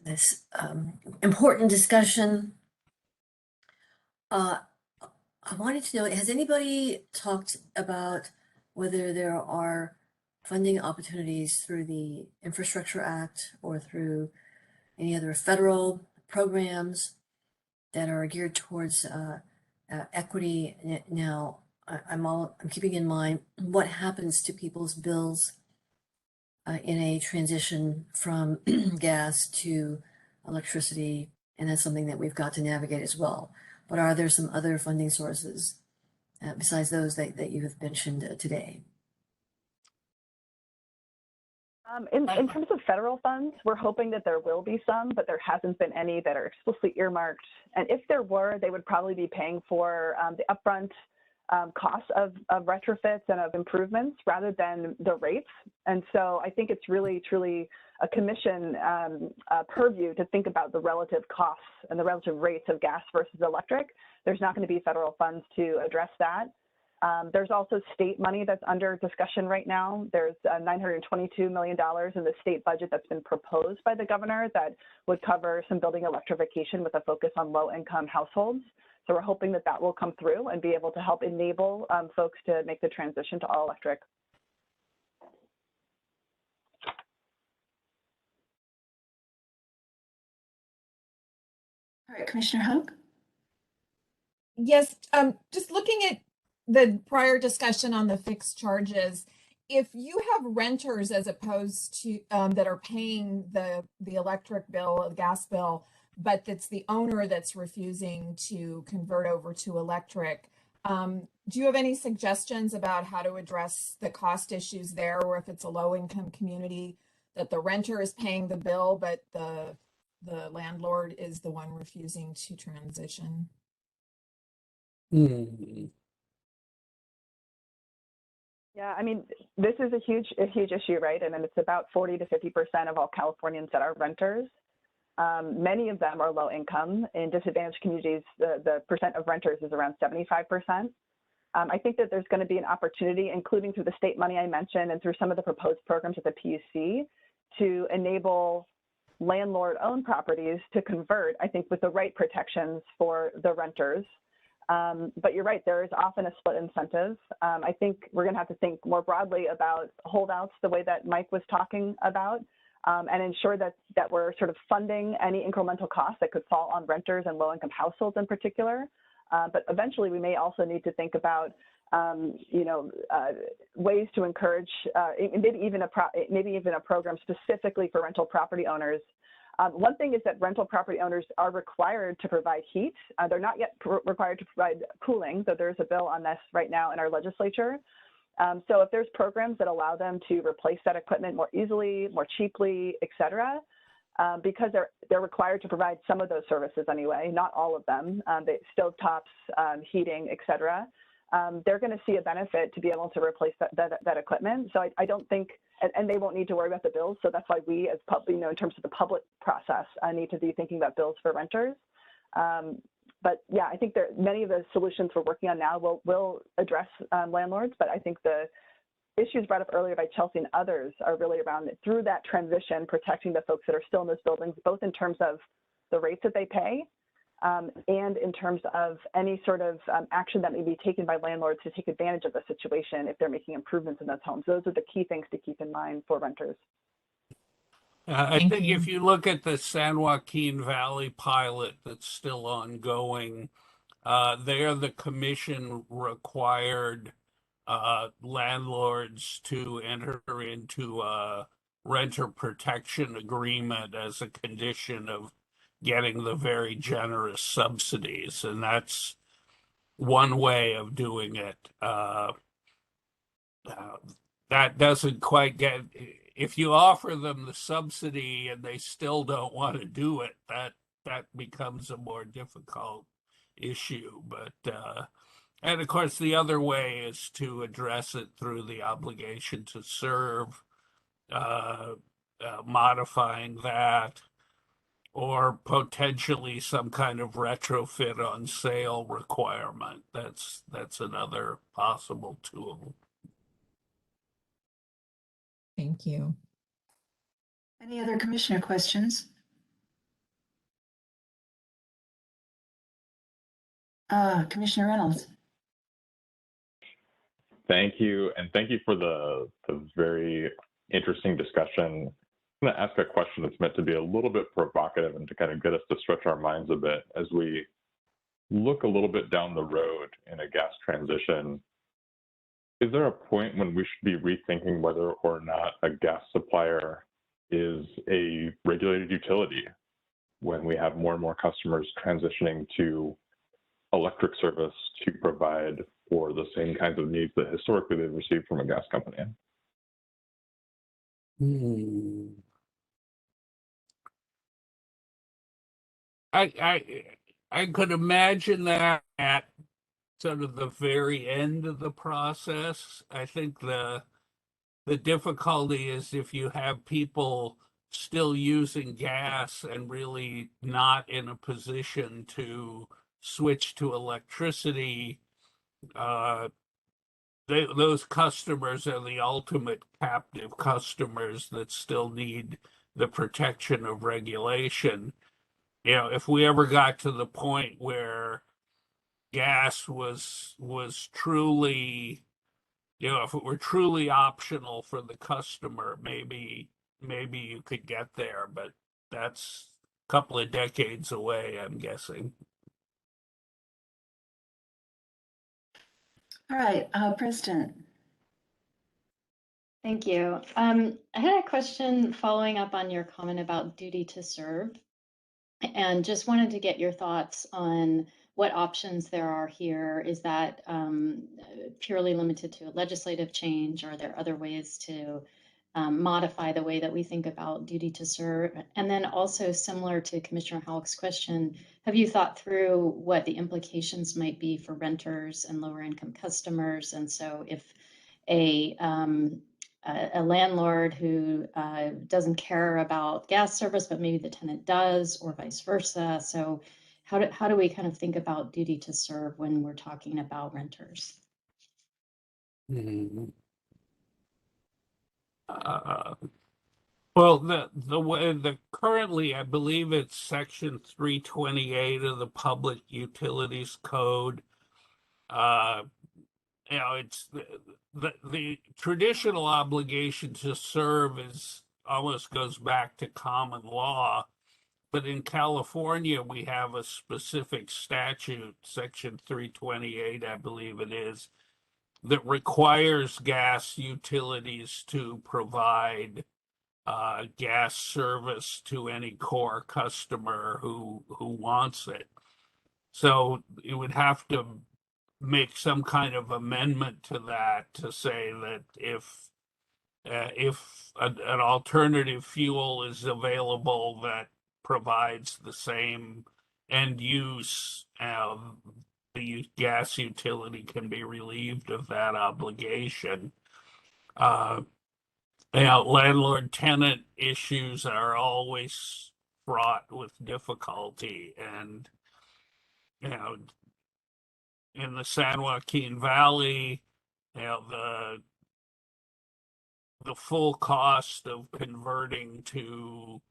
this important discussion. I wanted to know, has anybody talked about whether there are funding opportunities through the Infrastructure Act or through any other federal programs that are geared towards equity? Now, I'm keeping in mind what happens to people's bills in a transition from gas to electricity, and that's something that we've got to navigate as well. But are there some other funding sources besides those that you have mentioned today? In terms of federal funds, we're hoping that there will be some, but there hasn't been any that are explicitly earmarked. And if there were, they would probably be paying for the upfront costs of retrofits and of improvements rather than the rates. And so I think it's really, truly a commission purview to think about the relative costs and the relative rates of gas versus electric. There's not going to be federal funds to address that. There's also state money that's under discussion right now. There's $922 million in the state budget that's been proposed by the governor that would cover some building electrification with a focus on low-income households. So we're hoping that that will come through and be able to help enable folks to make the transition to all electric. All right, Commissioner Hoag? Yes, just looking at the prior discussion on the fixed charges, if you have renters as opposed to that are paying the electric bill or the gas bill, but it's the owner that's refusing to convert over to electric, do you have any suggestions about how to address the cost issues there, or if it's a low-income community that the renter is paying the bill, but the landlord is the one refusing to transition? Yeah, I mean, this is a huge issue, right? And then it's about 40 to 50% of all Californians that are renters. Many of them are low income. In disadvantaged communities, the percent of renters is around 75%. I think that there's going to be an opportunity, including through the state money I mentioned and through some of the proposed programs at the PUC, to enable landlord-owned properties to convert, I think, with the right protections for the renters. But you're right, there is often a split incentive. I think we're going to have to think more broadly about holdouts the way that Mike was talking about, and ensure that we're sort of funding any incremental costs that could fall on renters and low-income households in particular. But eventually, we may also need to think about ways to encourage maybe even a program specifically for rental property owners. One thing is that rental property owners are required to provide heat. They're not yet required to provide cooling, though there's a bill on this right now in our legislature. So if there's programs that allow them to replace that equipment more easily, more cheaply, et cetera, because they're required to provide some of those services anyway, not all of them, stovetops, heating, et cetera, they're going to see a benefit to be able to replace that equipment. So I don't think, and they won't need to worry about the bills. So that's why we, as in terms of the public process, need to be thinking about bills for renters. But yeah, I think many of the solutions we're working on now will address landlords. But I think the issues brought up earlier by Chelsea and others are really around it, through that transition, protecting the folks that are still in those buildings, both in terms of the rates that they pay, and in terms of any sort of action that may be taken by landlords to take advantage of the situation if they're making improvements in those homes. Those are the key things to keep in mind for renters. I think if you look at the San Joaquin Valley pilot that's still ongoing, there the commission required landlords to enter into a renter protection agreement as a condition of getting the very generous subsidies, and that's one way of doing it. That doesn't quite get, if you offer them the subsidy and they still don't want to do it, that becomes a more difficult issue. But and of course, the other way is to address it through the obligation to serve, modifying that, or potentially some kind of retrofit on sale requirement. That's another possible tool. Thank you. Any other commissioner questions? Commissioner Reynolds. Thank you, and thank you for the very interesting discussion. I'm going to ask a question that's meant to be a little bit provocative and to kind of get us to stretch our minds a bit as we look a little bit down the road in a gas transition. Is there a point when we should be rethinking whether or not a gas supplier is a regulated utility when we have more and more customers transitioning to electric service to provide for the same kinds of needs that historically they've received from a gas company? I could imagine that at sort of the very end of the process. I think the difficulty is if you have people still using gas and really not in a position to switch to electricity, those customers are the ultimate captive customers that still need the protection of regulation. You know, if we ever got to the point where gas was truly, you know, if it were truly optional for the customer, maybe you could get there, but that's a couple of decades away, I'm guessing. All right, President. Thank you. I had a question following up on your comment about duty to serve, and just wanted to get your thoughts on what options there are here. Is that purely limited to a legislative change? Or are there other ways to modify the way that we think about duty to serve? And then also, similar to Commissioner Halleck's question, have you thought through what the implications might be for renters and lower income customers? And so if a landlord who doesn't care about gas service, but maybe the tenant does, or vice versa. So how do we kind of think about duty to serve when we're talking about renters? Well, the way currently, I believe it's Section 328 of the Public Utilities Code. You know, it's the traditional obligation to serve is almost goes back to common law, but in California we have a specific statute, Section 328, I believe it is, that requires gas utilities to provide gas service to any core customer who wants it. So it would have to make some kind of amendment to that to say that if an alternative fuel is available that provides the same end use, the gas utility can be relieved of that obligation. Landlord-tenant issues are always fraught with difficulty, and in the San Joaquin Valley, the full cost of converting to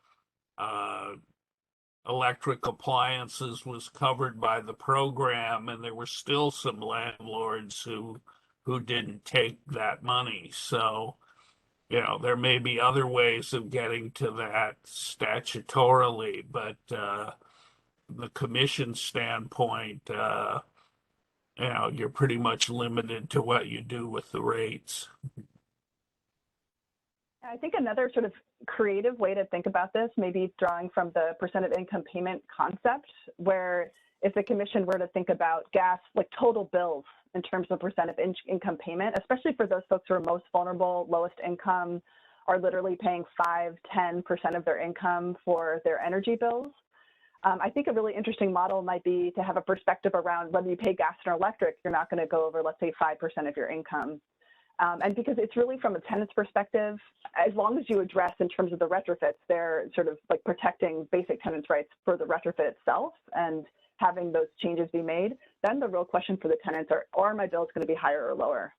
electric appliances was covered by the program, and there were still some landlords who didn't take that money. So, there may be other ways of getting to that statutorily, but the commission standpoint, you're pretty much limited to what you do with the rates. I think another sort of creative way to think about this, maybe drawing from the percent of income payment concept, where if the commission were to think about gas, like total bills in terms of percent of income payment, especially for those folks who are most vulnerable, lowest income, are literally paying 5-10% of their income for their energy bills. I think a really interesting model might be to have a perspective around whether you pay gas or electric, you're not going to go over, let's say, 5% of your income. And because it's really from a tenant's perspective, as long as you address in terms of the retrofits, they're sort of like protecting basic tenants' rights for the retrofit itself and having those changes be made, then the real question for the tenants are my bills going to be higher or lower?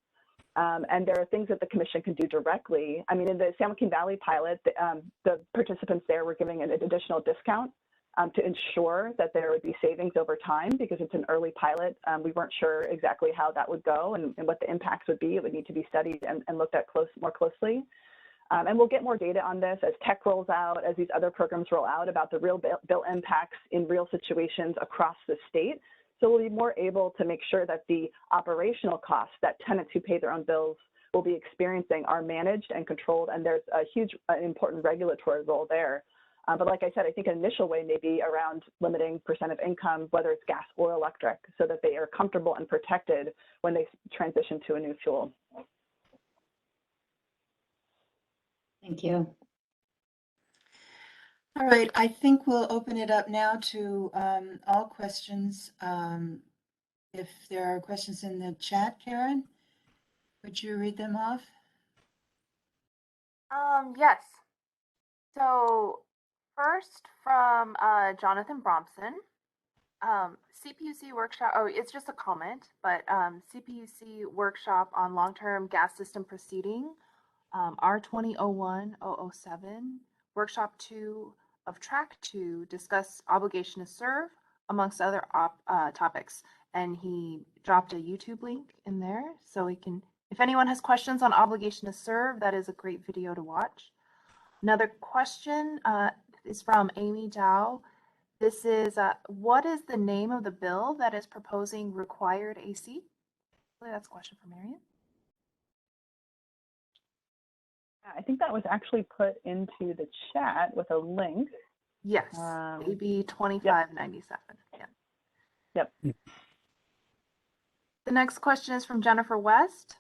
And there are things that the commission can do directly. I mean, in the San Joaquin Valley pilot, the participants there were giving an additional discount to ensure that there would be savings over time because it's an early pilot. We weren't sure exactly how that would go and what the impacts would be. It would need to be studied and looked at more closely. And we'll get more data on this as tech rolls out, as these other programs roll out about the real bill impacts in real situations across the state. So we'll be more able to make sure that the operational costs that tenants who pay their own bills will be experiencing are managed and controlled. And there's a huge, important regulatory role there. But like I said, I think an initial way may be around limiting percent of income, whether it's gas or electric, so that they are comfortable and protected when they transition to a new fuel. Thank you. All right, I think we'll open it up now to all questions. If there are questions in the chat, Karen, would you read them off? Yes. So first from Jonathan Bromson, CPUC workshop, oh, it's just a comment, but CPUC workshop on long-term gas system proceeding, R.20-01-007, workshop 2 of track 2, discuss obligation to serve amongst other topics. And he dropped a YouTube link in there so we can, if anyone has questions on obligation to serve, that is a great video to watch. Another question is from Amy Dow. This is, what is the name of the bill that is proposing required AC? That's a question for Marion. I think that was actually put into the chat with a link. Yes, AB 2597. Yep. Yep. The next question is from Jennifer West.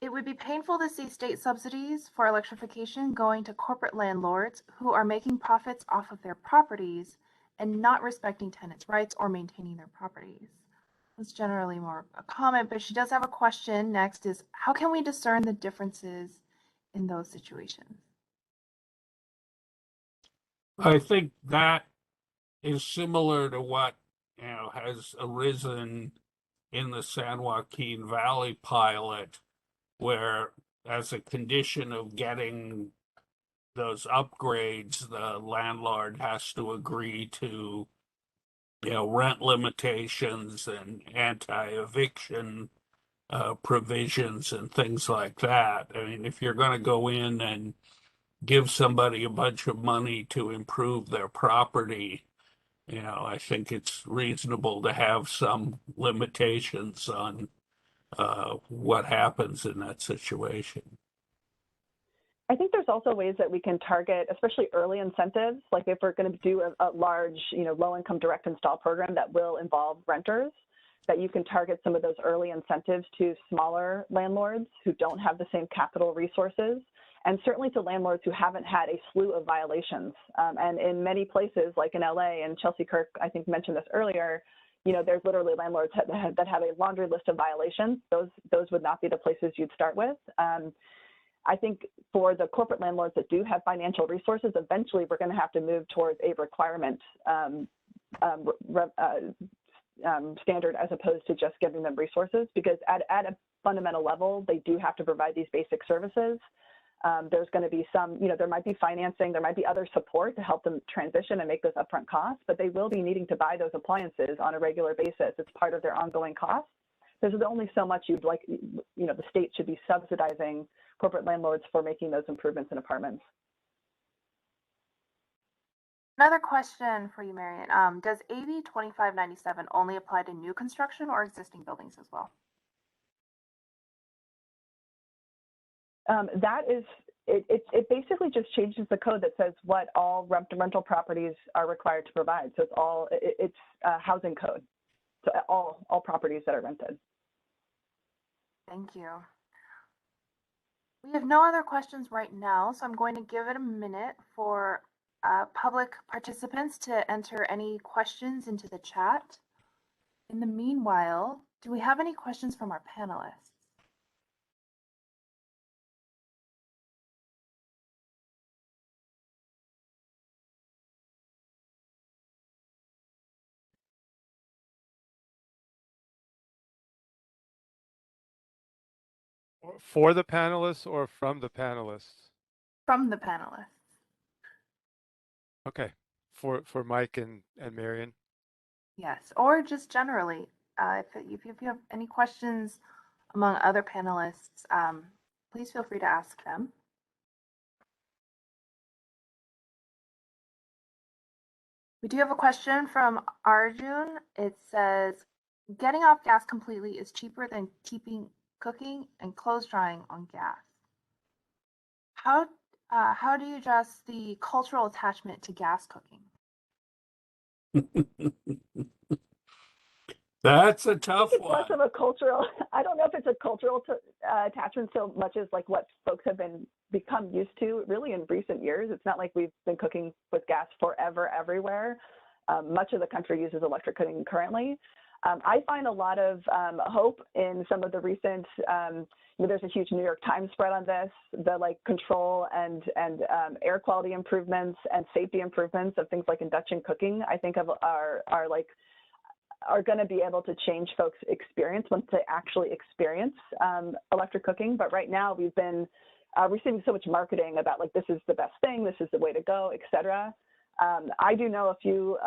It would be painful to see state subsidies for electrification going to corporate landlords who are making profits off of their properties and not respecting tenants' rights or maintaining their properties. It's generally more a comment, but she does have a question. Next is, how can we discern the differences in those situations? I think that is similar to what has arisen in the San Joaquin Valley pilot, where as a condition of getting those upgrades, the landlord has to agree to rent limitations and anti-eviction provisions and things like that. I mean, if you're going to go in and give somebody a bunch of money to improve their property, I think it's reasonable to have some limitations on what happens in that situation. I think there's also ways that we can target, especially early incentives, like if we're going to do a large, low-income direct install program that will involve renters, that you can target some of those early incentives to smaller landlords who don't have the same capital resources, and certainly to landlords who haven't had a slew of violations. And in many places, like in LA, and Chelsea Kirk, I think, mentioned this earlier, there's literally landlords that have a laundry list of violations. Those would not be the places you'd start with. I think for the corporate landlords that do have financial resources, eventually we're going to have to move towards a requirement standard as opposed to just giving them resources, because at a fundamental level, they do have to provide these basic services. There's going to be some, there might be financing, there might be other support to help them transition and make those upfront costs, but they will be needing to buy those appliances on a regular basis. It's part of their ongoing costs. There's only so much the state should be subsidizing corporate landlords for making those improvements in apartments. Another question for you, Marion. Does AB 2597 only apply to new construction or existing buildings as well? It basically just changes the code that says what all rental properties are required to provide. So it's a housing code. So all properties that are rented. Thank you. We have no other questions right now, so I'm going to give it a minute for public participants to enter any questions into the chat. In the meanwhile, do we have any questions from our panelists? For the panelists or from the panelists? From the panelists. Okay, for Mike and Marion. Yes, or just generally, if you have any questions among other panelists, please feel free to ask them. We do have a question from Arjun. It says, getting off gas completely is cheaper than keeping cooking and clothes drying on gas. How do you address the cultural attachment to gas cooking? That's a tough It's one. less of a cultural, I don't know if it's a cultural attachment so much as like what folks have become used to really in recent years. It's not like we've been cooking with gas forever everywhere. Much of the country uses electric cooking currently. I find a lot of hope in some of the recent, there's a huge New York Times spread on this, the like control and air quality improvements and safety improvements of things like induction cooking, I think are going to be able to change folks' experience once they actually experience electric cooking. But right now we've been receiving so much marketing about like, this is the best thing, this is the way to go, et cetera. I do know a few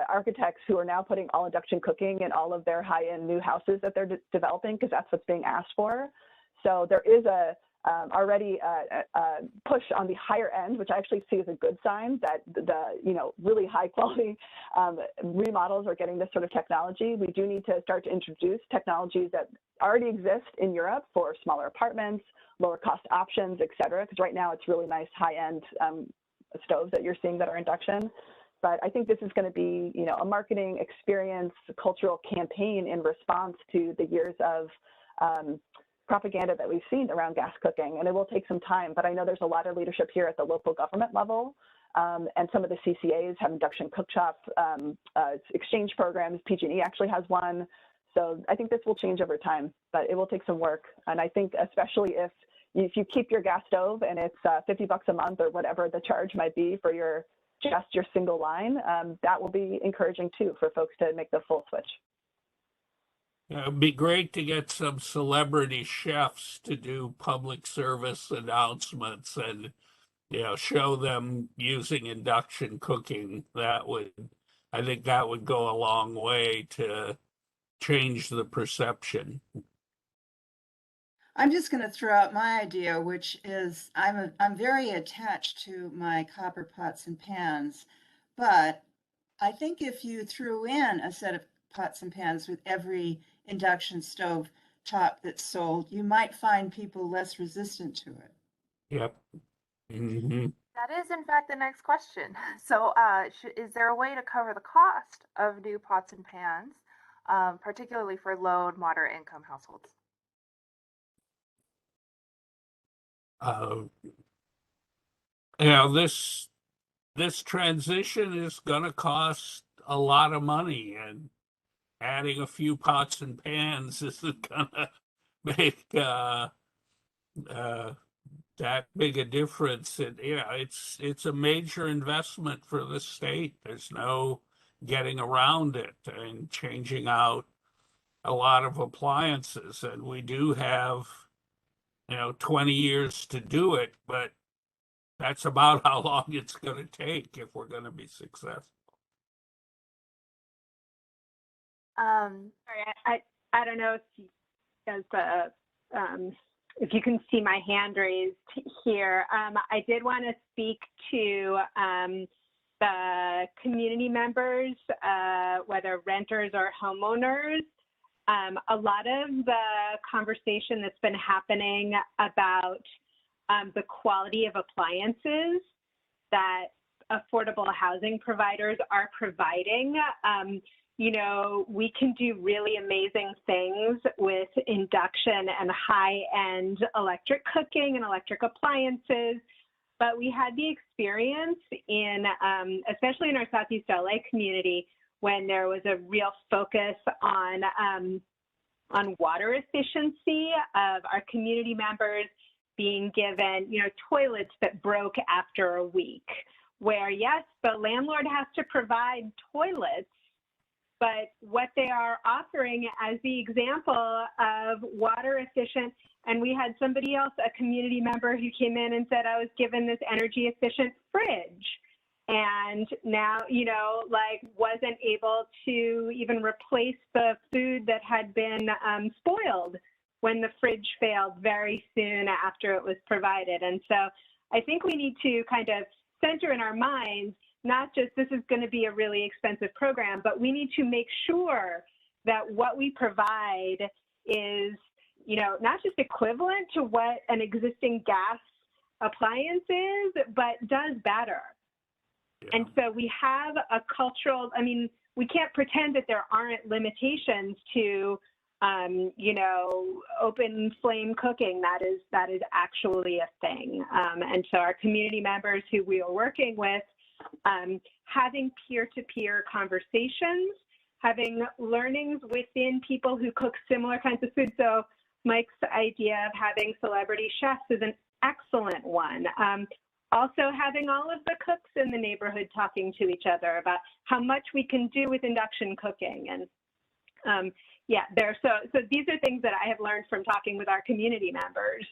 architects who are now putting all induction cooking in all of their high-end new houses that they're developing because that's what's being asked for. So there is already a push on the higher end, which I actually see as a good sign that the really high quality remodels are getting this sort of technology. We do need to start to introduce technologies that already exist in Europe for smaller apartments, lower cost options, et cetera, because right now it's really nice high-end stoves that you're seeing that are induction. But I think this is going to be, a marketing experience, cultural campaign in response to the years of propaganda that we've seen around gas cooking, and it will take some time. But I know there's a lot of leadership here at the local government level, and some of the CCAs have induction cookshop exchange programs. PG&E actually has one. So I think this will change over time, but it will take some work. And I think especially if you keep your gas stove and it's $50 a month or whatever the charge might be for your single line, that will be encouraging too for folks to make the full switch. It'd be great to get some celebrity chefs to do public service announcements and, show them using induction cooking. I think that would go a long way to change the perception. I'm just going to throw out my idea, which is I'm very attached to my copper pots and pans, but I think if you threw in a set of pots and pans with every induction stove top that's sold, you might find people less resistant to it. Yep. Mm-hmm. That is, in fact, the next question. So is there a way to cover the cost of new pots and pans, particularly for low and moderate income households? This transition is going to cost a lot of money, and adding a few pots and pans isn't going to make that big a difference. It's a major investment for the state. There's no getting around it, and changing out a lot of appliances. And we do have 20 years to do it, but that's about how long it's going to take if we're going to be successful. Sorry, I don't know if you can see my hand raised here. I did want to speak to the community members, whether renters or homeowners. A lot of the conversation that's been happening about the quality of appliances that affordable housing providers are providing. We can do really amazing things with induction and high-end electric cooking and electric appliances, but we had the experience in, especially in our Southeast LA community, when there was a real focus on water efficiency of our community members being given, toilets that broke after a week, where yes, the landlord has to provide toilets, but what they are offering as the example of water efficient. And we had somebody else, a community member, who came in and said, I was given this energy efficient fridge. And now, you know, like wasn't able to even replace the food that had been spoiled when the fridge failed very soon after it was provided. And so I think we need to kind of center in our minds, not just this is going to be a really expensive program, but we need to make sure that what we provide is, you know, not just equivalent to what an existing gas appliance is, but does better. And so we have a cultural, I mean, we can't pretend that there aren't limitations to, you know, open flame cooking. That is actually a thing. And so our community members who we are working with, having peer-to-peer conversations, having learnings within people who cook similar kinds of food. So Mike's idea of having celebrity chefs is an excellent one. Also having all of the cooks in the neighborhood talking to each other about how much we can do with induction cooking. And yeah, so these are things that I have learned from talking with our community members,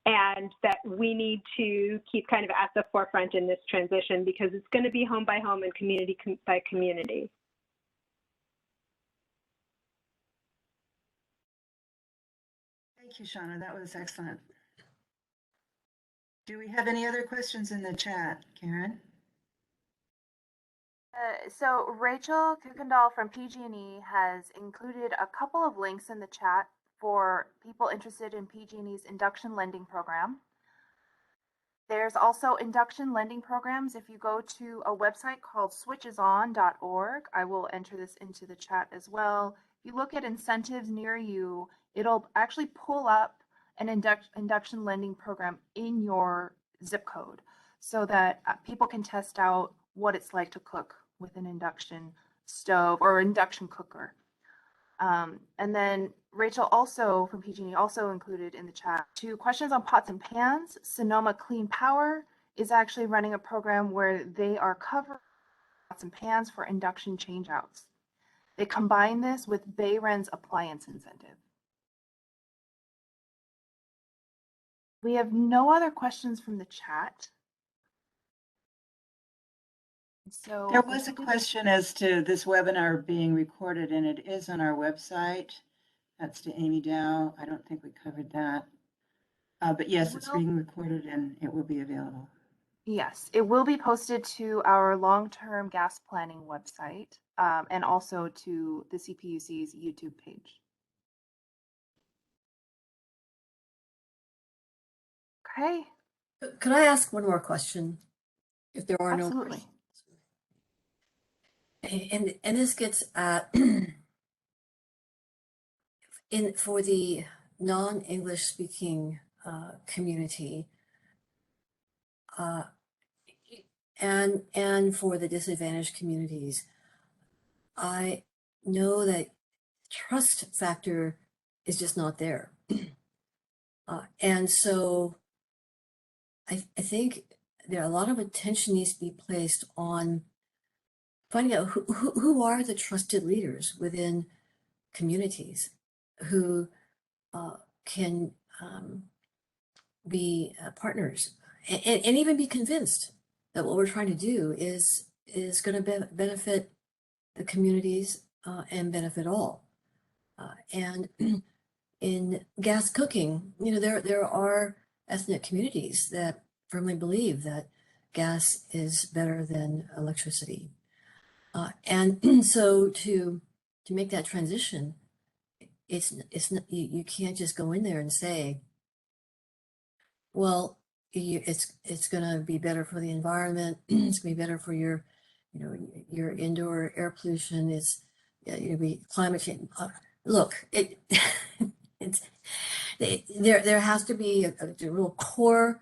and that we need to keep kind of at the forefront in this transition, because it's going to be home by home and community by community. Thank you, Shauna. That was excellent. Do we have any other questions in the chat, Karen? So Rachel Kuykendall from PG&E has included a couple of links in the chat for people interested in PG&E's induction lending program. There's also induction lending programs. If you go to a website called switcheson.org, I will enter this into the chat as well. If you look at incentives near you, it'll actually pull up an induction lending program in your zip code so that people can test out what it's like to cook with an induction stove or induction cooker. And then Rachel also from PG&E also included in the chat 2 questions on pots and pans. Sonoma Clean Power is actually running a program where they are covering pots and pans for induction changeouts. They combine this with Bayren's appliance incentive. We have no other questions from the chat. So there was a question as to this webinar being recorded, and it is on our website. That's to Amy Dow. I don't think we covered that. But yes, it's being recorded and it will be available. Yes, it will be posted to our long-term gas planning website and also to the CPUC's YouTube page. Okay. Could I ask one more question? If there are Absolutely. no questions. And this gets at for the non-English speaking community and for the disadvantaged communities, I know that trust factor is just not there. And so I think there are a lot of attention needs to be placed on finding out who are the trusted leaders within communities who can be partners and even be convinced that what we're trying to do is going to benefit the communities and benefit all. And in gas cooking, you know, there are ethnic communities that firmly believe that gas is better than electricity. And so to make that transition, it's not, you can't just go in there and say, well, it's going to be better for the environment. It's going to be better for your, you know, your indoor air pollution. It's be climate change. Look, there has to be a real core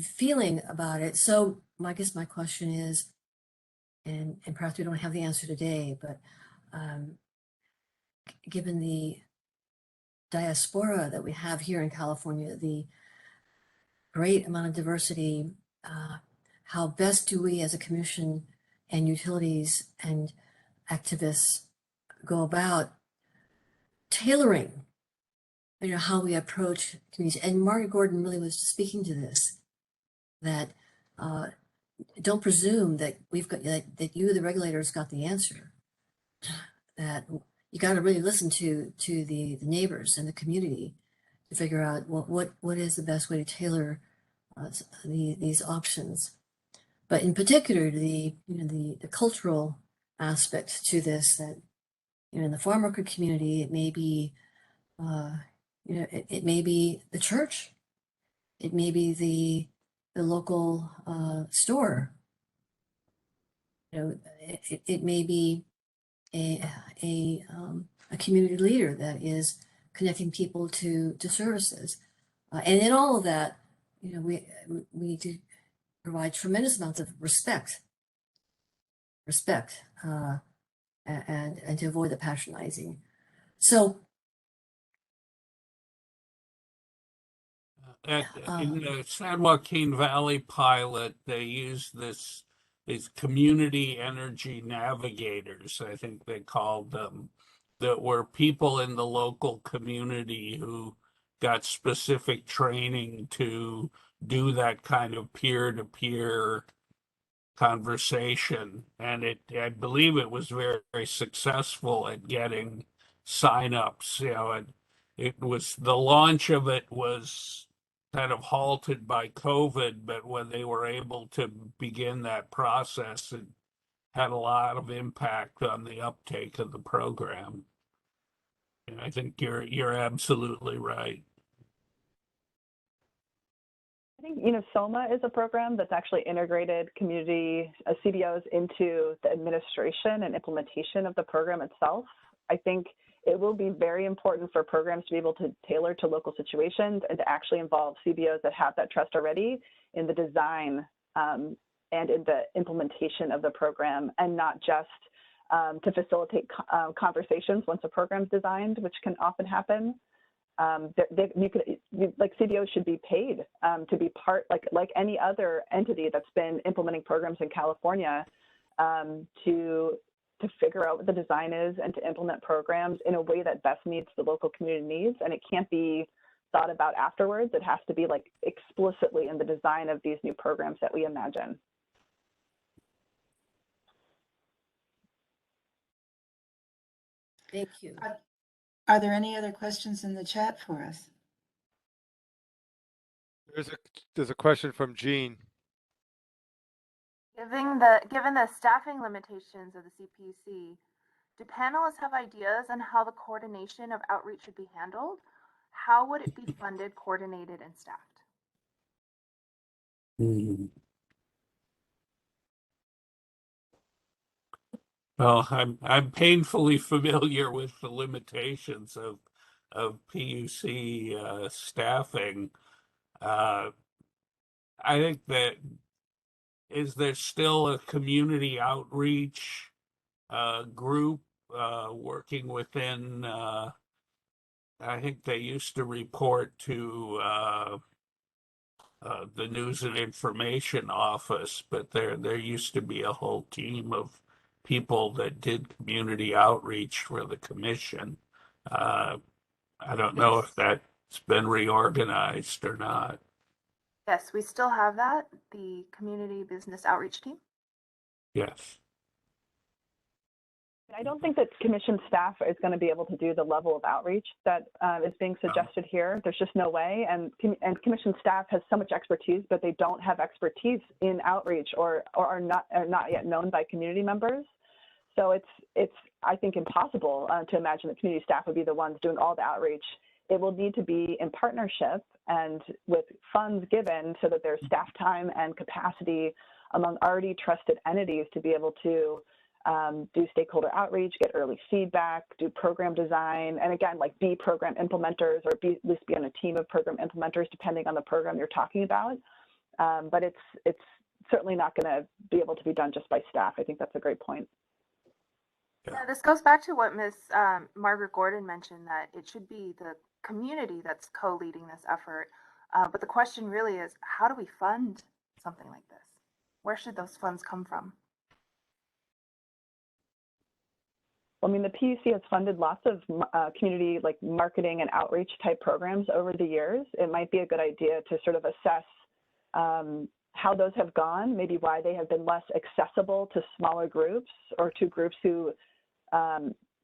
feeling about it. So I guess my question is, and perhaps we don't have the answer today, but given the diaspora that we have here in California, the great amount of diversity, how best do we as a commission and utilities and activists go about tailoring, how we approach communities. And Margaret Gordon really was speaking to this, that don't presume that that you, the regulators, got the answer. That you got to really listen to the neighbors and the community to figure out what is the best way to tailor these options. But in particular, the cultural aspect to this, that in the farm worker community, it may be it may be the church, it may be the local store, it may be a community leader that is connecting people to services, and in all of that, we do provide tremendous amounts of respect, and to avoid the patronizing. So in the San Joaquin Valley pilot, they use these community energy navigators, I think they called them, that were people in the local community who got specific training to do that kind of peer-to-peer conversation. And I believe it was very, very successful at getting signups, and it was, the launch of it was kind of halted by COVID, but when they were able to begin that process, it had a lot of impact on the uptake of the program. And I think you're absolutely right. I think, SOMA is a program that's actually integrated community CBOs into the administration and implementation of the program itself. I think it will be very important for programs to be able to tailor to local situations and to actually involve CBOs that have that trust already in the design and in the implementation of the program, and not just to facilitate conversations once a program's designed, which can often happen. CBOs should be paid to be part, like any other entity that's been implementing programs in California, to figure out what the design is and to implement programs in a way that best meets the local community needs. And it can't be thought about afterwards. It has to be explicitly in the design of these new programs that we imagine. Thank you. Are there any other questions in the chat for us? There's a question from Jean. Given the staffing limitations of the CPUC, do panelists have ideas on how the coordination of outreach should be handled? How would it be funded, coordinated, and staffed? Well, I'm painfully familiar with the limitations of PUC staffing. I think that, is there still a community outreach group working within? I think they used to report to the News and Information Office, but there used to be a whole team of people that did community outreach for the commission. I don't know if that's been reorganized or not. Yes, we still have that, the community business outreach team. Yes. I don't think that commission staff is going to be able to do the level of outreach that is being suggested here. There's just no way. And commission staff has so much expertise, but they don't have expertise in outreach, or are not yet known by community members. So it's I think impossible to imagine that community staff would be the ones doing all the outreach. It will need to be in partnership and with funds given, so that there's staff time and capacity among already trusted entities to be able to do stakeholder outreach, get early feedback, do program design, and again, be program implementers, or at least be on a team of program implementers, depending on the program you're talking about. But it's certainly not going to be able to be done just by staff. I think that's a great point. Yeah, this goes back to what Ms. Margaret Gordon mentioned, that it should be the community that's co-leading this effort. But the question really is, how do we fund something like this? Where should those funds come from? Well, I mean, the PUC has funded lots of community like marketing and outreach type programs over the years. It might be a good idea to sort of assess how those have gone, maybe why they have been less accessible to smaller groups or to groups who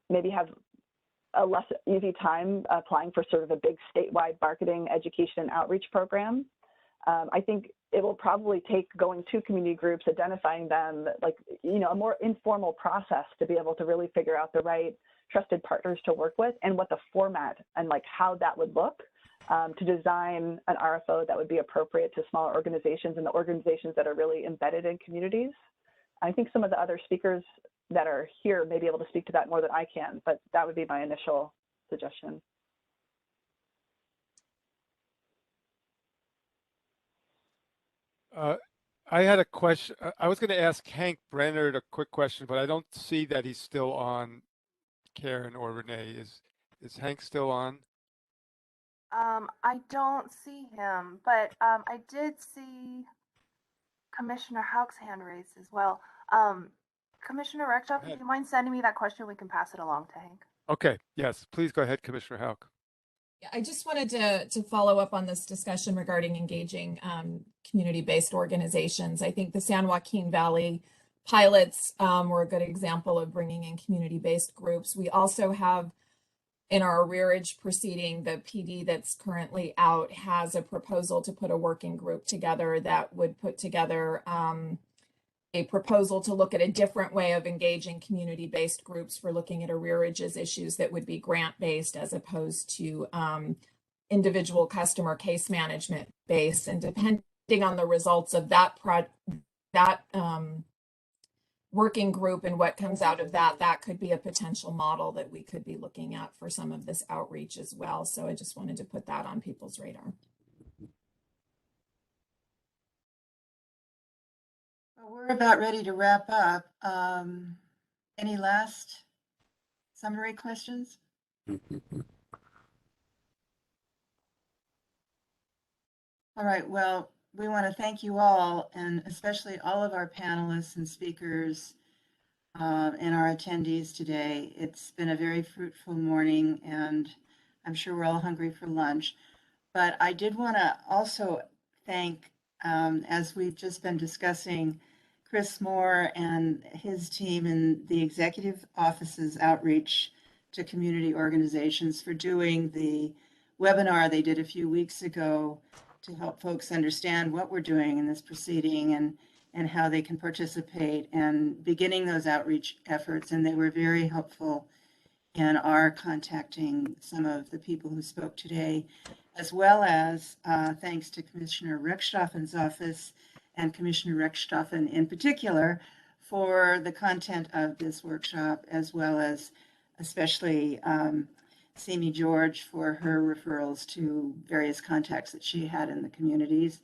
maybe have a less easy time applying for sort of a big statewide marketing, education, and outreach program. I think it will probably take going to community groups, identifying them, like, you know, a more informal process to be able to really figure out the right trusted partners to work with and what the format and like how that would look to design an RFO that would be appropriate to smaller organizations and the organizations that are really embedded in communities. I think some of the other speakers that are here may be able to speak to that more than I can, but that would be my initial suggestion. I had a question. I was going to ask Hank Brenner a quick question, but I don't see that he's still on, Karen or Renee. Is Hank still on? I don't see him, but I did see Commissioner Hauk's hand raised as well. Commissioner Rexhoff, do you mind sending me that question? We can pass it along to Hank. Okay, yes, please go ahead, Commissioner Hauk. Yeah, I just wanted to follow up on this discussion regarding engaging community-based organizations. I think the San Joaquin Valley pilots were a good example of bringing in community-based groups. We also have in our arrearage proceeding, the PD that's currently out has a proposal to put a working group together that would put together a proposal to look at a different way of engaging community-based groups for looking at arrearages issues that would be grant-based as opposed to individual customer case management based. And depending on the results of that working group and what comes out of that, that could be a potential model that we could be looking at for some of this outreach as well. So I just wanted to put that on people's radar. Well, we're about ready to wrap up. Any last summary questions? All right, well, we want to thank you all, and especially all of our panelists and speakers and our attendees today. It's been a very fruitful morning, and I'm sure we're all hungry for lunch. But I did want to also thank, as we've just been discussing, Chris Moore and his team in the executive office's outreach to community organizations for doing the webinar they did a few weeks ago to help folks understand what we're doing in this proceeding and how they can participate and beginning those outreach efforts. And they were very helpful in our contacting some of the people who spoke today, as well as thanks to Commissioner Rechtschaffen's office and Commissioner Rechtschaffen in particular for the content of this workshop, as well as especially Simi George for her referrals to various contacts that she had in the communities.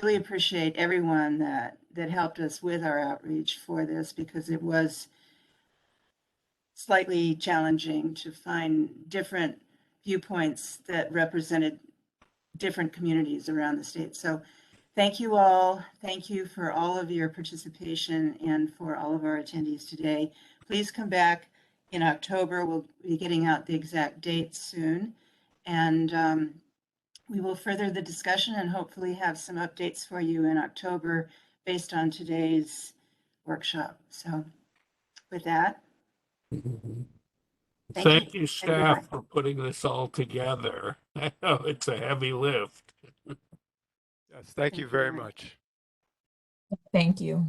Really appreciate everyone that helped us with our outreach for this, because it was slightly challenging to find different viewpoints that represented different communities around the state. So thank you all. Thank you for all of your participation and for all of our attendees today. Please come back in October. We'll be getting out the exact date soon. And we will further the discussion and hopefully have some updates for you in October based on today's workshop. So with that, Thank you, staff, for putting this all together. I know it's a heavy lift. Yes, thank you very much. Thank you.